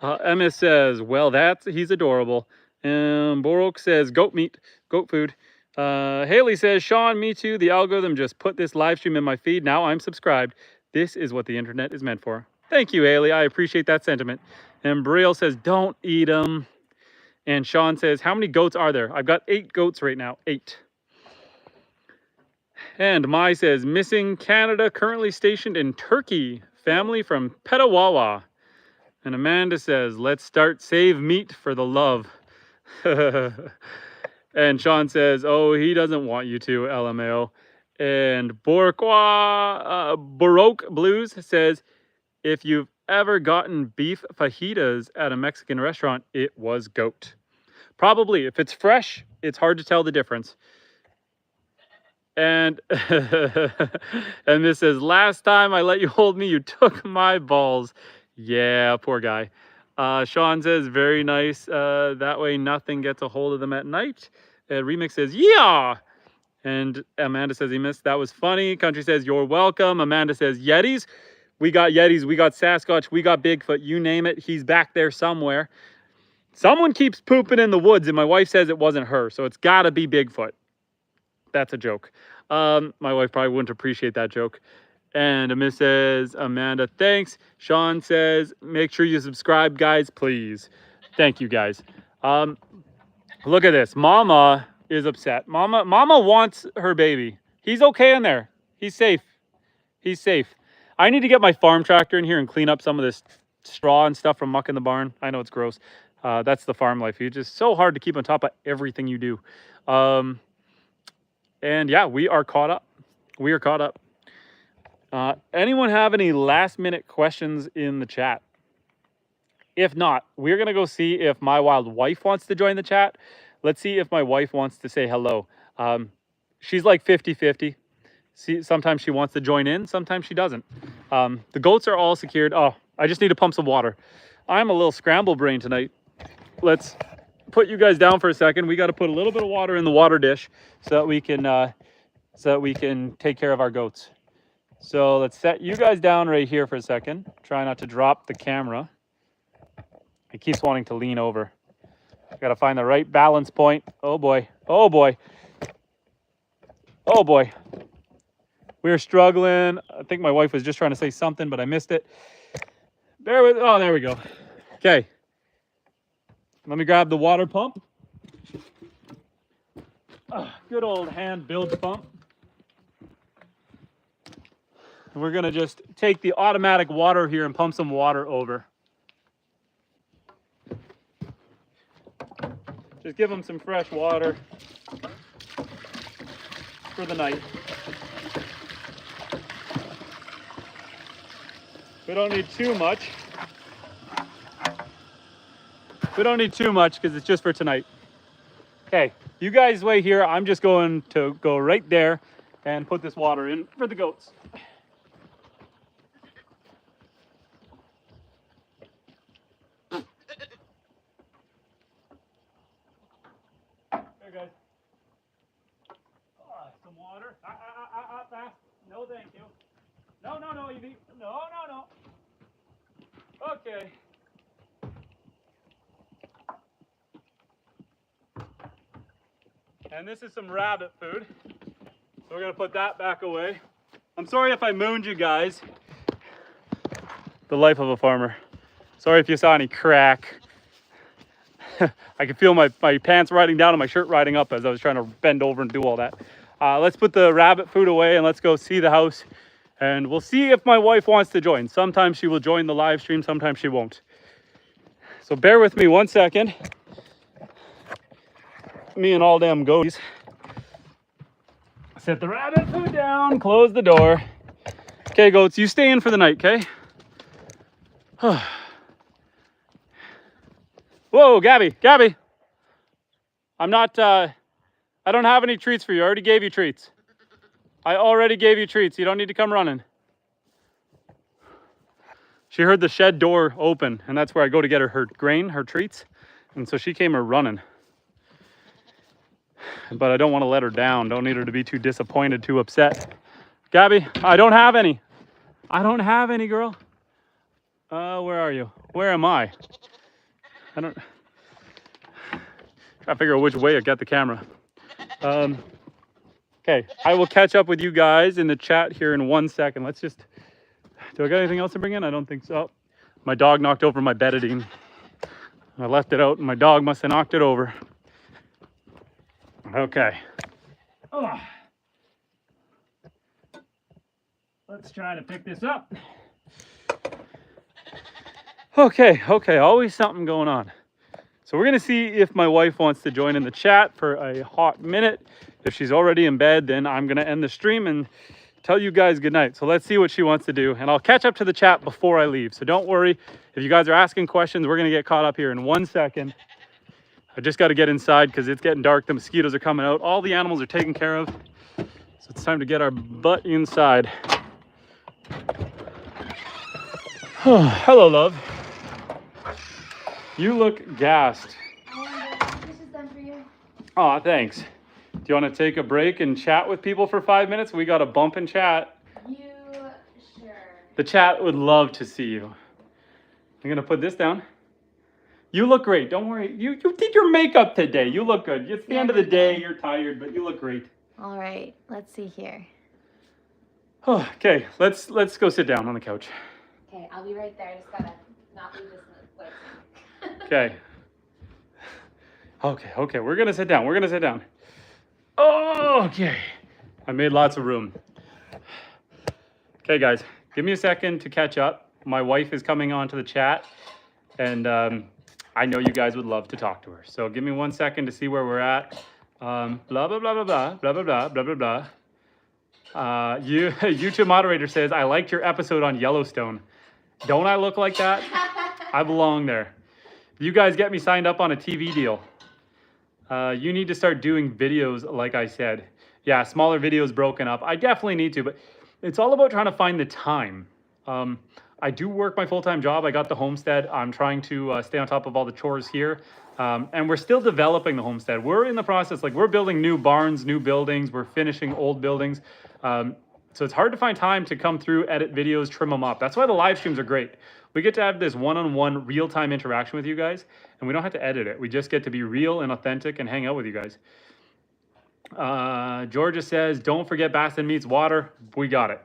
Emma says, well, he's adorable. Borok says, goat meat, goat food. Haley says, Sean, me too. The algorithm just put this live stream in my feed. Now I'm subscribed. This is what the internet is meant for. Thank you, Haley. I appreciate that sentiment. And Brielle says, don't eat them. And Sean says, how many goats are there? I've got 8 goats right now. 8. And Mai says, missing Canada, currently stationed in Turkey. Family from Petawawa. And Amanda says, let's start Save Meat for the Love. And Sean says, oh, he doesn't want you to, LMAO. And Baroque Blues says, if you've ever gotten beef fajitas at a Mexican restaurant, it was goat. Probably. If it's fresh, it's hard to tell the difference. And and this says, last time I let you hold me, you took my balls. Yeah, poor guy. Sean says, very nice. That way nothing gets a hold of them at night. Remix says, yeah. And Amanda says he missed. That was funny. Country says, you're welcome. Amanda says, Yetis. We got Yetis. We got Sasquatch. We got Bigfoot. You name it. He's back there somewhere. Someone keeps pooping in the woods, and my wife says it wasn't her. So it's got to be Bigfoot. That's a joke. My wife probably wouldn't appreciate that joke. And Miss says, Amanda, thanks. Sean says, make sure you subscribe, guys, please. Thank you, guys. Look at this. Mama is upset. Mama wants her baby. He's okay in there. He's safe. He's safe. I need to get my farm tractor in here and clean up some of this straw and stuff from mucking the barn. I know it's gross. That's the farm life. It's just so hard to keep on top of everything you do. And yeah, we are caught up. We are caught up. Anyone have any last minute questions in the chat? If not, we're going to go see if my wild wife wants to join the chat. Let's see if my wife wants to say hello. She's like 50-50. See, sometimes she wants to join in, sometimes she doesn't. The goats are all secured. Oh, I just need to pump some water. I'm a little scramble brain tonight. Let's put you guys down for a second. We got to put a little bit of water in the water dish so that we can take care of our goats. So let's set you guys down right here for a second. Try not to drop the camera. It keeps wanting to lean over. Got to find the right balance point. Oh boy. Oh boy. Oh boy. We're struggling. I think my wife was just trying to say something, but I missed it. Bear with. Oh, there we go. Okay. Let me grab the water pump. Good old hand build pump. And we're going to just take the automatic water here and pump some water over. Just give them some fresh water for the night. We don't need too much. We don't need too much because it's just for tonight. Okay, you guys wait here. I'm just going to go right there and put this water in for the goats. There, guys. Some water. Fast. No, thank you. No, you need. No. Okay. And this is some rabbit food. So we're gonna put that back away. I'm sorry if I mooned you guys. The life of a farmer. Sorry if you saw any crack. I could feel my pants riding down and my shirt riding up as I was trying to bend over and do all that. Let's put the rabbit food away and let's go see the house. And we'll see if my wife wants to join. Sometimes she will join the live stream, sometimes she won't. So bear with me 1 second. Me and all them goats. Set the rabbit food down, close the door. Okay, goats, you stay in for the night, okay? Whoa, Gabby. I'm not, I don't have any treats for you. I already gave you treats. You don't need to come running. She heard the shed door open, and that's where I go to get her grain, her treats. And so she came running. But I don't want to let her down. Don't need her to be too disappointed, too upset. Gabby, I don't have any. Girl. Where are you? Where am I? Try to figure out which way I got the camera. Okay, I will catch up with you guys in the chat here in 1 second. Let's just, do I got anything else to bring in? I don't think so. My dog knocked over my bedding. I left it out and my dog must have knocked it over. Okay. Oh. Let's try to pick this up. Okay, always something going on. So we're gonna see if my wife wants to join in the chat for a hot minute. If she's already in bed, then I'm gonna end the stream and tell you guys goodnight. So let's see what she wants to do. And I'll catch up to the chat before I leave. So don't worry, if you guys are asking questions, we're gonna get caught up here in 1 second. I just gotta get inside because it's getting dark. The mosquitoes are coming out. All the animals are taken care of. So it's time to get our butt inside. Hello, love. You look gassed. This is done for you. Aw, thanks. Do you want to take a break and chat with people for 5 minutes? We got a bump in chat. You sure? The chat would love to see you. I'm gonna put this down. You look great. Don't worry. You did your makeup today. You look good. It's the end of the day. You're tired, but you look great. All right. Let's see here. Oh, okay, let's go sit down on the couch. Okay, I'll be right there. I just gotta not leave this in the place. Okay. Okay, we're gonna sit down. Oh, okay. I made lots of room. Okay, guys, give me a second to catch up. My wife is coming on to the chat, and I know you guys would love to talk to her. So give me 1 second to see where we're at. Blah, blah, blah, blah, blah, blah, blah, blah, blah, blah, blah. YouTube moderator says, I liked your episode on Yellowstone. Don't I look like that? I belong there. You guys get me signed up on a TV deal. You need to start doing videos like I said. Yeah, smaller videos broken up. I definitely need to, but it's all about trying to find the time. I do work my full-time job. I got the homestead. I'm trying to stay on top of all the chores here. And we're still developing the homestead. We're in the process, like we're building new barns, new buildings. We're finishing old buildings. So it's hard to find time to come through, edit videos, trim them up. That's why the live streams are great. We get to have this one-on-one real-time interaction with you guys, and we don't have to edit it. We just get to be real and authentic and hang out with you guys. Georgia says, don't forget Baston Meat's water. We got it.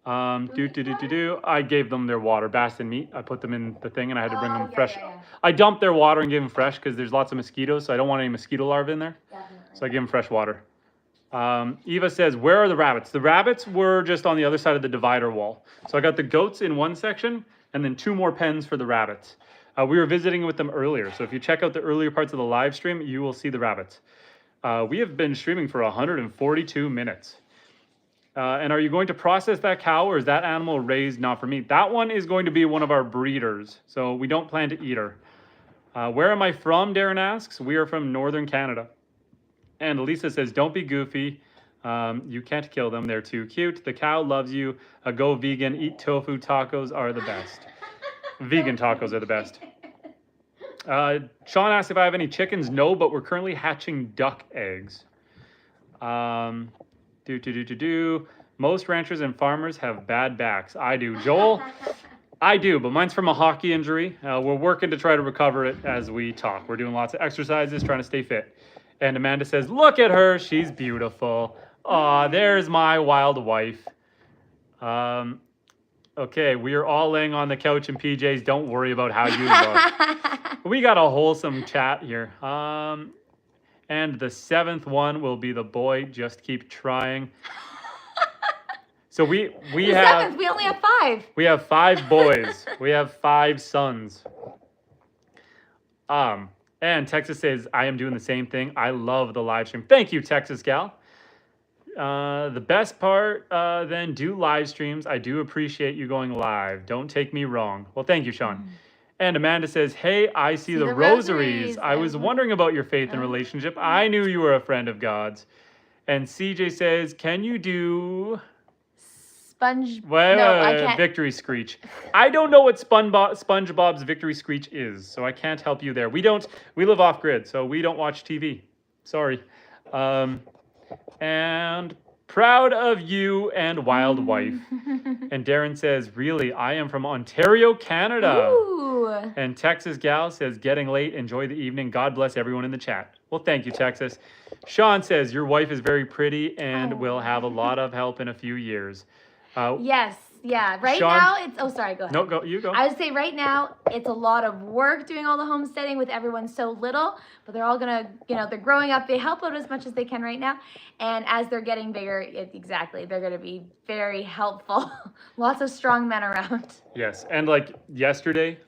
I gave them their water, Baston Meat. I put them in the thing and I had to bring them fresh. Yeah. I dumped their water and gave them fresh because there's lots of mosquitoes, so I don't want any mosquito larvae in there. Definitely. So I give them fresh water. Eva says, where are the rabbits? The rabbits were just on the other side of the divider wall. So I got the goats in one section and then 2 more pens for the rabbits. We were visiting with them earlier. So if you check out the earlier parts of the live stream, you will see the rabbits. We have been streaming for 142 minutes. And are you going to process that cow, or is that animal raised not for meat? That one is going to be one of our breeders. So we don't plan to eat her. Where am I from, Darren asks. We are from Northern Canada. And Lisa says, don't be goofy. You can't kill them. They're too cute. The cow loves you. Go vegan. Eat tofu. Tacos are the best. Vegan tacos are the best. Sean asked if I have any chickens. No, but we're currently hatching duck eggs. Most ranchers and farmers have bad backs. I do. Joel, I do, but mine's from a hockey injury. We're working to try to recover it as we talk. We're doing lots of exercises, trying to stay fit. And Amanda says, look at her. She's beautiful. Aw, there's my wild wife. Okay, we are all laying on the couch in PJs. Don't worry about how you look. We got a wholesome chat here. And the 7th one will be the boy. Just keep trying. So we have 7th, we only have 5. We have 5 boys. We have 5 sons. And Texas says, I am doing the same thing. I love the live stream. Thank you, Texas gal. The best part, then, do live streams. I do appreciate you going live. Don't take me wrong. Well, thank you, Sean. And Amanda says, hey, I see the rosaries. I was wondering about your faith and relationship. I knew you were a friend of God's. And CJ says, can you do... Victory Screech. I don't know what SpongeBob's Victory Screech is, so I can't help you there. We live off grid, so we don't watch TV. Sorry. And proud of you and wild wife. And Darren says, really, I am from Ontario, Canada. Ooh. And Texas gal says, getting late, enjoy the evening. God bless everyone in the chat. Well, thank you, Texas. Sean says your wife is very pretty and will Oh. have a lot of help in a few years. Yes, yeah. Right Sean- now, it's. Oh, sorry. Go ahead. No, go. You go. I would say right now it's a lot of work doing all the homesteading with everyone so little, but they're all gonna, they're growing up. They help out as much as they can right now, and as they're getting bigger, exactly, they're gonna be very helpful. Lots of strong men around. Yes, and like yesterday,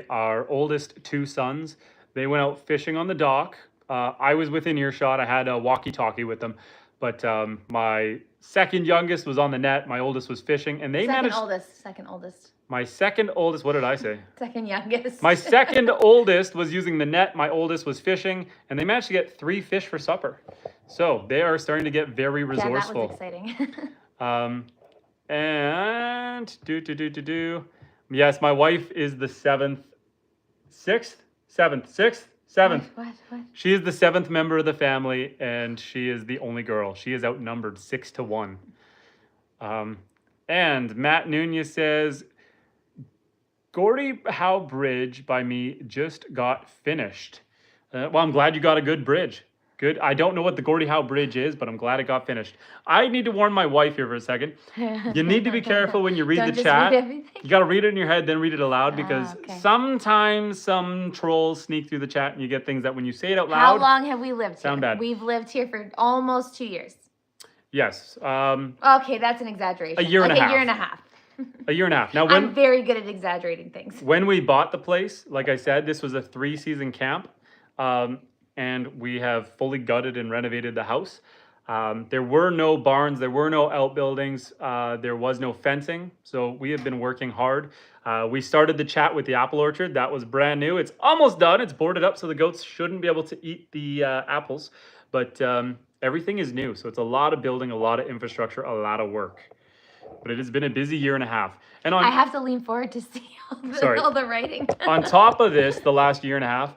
our oldest two sons, they went out fishing on the dock. I was within earshot. I had a walkie-talkie with them, but my second youngest was on the net. My oldest was fishing, and they managed. Second oldest. My second oldest. What did I say? Second youngest. My second oldest was using the net. My oldest was fishing, and they managed to get 3 fish for supper. So they are starting to get very resourceful. Yeah, that was exciting. And Yes, my wife is the seventh. What? She is the 7th member of the family, and she is the only girl. She is outnumbered 6-1. And Matt Nunez says, Gordie Howe Bridge by me just got finished. Well, I'm glad you got a good bridge. Good. I don't know what the Gordie Howe Bridge is, but I'm glad it got finished. I need to warn my wife here for a second. You need to be careful when you read the chat. You got to read it in your head, then read it aloud, because sometimes some trolls sneak through the chat and you get things that when you say it out loud. How long have we lived here? Sound bad. We've lived here for almost 2 years. Yes. Okay, that's an exaggeration. A year and a half. A year and a half. A year and a half. Now, I'm very good at exaggerating things. When we bought the place, like I said, this was a 3-season camp. And we have fully gutted and renovated the house. There were no barns, there were no outbuildings, there was no fencing. So we have been working hard. We started the chat with the apple orchard. That was brand new. It's almost done. It's boarded up, so the goats shouldn't be able to eat the apples. But everything is new. So it's a lot of building, a lot of infrastructure, a lot of work. But it has been a busy year and a half. And I have to lean forward to see all the writing. On top of this, the last year and a half,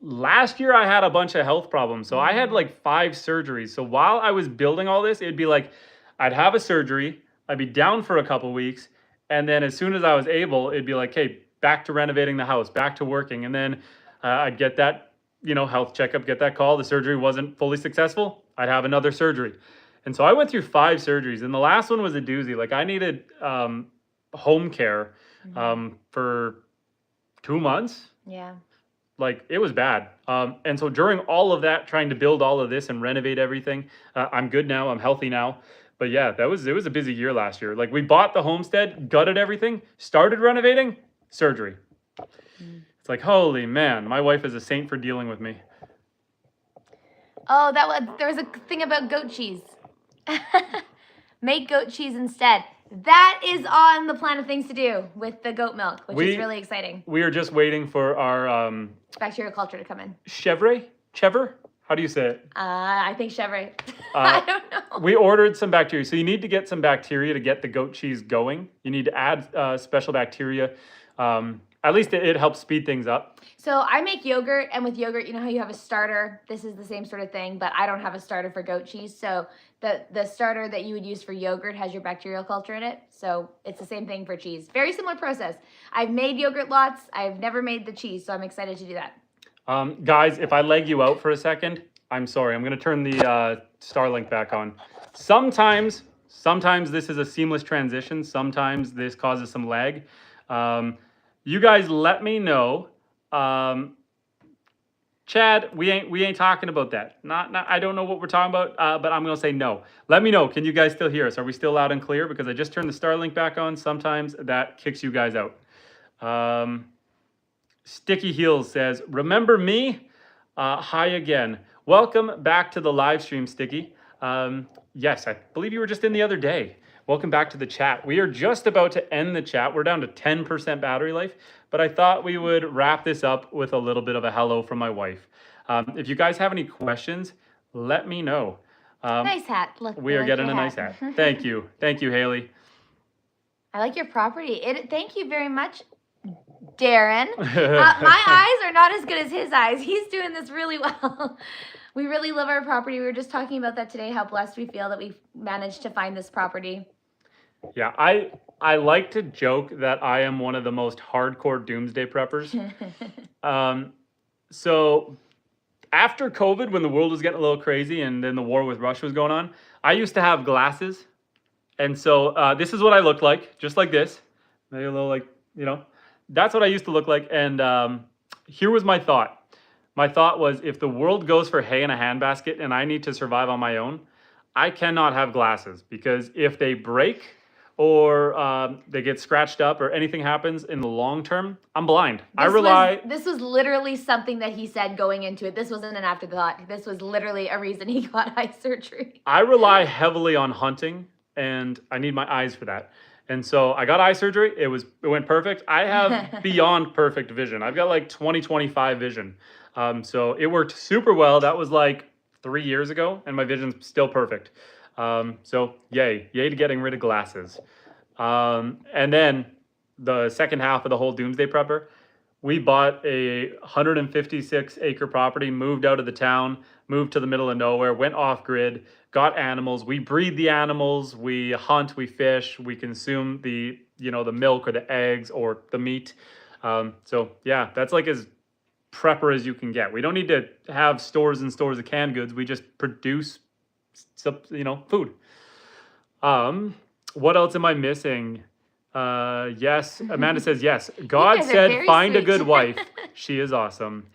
last year I had a bunch of health problems. So I had like 5 surgeries. So while I was building all this, it'd be like, I'd have a surgery, I'd be down for a couple weeks. And then as soon as I was able, it'd be like, hey, back to renovating the house, back to working. And then I'd get that, health checkup, get that call. The surgery wasn't fully successful. I'd have another surgery. And so I went through 5 surgeries, and the last one was a doozy. Like I needed home care for 2 months. Yeah. Like it was bad. And so during all of that, trying to build all of this and renovate everything, I'm good now. I'm healthy now. But yeah, it was a busy year last year. Like we bought the homestead, gutted everything, started renovating, surgery. It's like, holy man, my wife is a saint for dealing with me. Oh, there was a thing about goat cheese. Make goat cheese instead. That is on the plan of things to do with the goat milk, which is really exciting. We are just waiting for our bacterial culture to come in. Chever? How do you say it? I think chevre. I don't know. We ordered some bacteria. So you need to get some bacteria to get the goat cheese going. You need to add special bacteria. At least it helps speed things up. So I make yogurt, and with yogurt, you know how you have a starter? This is the same sort of thing, but I don't have a starter for goat cheese. So the starter that you would use for yogurt has your bacterial culture in it. So it's the same thing for cheese. Very similar process. I've made yogurt lots. I've never made the cheese, so I'm excited to do that. Guys, if I leg you out for a second, I'm sorry. I'm going to turn the Starlink back on. Sometimes this is a seamless transition. Sometimes this causes some lag. You guys let me know. Chad, we ain't talking about that. Not I don't know what we're talking about, but I'm gonna say no. Let me know. Can you guys still hear us? Are we still loud and clear? Because I just turned the Starlink back on. Sometimes that kicks you guys out. Sticky Heels says, remember me? Hi again. Welcome back to the live stream, Sticky. Yes, I believe you were just in the other day. Welcome back to the chat. We are just about to end the chat. We're down to 10% battery life, but I thought we would wrap this up with a little bit of a hello from my wife. If you guys have any questions, let me know. Nice hat. Look, we are getting a nice hat. Thank you. Thank you, Haley. I like your property. Thank you very much, Darren. My eyes are not as good as his eyes. He's doing this really well. We really love our property. We were just talking about that today, how blessed we feel that we've managed to find this property. Yeah, I like to joke that I am one of the most hardcore doomsday preppers. So after COVID, when the world was getting a little crazy and then the war with Russia was going on, I used to have glasses. And so this is what I looked like, just like this. Maybe a little like, that's what I used to look like. And here was my thought. My thought was, if the world goes for hay in a handbasket and I need to survive on my own, I cannot have glasses, because if they break or they get scratched up or anything happens in the long term, I'm blind. This was literally something that he said going into it. This wasn't an afterthought. This was literally a reason he got eye surgery. I rely heavily on hunting, and I need my eyes for that. And so I got eye surgery. It went perfect. I have beyond perfect vision. I've got like 20/25 vision. So it worked super well. That was like 3 years ago, and my vision's still perfect. So yay to getting rid of glasses. And then the second half of the whole Doomsday Prepper, we bought a 156 acre property, moved out of the town, moved to the middle of nowhere, went off grid, got animals. We breed the animals, we hunt, we fish, we consume the milk or the eggs or the meat. So yeah, that's like as prepper as you can get. We don't need to have stores and stores of canned goods. We just produce food. What else am I missing? Yes, Amanda says yes. God said, find a good wife. She is awesome.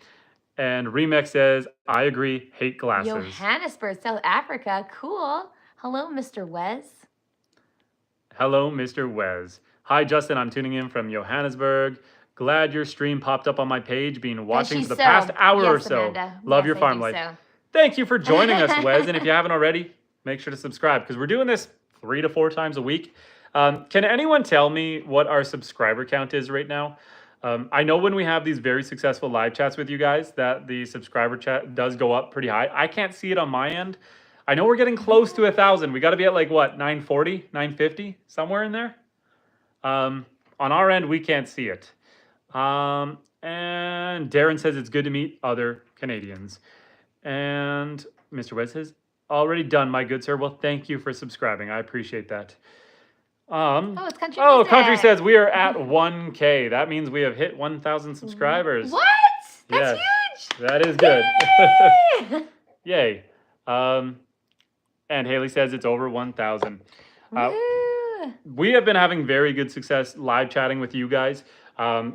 And Remix says, I agree, hate glasses. Johannesburg, South Africa. Cool. Hello, Mr. Wes. Hello, Mr. Wes. Hi, Justin. I'm tuning in from Johannesburg. Glad your stream popped up on my page. Been watching for the past hour or so. Amanda. Love your farm life. So. Thank you for joining us, Wes. And if you haven't already, make sure to subscribe, because we're doing this 3 to 4 times a week. Can anyone tell me what our subscriber count is right now? I know when we have these very successful live chats with you guys that the subscriber chat does go up pretty high. I can't see it on my end. I know we're getting close to 1,000. We got to be at like what, 940, 950, somewhere in there. On our end, we can't see it. And Darren says it's good to meet other Canadians. And Mr. West says, already done, my good sir. Well, thank you for subscribing. I appreciate that. It's Country Music. Country says we are at 1K. That means we have hit 1,000 subscribers. What? That's huge. That is good. Yay. And Haley says it's over 1,000. We have been having very good success live chatting with you guys.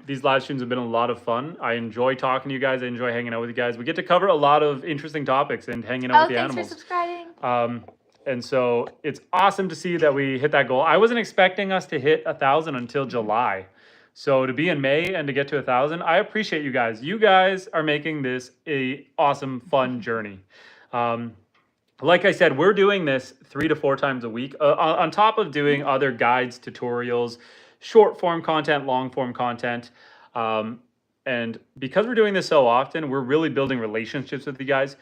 These live streams have been a lot of fun. I enjoy talking to you guys. I enjoy hanging out with you guys. We get to cover a lot of interesting topics and hanging out with the animals. Thanks for subscribing. And so it's awesome to see that we hit that goal. I wasn't expecting us to hit 1,000 until July. So to be in May and to get to 1,000, I appreciate you guys. You guys are making this a awesome, fun journey. Like I said, we're doing this 3 to 4 times a week, on top of doing other guides, tutorials, short form content, long form content. And because we're doing this so often, we're really building relationships with you guys.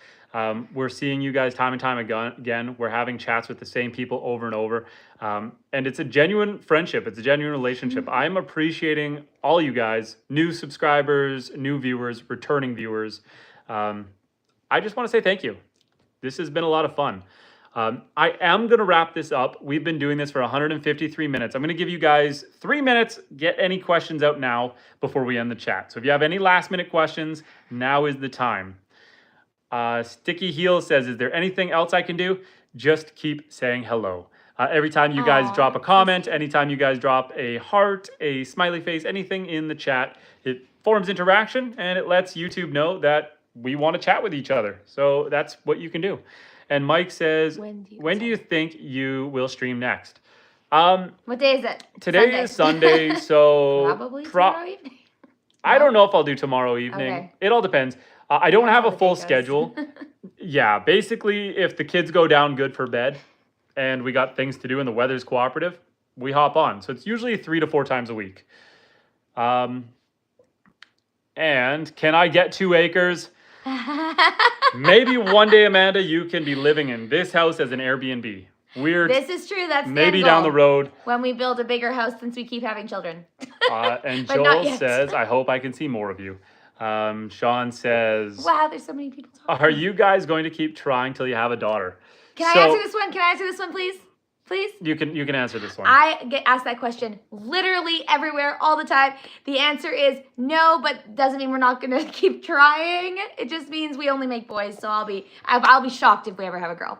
We're seeing you guys time and time again. We're having chats with the same people over and over. And it's a genuine friendship. It's a genuine relationship. I'm appreciating all you guys, new subscribers, new viewers, returning viewers. I just want to say thank you. This has been a lot of fun. I am going to wrap this up. We've been doing this for 153 minutes. I'm going to give you guys 3 minutes. Get any questions out now before we end the chat. So if you have any last minute questions, now is the time. Sticky Heel says, is there anything else I can do? Just keep saying hello. Every time you guys drop a comment, anytime you guys drop a heart, a smiley face, anything in the chat, it forms interaction and it lets YouTube know that we want to chat with each other. So that's what you can do. And Mike says, when do you think you will stream next? What day is it? Today is Sunday, so probably tomorrow evening. I don't know if I'll do tomorrow evening. Okay. It all depends. I don't have a full schedule. Yeah, basically, if the kids go down good for bed and we got things to do and the weather's cooperative, we hop on. So it's usually 3 to 4 times a week. And can I get 2 acres? Maybe one day, Amanda, you can be living in this house as an Airbnb. Weird. This is true. That's maybe down the road when we build a bigger house, since we keep having children. And Joel says, I hope I can see more of you. Sean says, wow, there's so many people talking. Are you guys going to keep trying till you have a daughter? Can I answer this one? Can I answer this one, please? Please? You can answer this one. I get asked that question literally everywhere all the time. The answer is no, but doesn't mean we're not going to keep trying. It just means we only make boys, so I'll be shocked if we ever have a girl.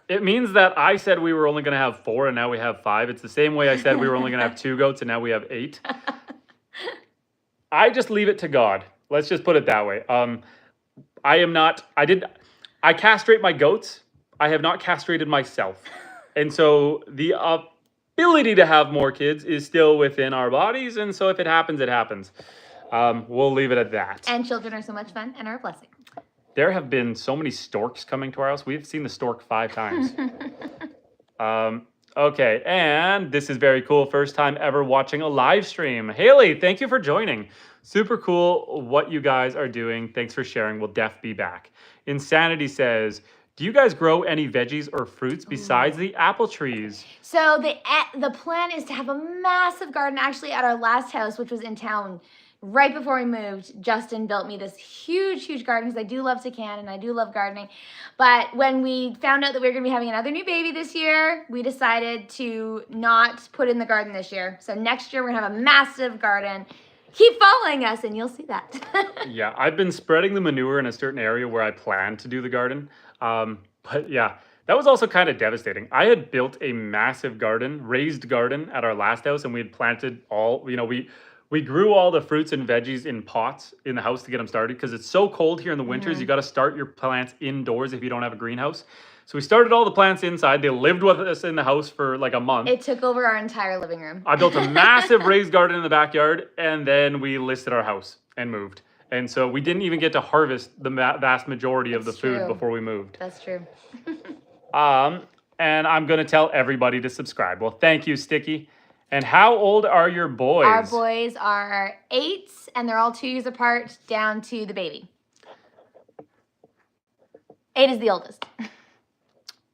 It means that I said we were only going to have 4 and now we have 5. It's the same way I said we were only going to have 2 goats and now we have 8. I just leave it to God. Let's just put it that way. I castrate my goats. I have not castrated myself. And so the ability to have more kids is still within our bodies. And so if it happens, it happens. We'll leave it at that. And children are so much fun and are a blessing. There have been so many storks coming to our house. We've seen the stork 5 times. Okay, and this is very cool. First time ever watching a live stream. Haley, thank you for joining. Super cool what you guys are doing. Thanks for sharing. We'll def be back. Insanity says, do you guys grow any veggies or fruits besides the apple trees? So the plan is to have a massive garden. Actually, at our last house, which was in town, right before we moved, Justin built me this huge garden because I do love to can and I do love gardening. But when we found out that we were going to be having another new baby this year, we decided to not put in the garden this year. So next year we're going to have a massive garden. Keep following us and you'll see that. Yeah, I've been spreading the manure in a certain area where I plan to do the garden. But yeah, that was also kind of devastating. I had built a massive garden, raised garden at our last house, and we had planted all, we grew all the fruits and veggies in pots in the house to get them started because it's so cold here in the winters. You got to start your plants indoors if you don't have a greenhouse. So we started all the plants inside. They lived with us in the house for like a month. It took over our entire living room. I built a massive raised garden in the backyard, and then we listed our house and moved. And so we didn't even get to harvest the vast majority of the food before we moved. That's true. And I'm going to tell everybody to subscribe. Well, thank you, Sticky. And how old are your boys? Our boys are 8, and they're all 2 years apart, down to the baby. 8 is the oldest.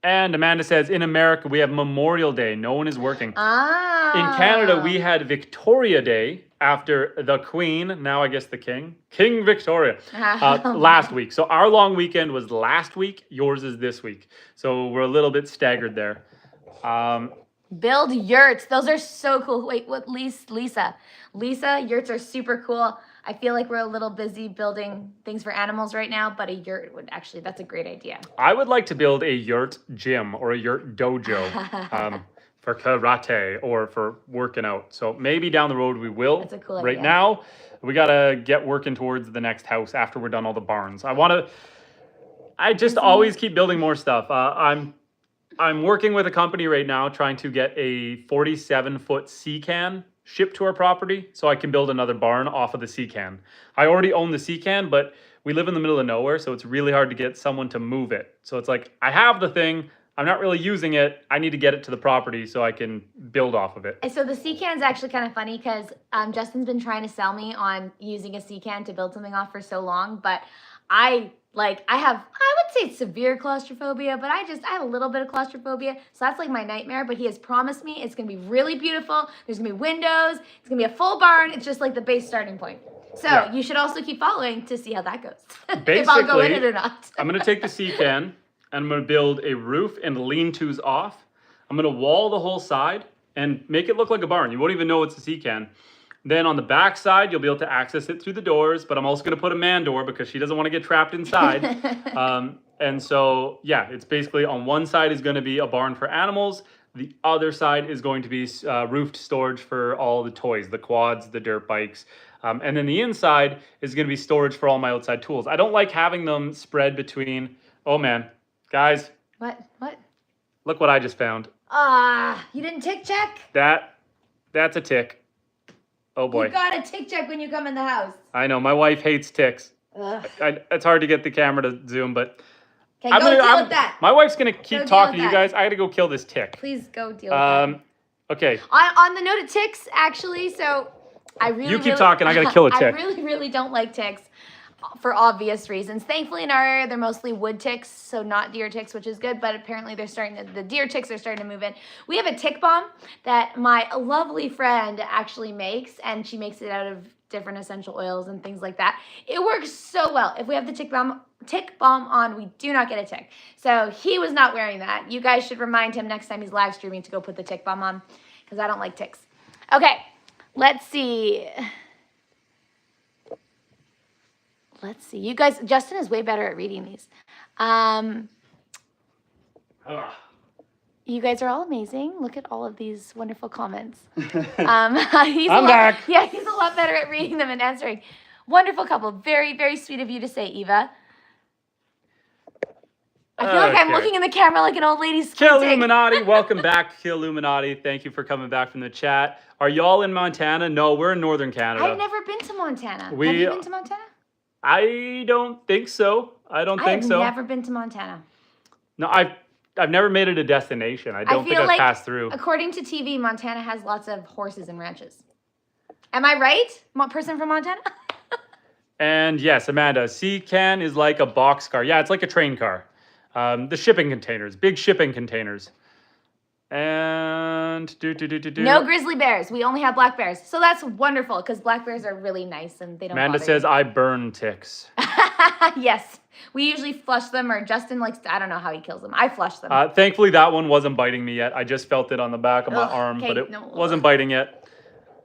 And Amanda says, in America, we have Memorial Day. No one is working. Ah. In Canada, we had Victoria Day after the Queen, now I guess the King, King Victoria, last week. So our long weekend was last week. Yours is this week. So we're a little bit staggered there. Build yurts. Those are so cool. Wait, what? Lisa, yurts are super cool. I feel like we're a little busy building things for animals right now, but a yurt would actually, that's a great idea. I would like to build a yurt gym or a yurt dojo for karate or for working out. So maybe down the road we will. That's a cool idea. Right now, we got to get working towards the next house after we're done all the barns. I just always keep building more stuff. I'm working with a company right now trying to get a 47-foot sea can shipped to our property so I can build another barn off of the sea can. I already own the sea can, but we live in the middle of nowhere, so it's really hard to get someone to move it. So it's like, I have the thing, I'm not really using it, I need to get it to the property so I can build off of it. And so the sea can is actually kind of funny because Justin's been trying to sell me on using a sea can to build something off for so long, but I would say severe claustrophobia, but I have a little bit of claustrophobia. So that's like my nightmare, but he has promised me it's going to be really beautiful. There's going to be windows. It's going to be a full barn. It's just like the base starting point. So you should also keep following to see how that goes. If I'll go in it or not. I'm going to take the sea can and I'm going to build a roof and lean-tos off. I'm going to wall the whole side and make it look like a barn. You won't even know it's a sea can. Then on the back side, you'll be able to access it through the doors, but I'm also going to put a man door because she doesn't want to get trapped inside. And so, yeah, it's basically on one side is going to be a barn for animals. The other side is going to be roofed storage for all the toys, the quads, the dirt bikes. And then the inside is going to be storage for all my outside tools. I don't like having them spread between, oh man, guys. What? Look what I just found. You didn't tick check? That's a tick. Oh boy. You got a tick check when you come in the house. I know, my wife hates ticks. It's hard to get the camera to zoom, but okay, go deal with that. My wife's gonna keep talking to you guys. I gotta go kill this tick. Please go deal with that. Okay. On the note of ticks, actually, so You keep talking, I gotta kill a tick. I really don't like ticks for obvious reasons. Thankfully, in our area, they're mostly wood ticks, so not deer ticks, which is good, but apparently the deer ticks are starting to move in. We have a tick bomb that my lovely friend actually makes, and she makes it out of different essential oils and things like that. It works so well. If we have the tick balm on, we do not get a tick. So he was not wearing that. You guys should remind him next time he's live streaming to go put the tick balm on, because I don't like ticks. Okay, let's see. You guys, Justin is way better at reading these. You guys are all amazing. Look at all of these wonderful comments. I'm back. Yeah, he's a lot better at reading them and answering. Wonderful couple. Very, very sweet of you to say, Eva. I feel like I'm looking in the camera like an old lady squinting. Illuminati, welcome back, Illuminati. Thank you for coming back from the chat. Are y'all in Montana? No, we're in Northern Canada. I've never been to Montana. Have you been to Montana? I don't think so. I don't think so. I've never been to Montana. No, I've never made it a destination. I don't think I've passed through. According to TV, Montana has lots of horses and ranches. Am I right? Person from Montana? And yes, Amanda, C-Can is like a box car. Yeah, it's like a train car. The shipping containers, big shipping containers. And no grizzly bears. We only have black bears. So that's wonderful because black bears are really nice and they don't Amanda bother says you. I burn ticks. Yes. We usually flush them, or Justin likes to, I don't know how he kills them. I flush them. Thankfully, that one wasn't biting me yet. I just felt it on the back of my arm, but it wasn't biting yet.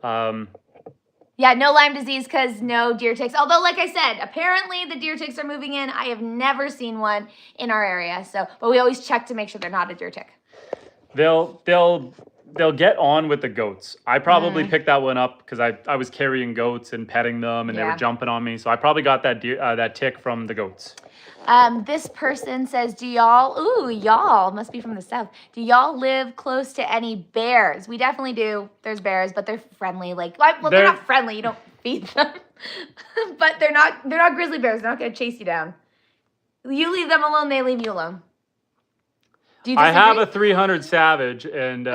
Yeah, no Lyme disease because no deer ticks. Although, like I said, apparently the deer ticks are moving in. I have never seen one in our area. So, but we always check to make sure they're not a deer tick. They'll get on with the goats. I probably picked that one up because I was carrying goats and petting them, and they were jumping on me. So I probably got that tick from the goats. This person says, do y'all must be from the south. Do y'all live close to any bears? We definitely do. There's bears, but they're friendly. Like, well, they're not friendly. You don't feed them, but they're not grizzly bears. They're not going to chase you down. You leave them alone. They leave you alone. Do you disagree? I have a 300 Savage, and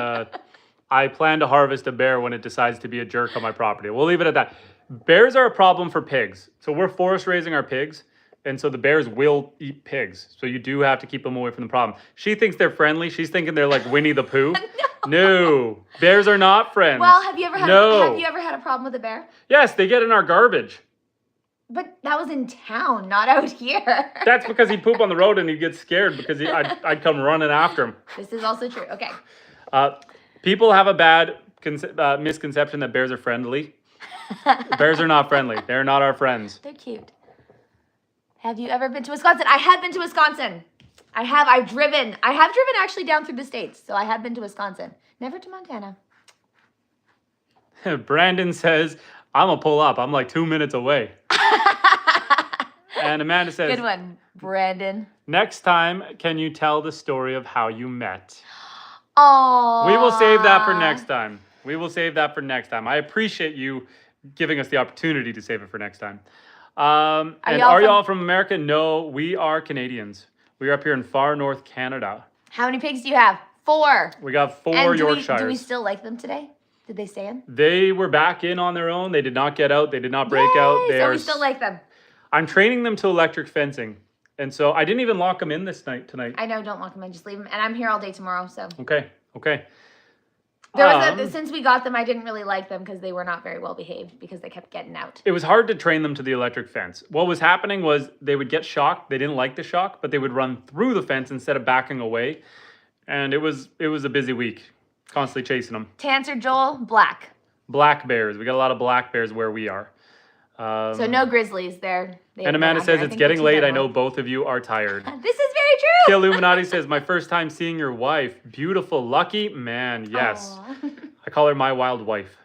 I plan to harvest a bear when it decides to be a jerk on my property. We'll leave it at that. Bears are a problem for pigs. So we're forest raising our pigs. And so the bears will eat pigs. So you do have to keep them away from the problem. She thinks they're friendly. She's thinking they're like Winnie the Pooh. No. Bears are not friends. Well, have you ever had a problem with a bear? Yes, they get in our garbage. But that was in town, not out here. That's because he'd poop on the road and he'd get scared because I'd come running after him. This is also true. Okay. People have a bad misconception that bears are friendly. Bears are not friendly. They're not our friends. They're cute. Have you ever been to Wisconsin? I have been to Wisconsin. I have driven actually down through the states. So I have been to Wisconsin. Never to Montana. Brandon says, I'm going to pull up. I'm like 2 minutes away. And Amanda says, good one, Brandon. Next time, can you tell the story of how you met? Oh. We will save that for next time. I appreciate you giving us the opportunity to save it for next time. Are y'all from America? No, we are Canadians. We are up here in far north Canada. How many pigs do you have? 4. We got 4 Yorkshires. Do we still like them today? Did they stay in? They were back in on their own. They did not get out. They did not break out. So we still like them. I'm training them to electric fencing. And so I didn't even lock them in tonight. I know, don't lock them in. Just leave them. And I'm here all day tomorrow, so. Okay. Since we got them, I didn't really like them because they were not very well behaved because they kept getting out. It was hard to train them to the electric fence. What was happening was they would get shocked. They didn't like the shock, but they would run through the fence instead of backing away. And it was a busy week, constantly chasing them. To answer Joel, black. Black bears. We got a lot of black bears where we are. So no grizzlies there. And Amanda says, it's getting late. I know both of you are tired. This is very true. Kill Illuminati says, my first time seeing your wife. Beautiful, lucky man. Yes. I call her my wild wife.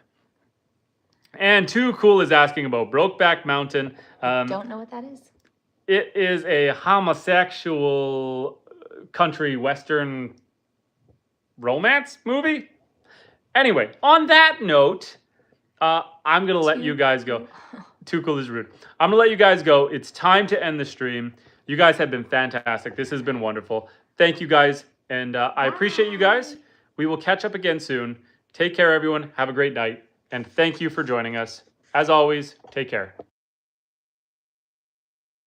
And Too Cool is asking about Brokeback Mountain. Don't know what that is. It is a homosexual country western romance movie. Anyway, on that note, I'm going to let you guys go. Too Cool is rude. I'm going to let you guys go. It's time to end the stream. You guys have been fantastic. This has been wonderful. Thank you guys. And I appreciate you guys. We will catch up again soon. Take care, everyone. Have a great night. And thank you for joining us. As always, take care.